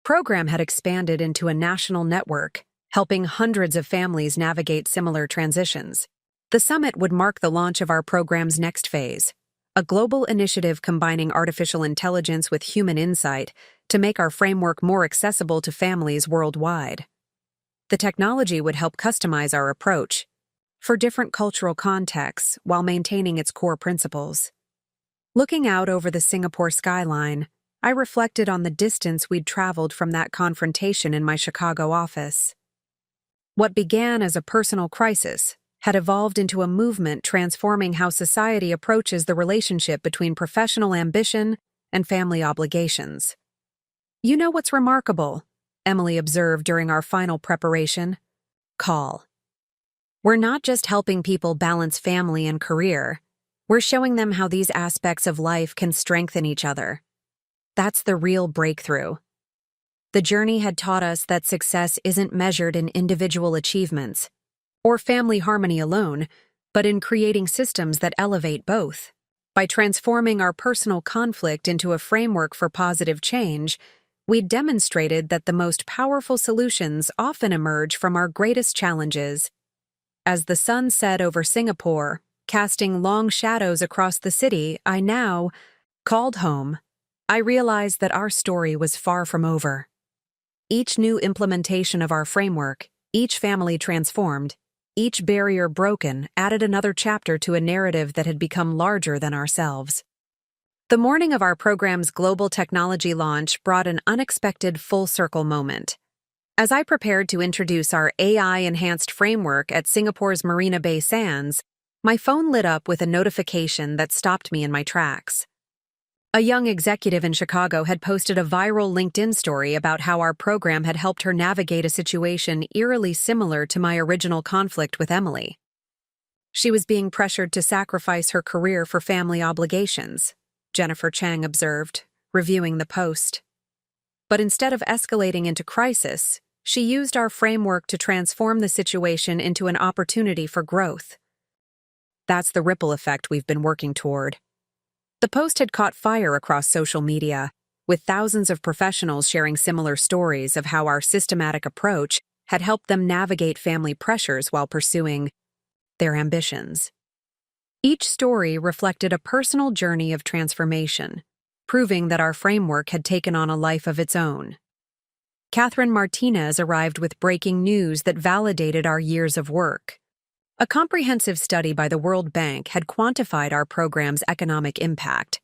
program had expanded into a national network, helping hundreds of families navigate similar transitions. The summit would mark the launch of our program's next phase, a global initiative combining artificial intelligence with human insight to make our framework more accessible to families worldwide. The technology would help customize our approach for different cultural contexts while maintaining its core principles. Looking out over the Singapore skyline, I reflected on the distance we'd traveled from that confrontation in my Chicago office. What began as a personal crisis had evolved into a movement transforming how society approaches the relationship between professional ambition and family obligations. "You know what's remarkable?" Emily observed during our final preparation call. "We're not just helping people balance family and career, we're showing them how these aspects of life can strengthen each other. That's the real breakthrough." The journey had taught us that success isn't measured in individual achievements or family harmony alone, but in creating systems that elevate both. By transforming our personal conflict into a framework for positive change, we demonstrated that the most powerful solutions often emerge from our greatest challenges. As the sun set over Singapore, casting long shadows across the city I now called home, I realized that our story was far from over. Each new implementation of our framework, each family transformed, each barrier broken added another chapter to a narrative that had become larger than ourselves. The morning of our program's global technology launch brought an unexpected full-circle moment. As I prepared to introduce our AI-enhanced framework at Singapore's Marina Bay Sands, my phone lit up with a notification that stopped me in my tracks. A young executive in Chicago had posted a viral LinkedIn story about how our program had helped her navigate a situation eerily similar to my original conflict with Emily. She was being pressured to sacrifice her career for family obligations, Jennifer Chang observed, reviewing the post. But instead of escalating into crisis, she used our framework to transform the situation into an opportunity for growth. That's the ripple effect we've been working toward. The post had caught fire across social media, with thousands of professionals sharing similar stories of how our systematic approach had helped them navigate family pressures while pursuing their ambitions. Each story reflected a personal journey of transformation, proving that our framework had taken on a life of its own. Catherine Martinez arrived with breaking news that validated our years of work. A comprehensive study by the World Bank had quantified our program's economic impact.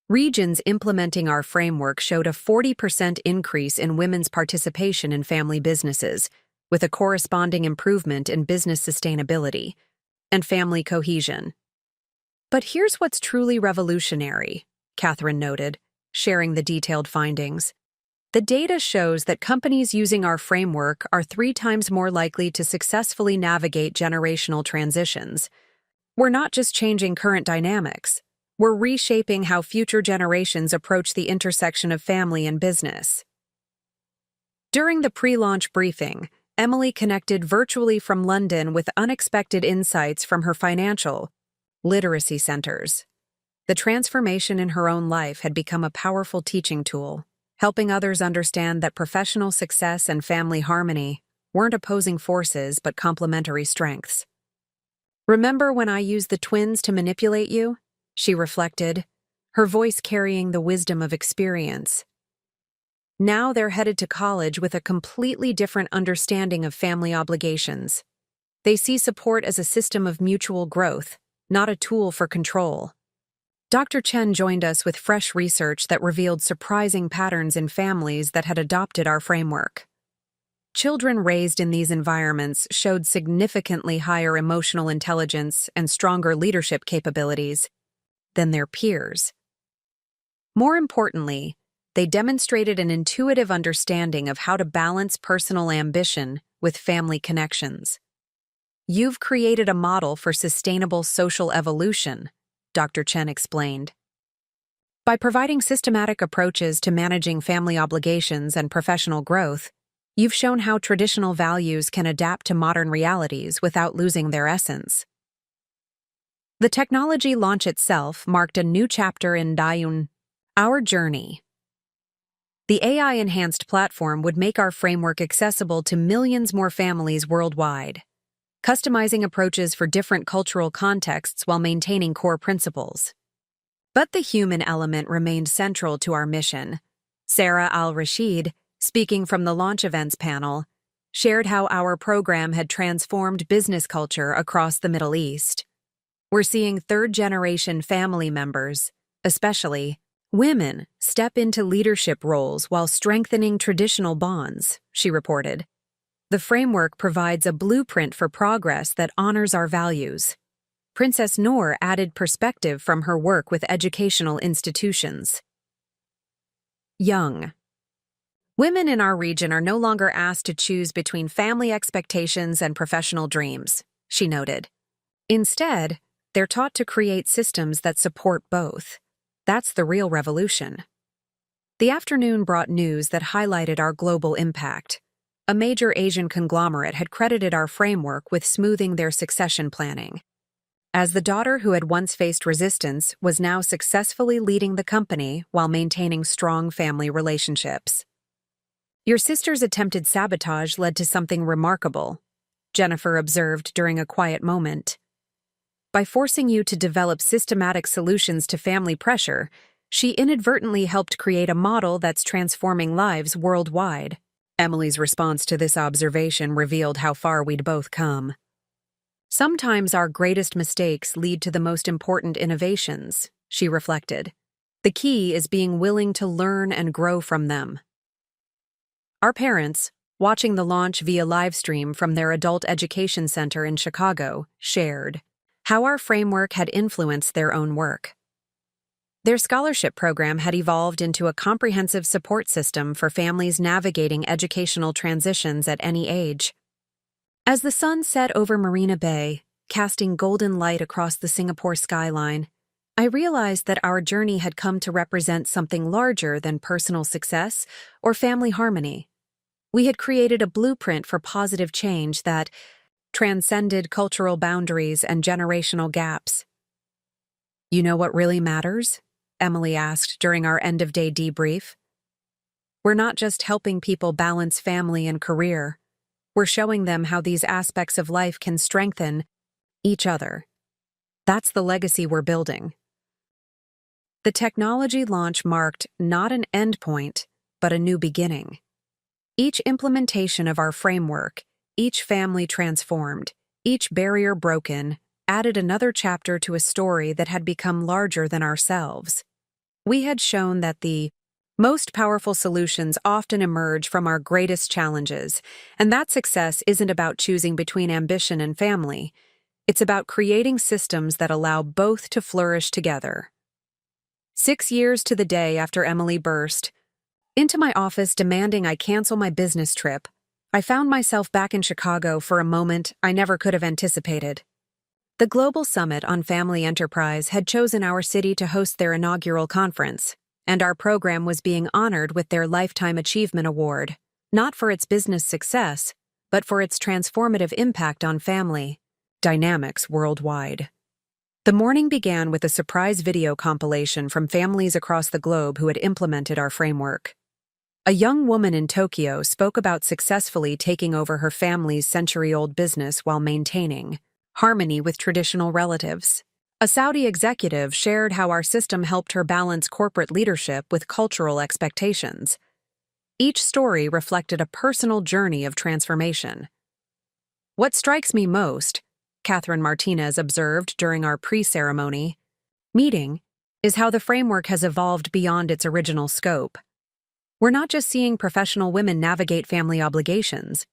Regions implementing our framework showed a 40% increase in women's participation in family businesses, with a corresponding improvement in business sustainability and family cohesion. "But here's what's truly revolutionary," Catherine noted, sharing the detailed findings. "The data shows that companies using our framework are 3 times more likely to successfully navigate generational transitions. We're not just changing current dynamics, we're reshaping how future generations approach the intersection of family and business." During the pre-launch briefing, Emily connected virtually from London with unexpected insights from her financial literacy centers. The transformation in her own life had become a powerful teaching tool, helping others understand that professional success and family harmony weren't opposing forces but complementary strengths. "Remember when I used the twins to manipulate you?" she reflected, her voice carrying the wisdom of experience. Now they're headed to college with a completely different understanding of family obligations. They see support as a system of mutual growth, not a tool for control. Dr. Chen joined us with fresh research that revealed surprising patterns in families that had adopted our framework. Children raised in these environments showed significantly higher emotional intelligence and stronger leadership capabilities than their peers. More importantly, they demonstrated an intuitive understanding of how to balance personal ambition with family connections. "You've created a model for sustainable social evolution," Dr. Chen explained. "By providing systematic approaches to managing family obligations and professional growth, you've shown how traditional values can adapt to modern realities without losing their essence." The technology launch itself marked a new chapter in Dayun, our journey. The AI-enhanced platform would make our framework accessible to millions more families worldwide, customizing approaches for different cultural contexts while maintaining core principles. But the human element remained central to our mission. Sarah Al-Rashid, speaking from the launch events panel, shared how our program had transformed business culture across the Middle East. "We're seeing third-generation family members, especially women, step into leadership roles while strengthening traditional bonds," she reported. The framework provides a blueprint for progress that honors our values. Princess Noor added perspective from her work with educational institutions. Young. Women in our region are no longer asked to choose between family expectations and professional dreams, she noted. Instead, they're taught to create systems that support both. That's the real revolution. The afternoon brought news that highlighted our global impact. A major Asian conglomerate had credited our framework with smoothing their succession planning. As the daughter who had once faced resistance was now successfully leading the company while maintaining strong family relationships. Your sister's attempted sabotage led to something remarkable, Jennifer observed during a quiet moment. By forcing you to develop systematic solutions to family pressure, she inadvertently helped create a model that's transforming lives worldwide. Emily's response to this observation revealed how far we'd both come. Sometimes our greatest mistakes lead to the most important innovations, she reflected. The key is being willing to learn and grow from them. Our parents, watching the launch via livestream from their adult education center in Chicago, shared how our framework had influenced their own work. Their scholarship program had evolved into a comprehensive support system for families navigating educational transitions at any age. As the sun set over Marina Bay, casting golden light across the Singapore skyline, I realized that our journey had come to represent something larger than personal success or family harmony. We had created a blueprint for positive change that transcended cultural boundaries and generational gaps. You know what really matters? Emily asked during our end-of-day debrief. We're not just helping people balance family and career. We're showing them how these aspects of life can strengthen each other. That's the legacy we're building. The technology launch marked not an endpoint, but a new beginning. Each implementation of our framework, each family transformed, each barrier broken, added another chapter to a story that had become larger than ourselves. We had shown that the most powerful solutions often emerge from our greatest challenges, and that success isn't about choosing between ambition and family. It's about creating systems that allow both to flourish together. 6 years to the day after Emily burst into my office demanding I cancel my business trip, I found myself back in Chicago for a moment I never could have anticipated. The Global Summit on Family Enterprise had chosen our city to host their inaugural conference, and our program was being honored with their Lifetime Achievement Award, not for its business success, but for its transformative impact on family dynamics worldwide. The morning began with a surprise video compilation from families across the globe who had implemented our framework. A young woman in Tokyo spoke about successfully taking over her family's century-old business while maintaining harmony with traditional relatives. A Saudi executive shared how our system helped her balance corporate leadership with cultural expectations. Each story reflected a personal journey of transformation. What strikes me most, Catherine Martinez observed during our pre-ceremony meeting, is how the framework has evolved beyond its original scope. We're not just seeing professional women navigate family obligations.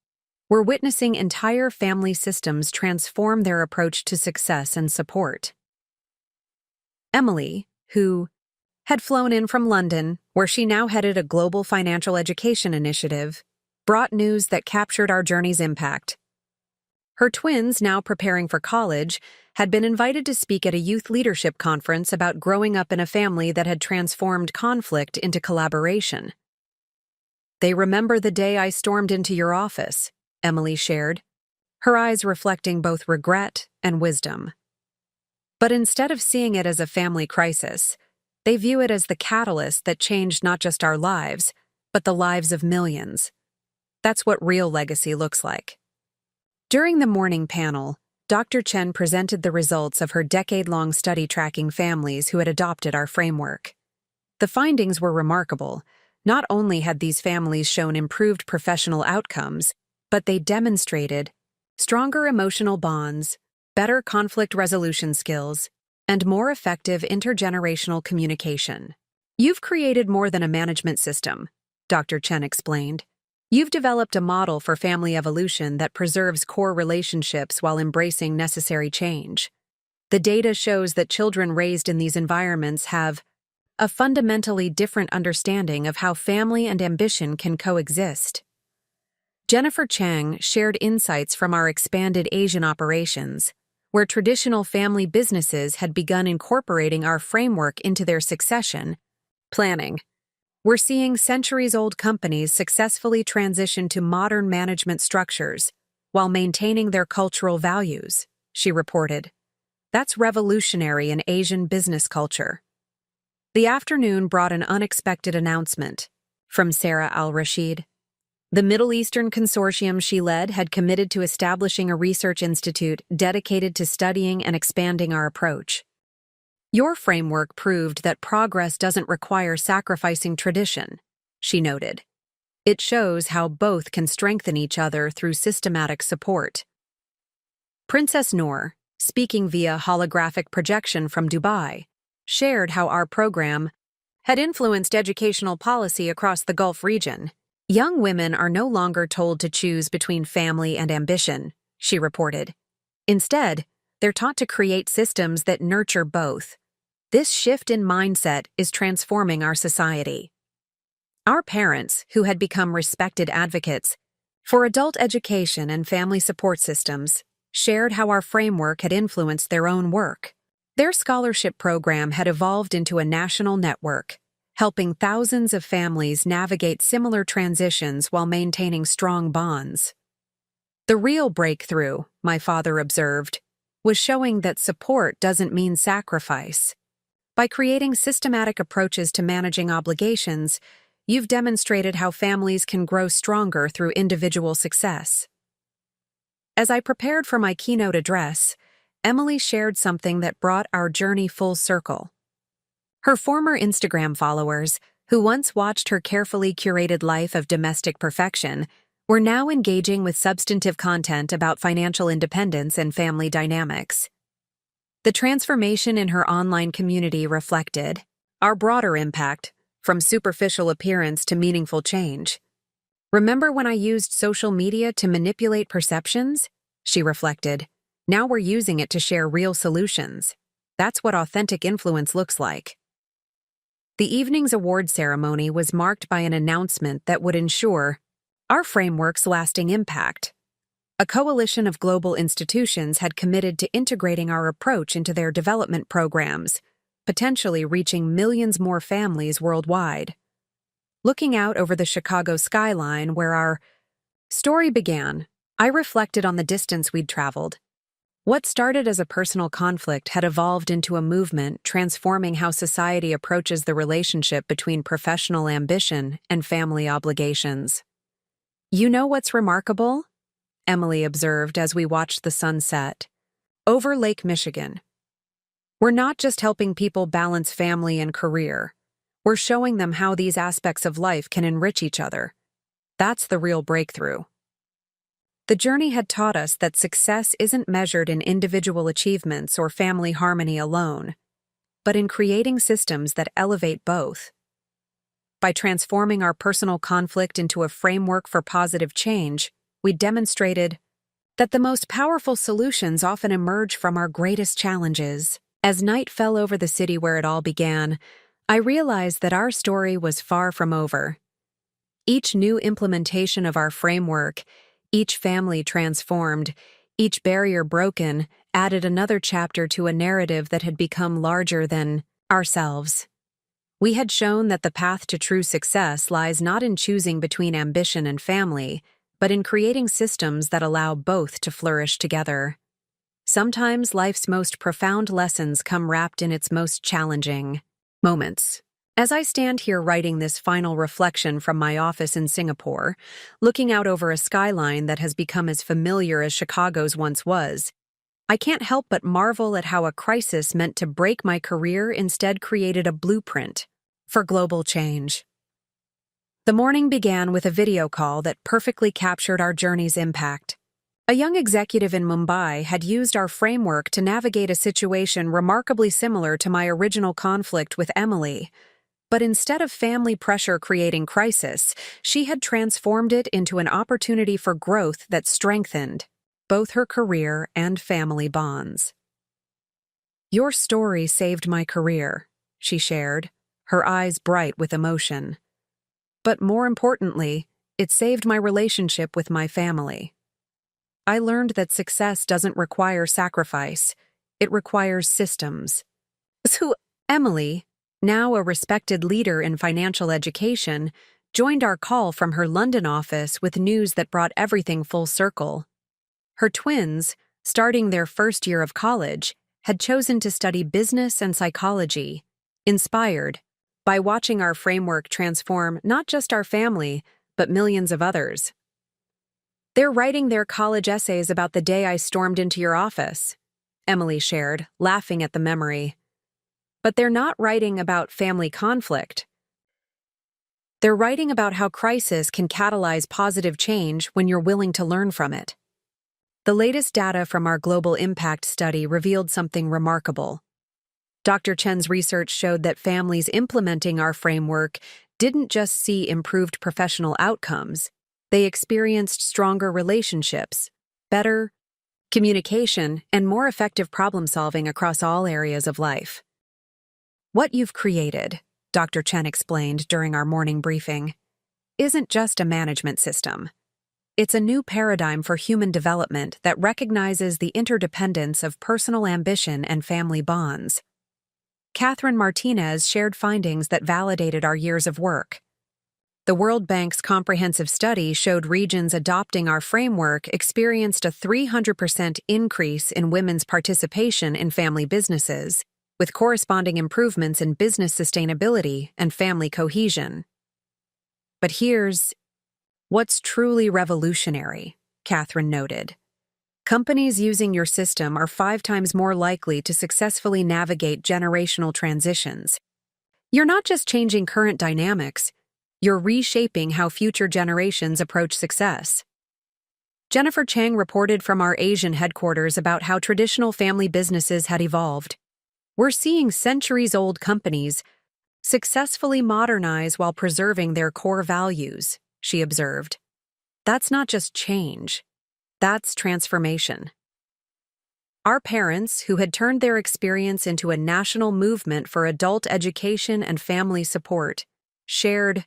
We're witnessing entire family systems transform their approach to success and support. Emily, who had flown in from London, where she now headed a global financial education initiative, brought news that captured our journey's impact. Her twins, now preparing for college, had been invited to speak at a youth leadership conference about growing up in a family that had transformed conflict into collaboration. They remember the day I stormed into your office, Emily shared, her eyes reflecting both regret and wisdom. But instead of seeing it as a family crisis, they view it as the catalyst that changed not just our lives, but the lives of millions. That's what real legacy looks like. During the morning panel, Dr. Chen presented the results of her decade-long study tracking families who had adopted our framework. The findings were remarkable. Not only had these families shown improved professional outcomes, but they demonstrated stronger emotional bonds, better conflict resolution skills, and more effective intergenerational communication. You've created more than a management system, Dr. Chen explained. You've developed a model for family evolution that preserves core relationships while embracing necessary change. The data shows that children raised in these environments have a fundamentally different understanding of how family and ambition can coexist. Jennifer Chang shared insights from our expanded Asian operations, where traditional family businesses had begun incorporating our framework into their succession planning. We're seeing centuries-old companies successfully transition to modern management structures while maintaining their cultural values, she reported. That's revolutionary in Asian business culture. The afternoon brought an unexpected announcement from Sarah Al-Rashid. The Middle Eastern consortium she led had committed to establishing a research institute dedicated to studying and expanding our approach. Your framework proved that progress doesn't require sacrificing tradition, she noted. It shows how both can strengthen each other through systematic support. Princess Noor, speaking via holographic projection from Dubai, shared how our program had influenced educational policy across the Gulf region. Young women are no longer told to choose between family and ambition, she reported. Instead, they're taught to create systems that nurture both. This shift in mindset is transforming our society. Our parents, who had become respected advocates for adult education and family support systems, shared how our framework had influenced their own work. Their scholarship program had evolved into a national network, helping thousands of families navigate similar transitions while maintaining strong bonds. The real breakthrough, my father observed, was showing that support doesn't mean sacrifice. By creating systematic approaches to managing obligations, you've demonstrated how families can grow stronger through individual success. As I prepared for my keynote address, Emily shared something that brought our journey full circle. Her former Instagram followers, who once watched her carefully curated life of domestic perfection, were now engaging with substantive content about financial independence and family dynamics. The transformation in her online community reflected our broader impact, from superficial appearance to meaningful change. Remember when I used social media to manipulate perceptions? She reflected. Now we're using it to share real solutions. That's what authentic influence looks like. The evening's award ceremony was marked by an announcement that would ensure our framework's lasting impact. A coalition of global institutions had committed to integrating our approach into their development programs, potentially reaching millions more families worldwide. Looking out over the Chicago skyline where our story began, I reflected on the distance we'd traveled. What started as a personal conflict had evolved into a movement transforming how society approaches the relationship between professional ambition and family obligations. You know what's remarkable? Emily observed as we watched the sun set. Over Lake Michigan. We're not just helping people balance family and career. We're showing them how these aspects of life can enrich each other. That's the real breakthrough. The journey had taught us that success isn't measured in individual achievements or family harmony alone, but in creating systems that elevate both. By transforming our personal conflict into a framework for positive change, we demonstrated that the most powerful solutions often emerge from our greatest challenges. As night fell over the city where it all began, I realized that our story was far from over. Each new implementation of our framework, each family transformed, each barrier broken, added another chapter to a narrative that had become larger than ourselves. We had shown that the path to true success lies not in choosing between ambition and family, but in creating systems that allow both to flourish together. Sometimes life's most profound lessons come wrapped in its most challenging moments. As I stand here writing this final reflection from my office in Singapore, looking out over a skyline that has become as familiar as Chicago's once was, I can't help but marvel at how a crisis meant to break my career instead created a blueprint for global change. The morning began with a video call that perfectly captured our journey's impact. A young executive in Mumbai had used our framework to navigate a situation remarkably similar to my original conflict with Emily. But instead of family pressure creating crisis, she had transformed it into an opportunity for growth that strengthened both her career and family bonds. "Your story saved my career," she shared, her eyes bright with emotion. "But more importantly, it saved my relationship with my family. I learned that success doesn't require sacrifice, it requires systems." So Emily, now a respected leader in financial education, joined our call from her London office with news that brought everything full circle. Her twins, starting their first year of college, had chosen to study business and psychology, inspired by watching our framework transform not just our family, but millions of others. "They're writing their college essays about the day I stormed into your office," Emily shared, laughing at the memory. "But they're not writing about family conflict. They're writing about how crisis can catalyze positive change when you're willing to learn from it." The latest data from our global impact study revealed something remarkable. Dr. Chen's research showed that families implementing our framework didn't just see improved professional outcomes, they experienced stronger relationships, better communication, and more effective problem-solving across all areas of life. "What you've created," Dr. Chen explained during our morning briefing, "isn't just a management system. It's a new paradigm for human development that recognizes the interdependence of personal ambition and family bonds." Catherine Martinez shared findings that validated our years of work. The World Bank's comprehensive study showed regions adopting our framework experienced a 300% increase in women's participation in family businesses, with corresponding improvements in business sustainability and family cohesion. "But here's what's truly revolutionary," Catherine noted. "Companies using your system are 5 times more likely to successfully navigate generational transitions. You're not just changing current dynamics, you're reshaping how future generations approach success." Jennifer Chang reported from our Asian headquarters about how traditional family businesses had evolved. "We're seeing centuries-old companies successfully modernize while preserving their core values," she observed. "That's not just change, that's transformation." Our parents, who had turned their experience into a national movement for adult education and family support, shared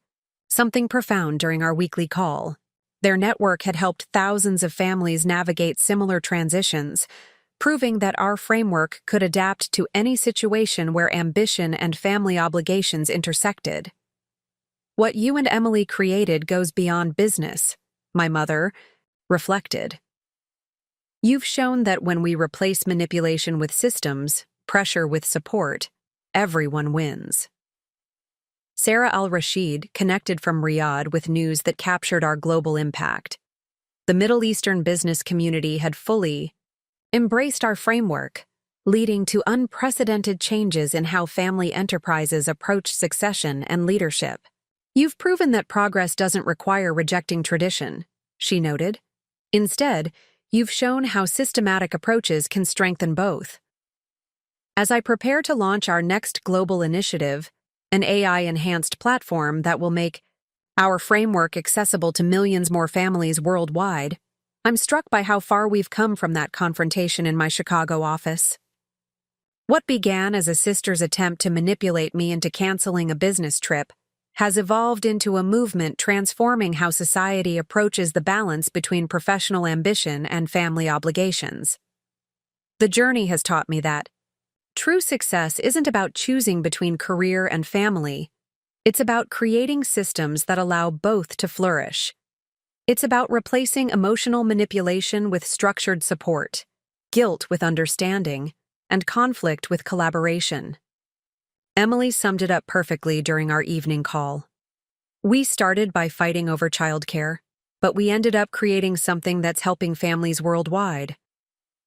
something profound during our weekly call. Their network had helped thousands of families navigate similar transitions, proving that our framework could adapt to any situation where ambition and family obligations intersected. "What you and Emily created goes beyond business," my mother reflected. "You've shown that when we replace manipulation with systems, pressure with support, everyone wins." Sarah Al-Rashid connected from Riyadh with news that captured our global impact. The Middle Eastern business community had fully embraced our framework, leading to unprecedented changes in how family enterprises approach succession and leadership. "You've proven that progress doesn't require rejecting tradition," she noted. "Instead, you've shown how systematic approaches can strengthen both." As I prepare to launch our next global initiative, an AI-enhanced platform that will make our framework accessible to millions more families worldwide, I'm struck by how far we've come from that confrontation in my Chicago office. What began as a sister's attempt to manipulate me into canceling a business trip has evolved into a movement transforming how society approaches the balance between professional ambition and family obligations. The journey has taught me that true success isn't about choosing between career and family. It's about creating systems that allow both to flourish. It's about replacing emotional manipulation with structured support, guilt with understanding, and conflict with collaboration. Emily summed it up perfectly during our evening call. "We started by fighting over childcare, but we ended up creating something that's helping families worldwide.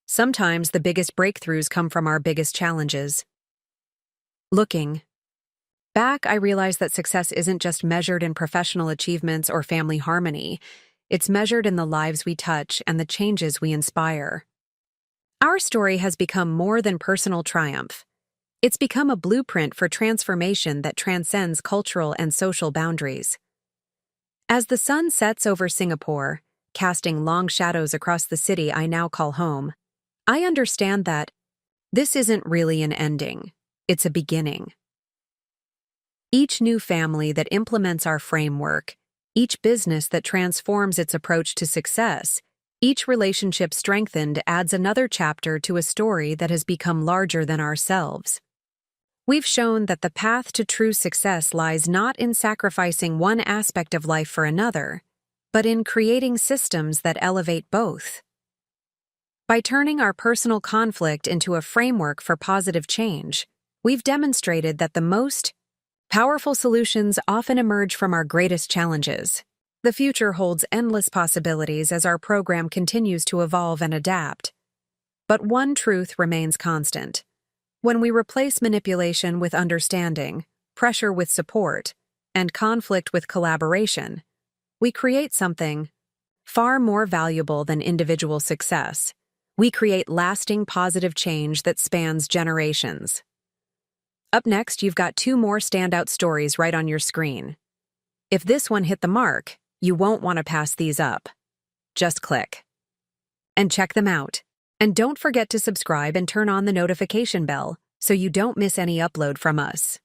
Sometimes the biggest breakthroughs come from our biggest challenges." Looking back, I realized that success isn't just measured in professional achievements or family harmony. It's measured in the lives we touch and the changes we inspire. Our story has become more than personal triumph. It's become a blueprint for transformation that transcends cultural and social boundaries. As the sun sets over Singapore, casting long shadows across the city I now call home, I understand that this isn't really an ending, it's a beginning. Each new family that implements our framework, each business that transforms its approach to success, each relationship strengthened adds another chapter to a story that has become larger than ourselves. We've shown that the path to true success lies not in sacrificing one aspect of life for another, but in creating systems that elevate both. By turning our personal conflict into a framework for positive change, we've demonstrated that the most powerful solutions often emerge from our greatest challenges. The future holds endless possibilities as our program continues to evolve and adapt. But one truth remains constant. When we replace manipulation with understanding, pressure with support, and conflict with collaboration, we create something far more valuable than individual success. We create lasting positive change that spans generations. Up next, you've got 2 more standout stories right on your screen. If this one hit the mark, you won't want to pass these up. Just click and check them out. And don't forget to subscribe and turn on the notification bell so you don't miss any upload from us.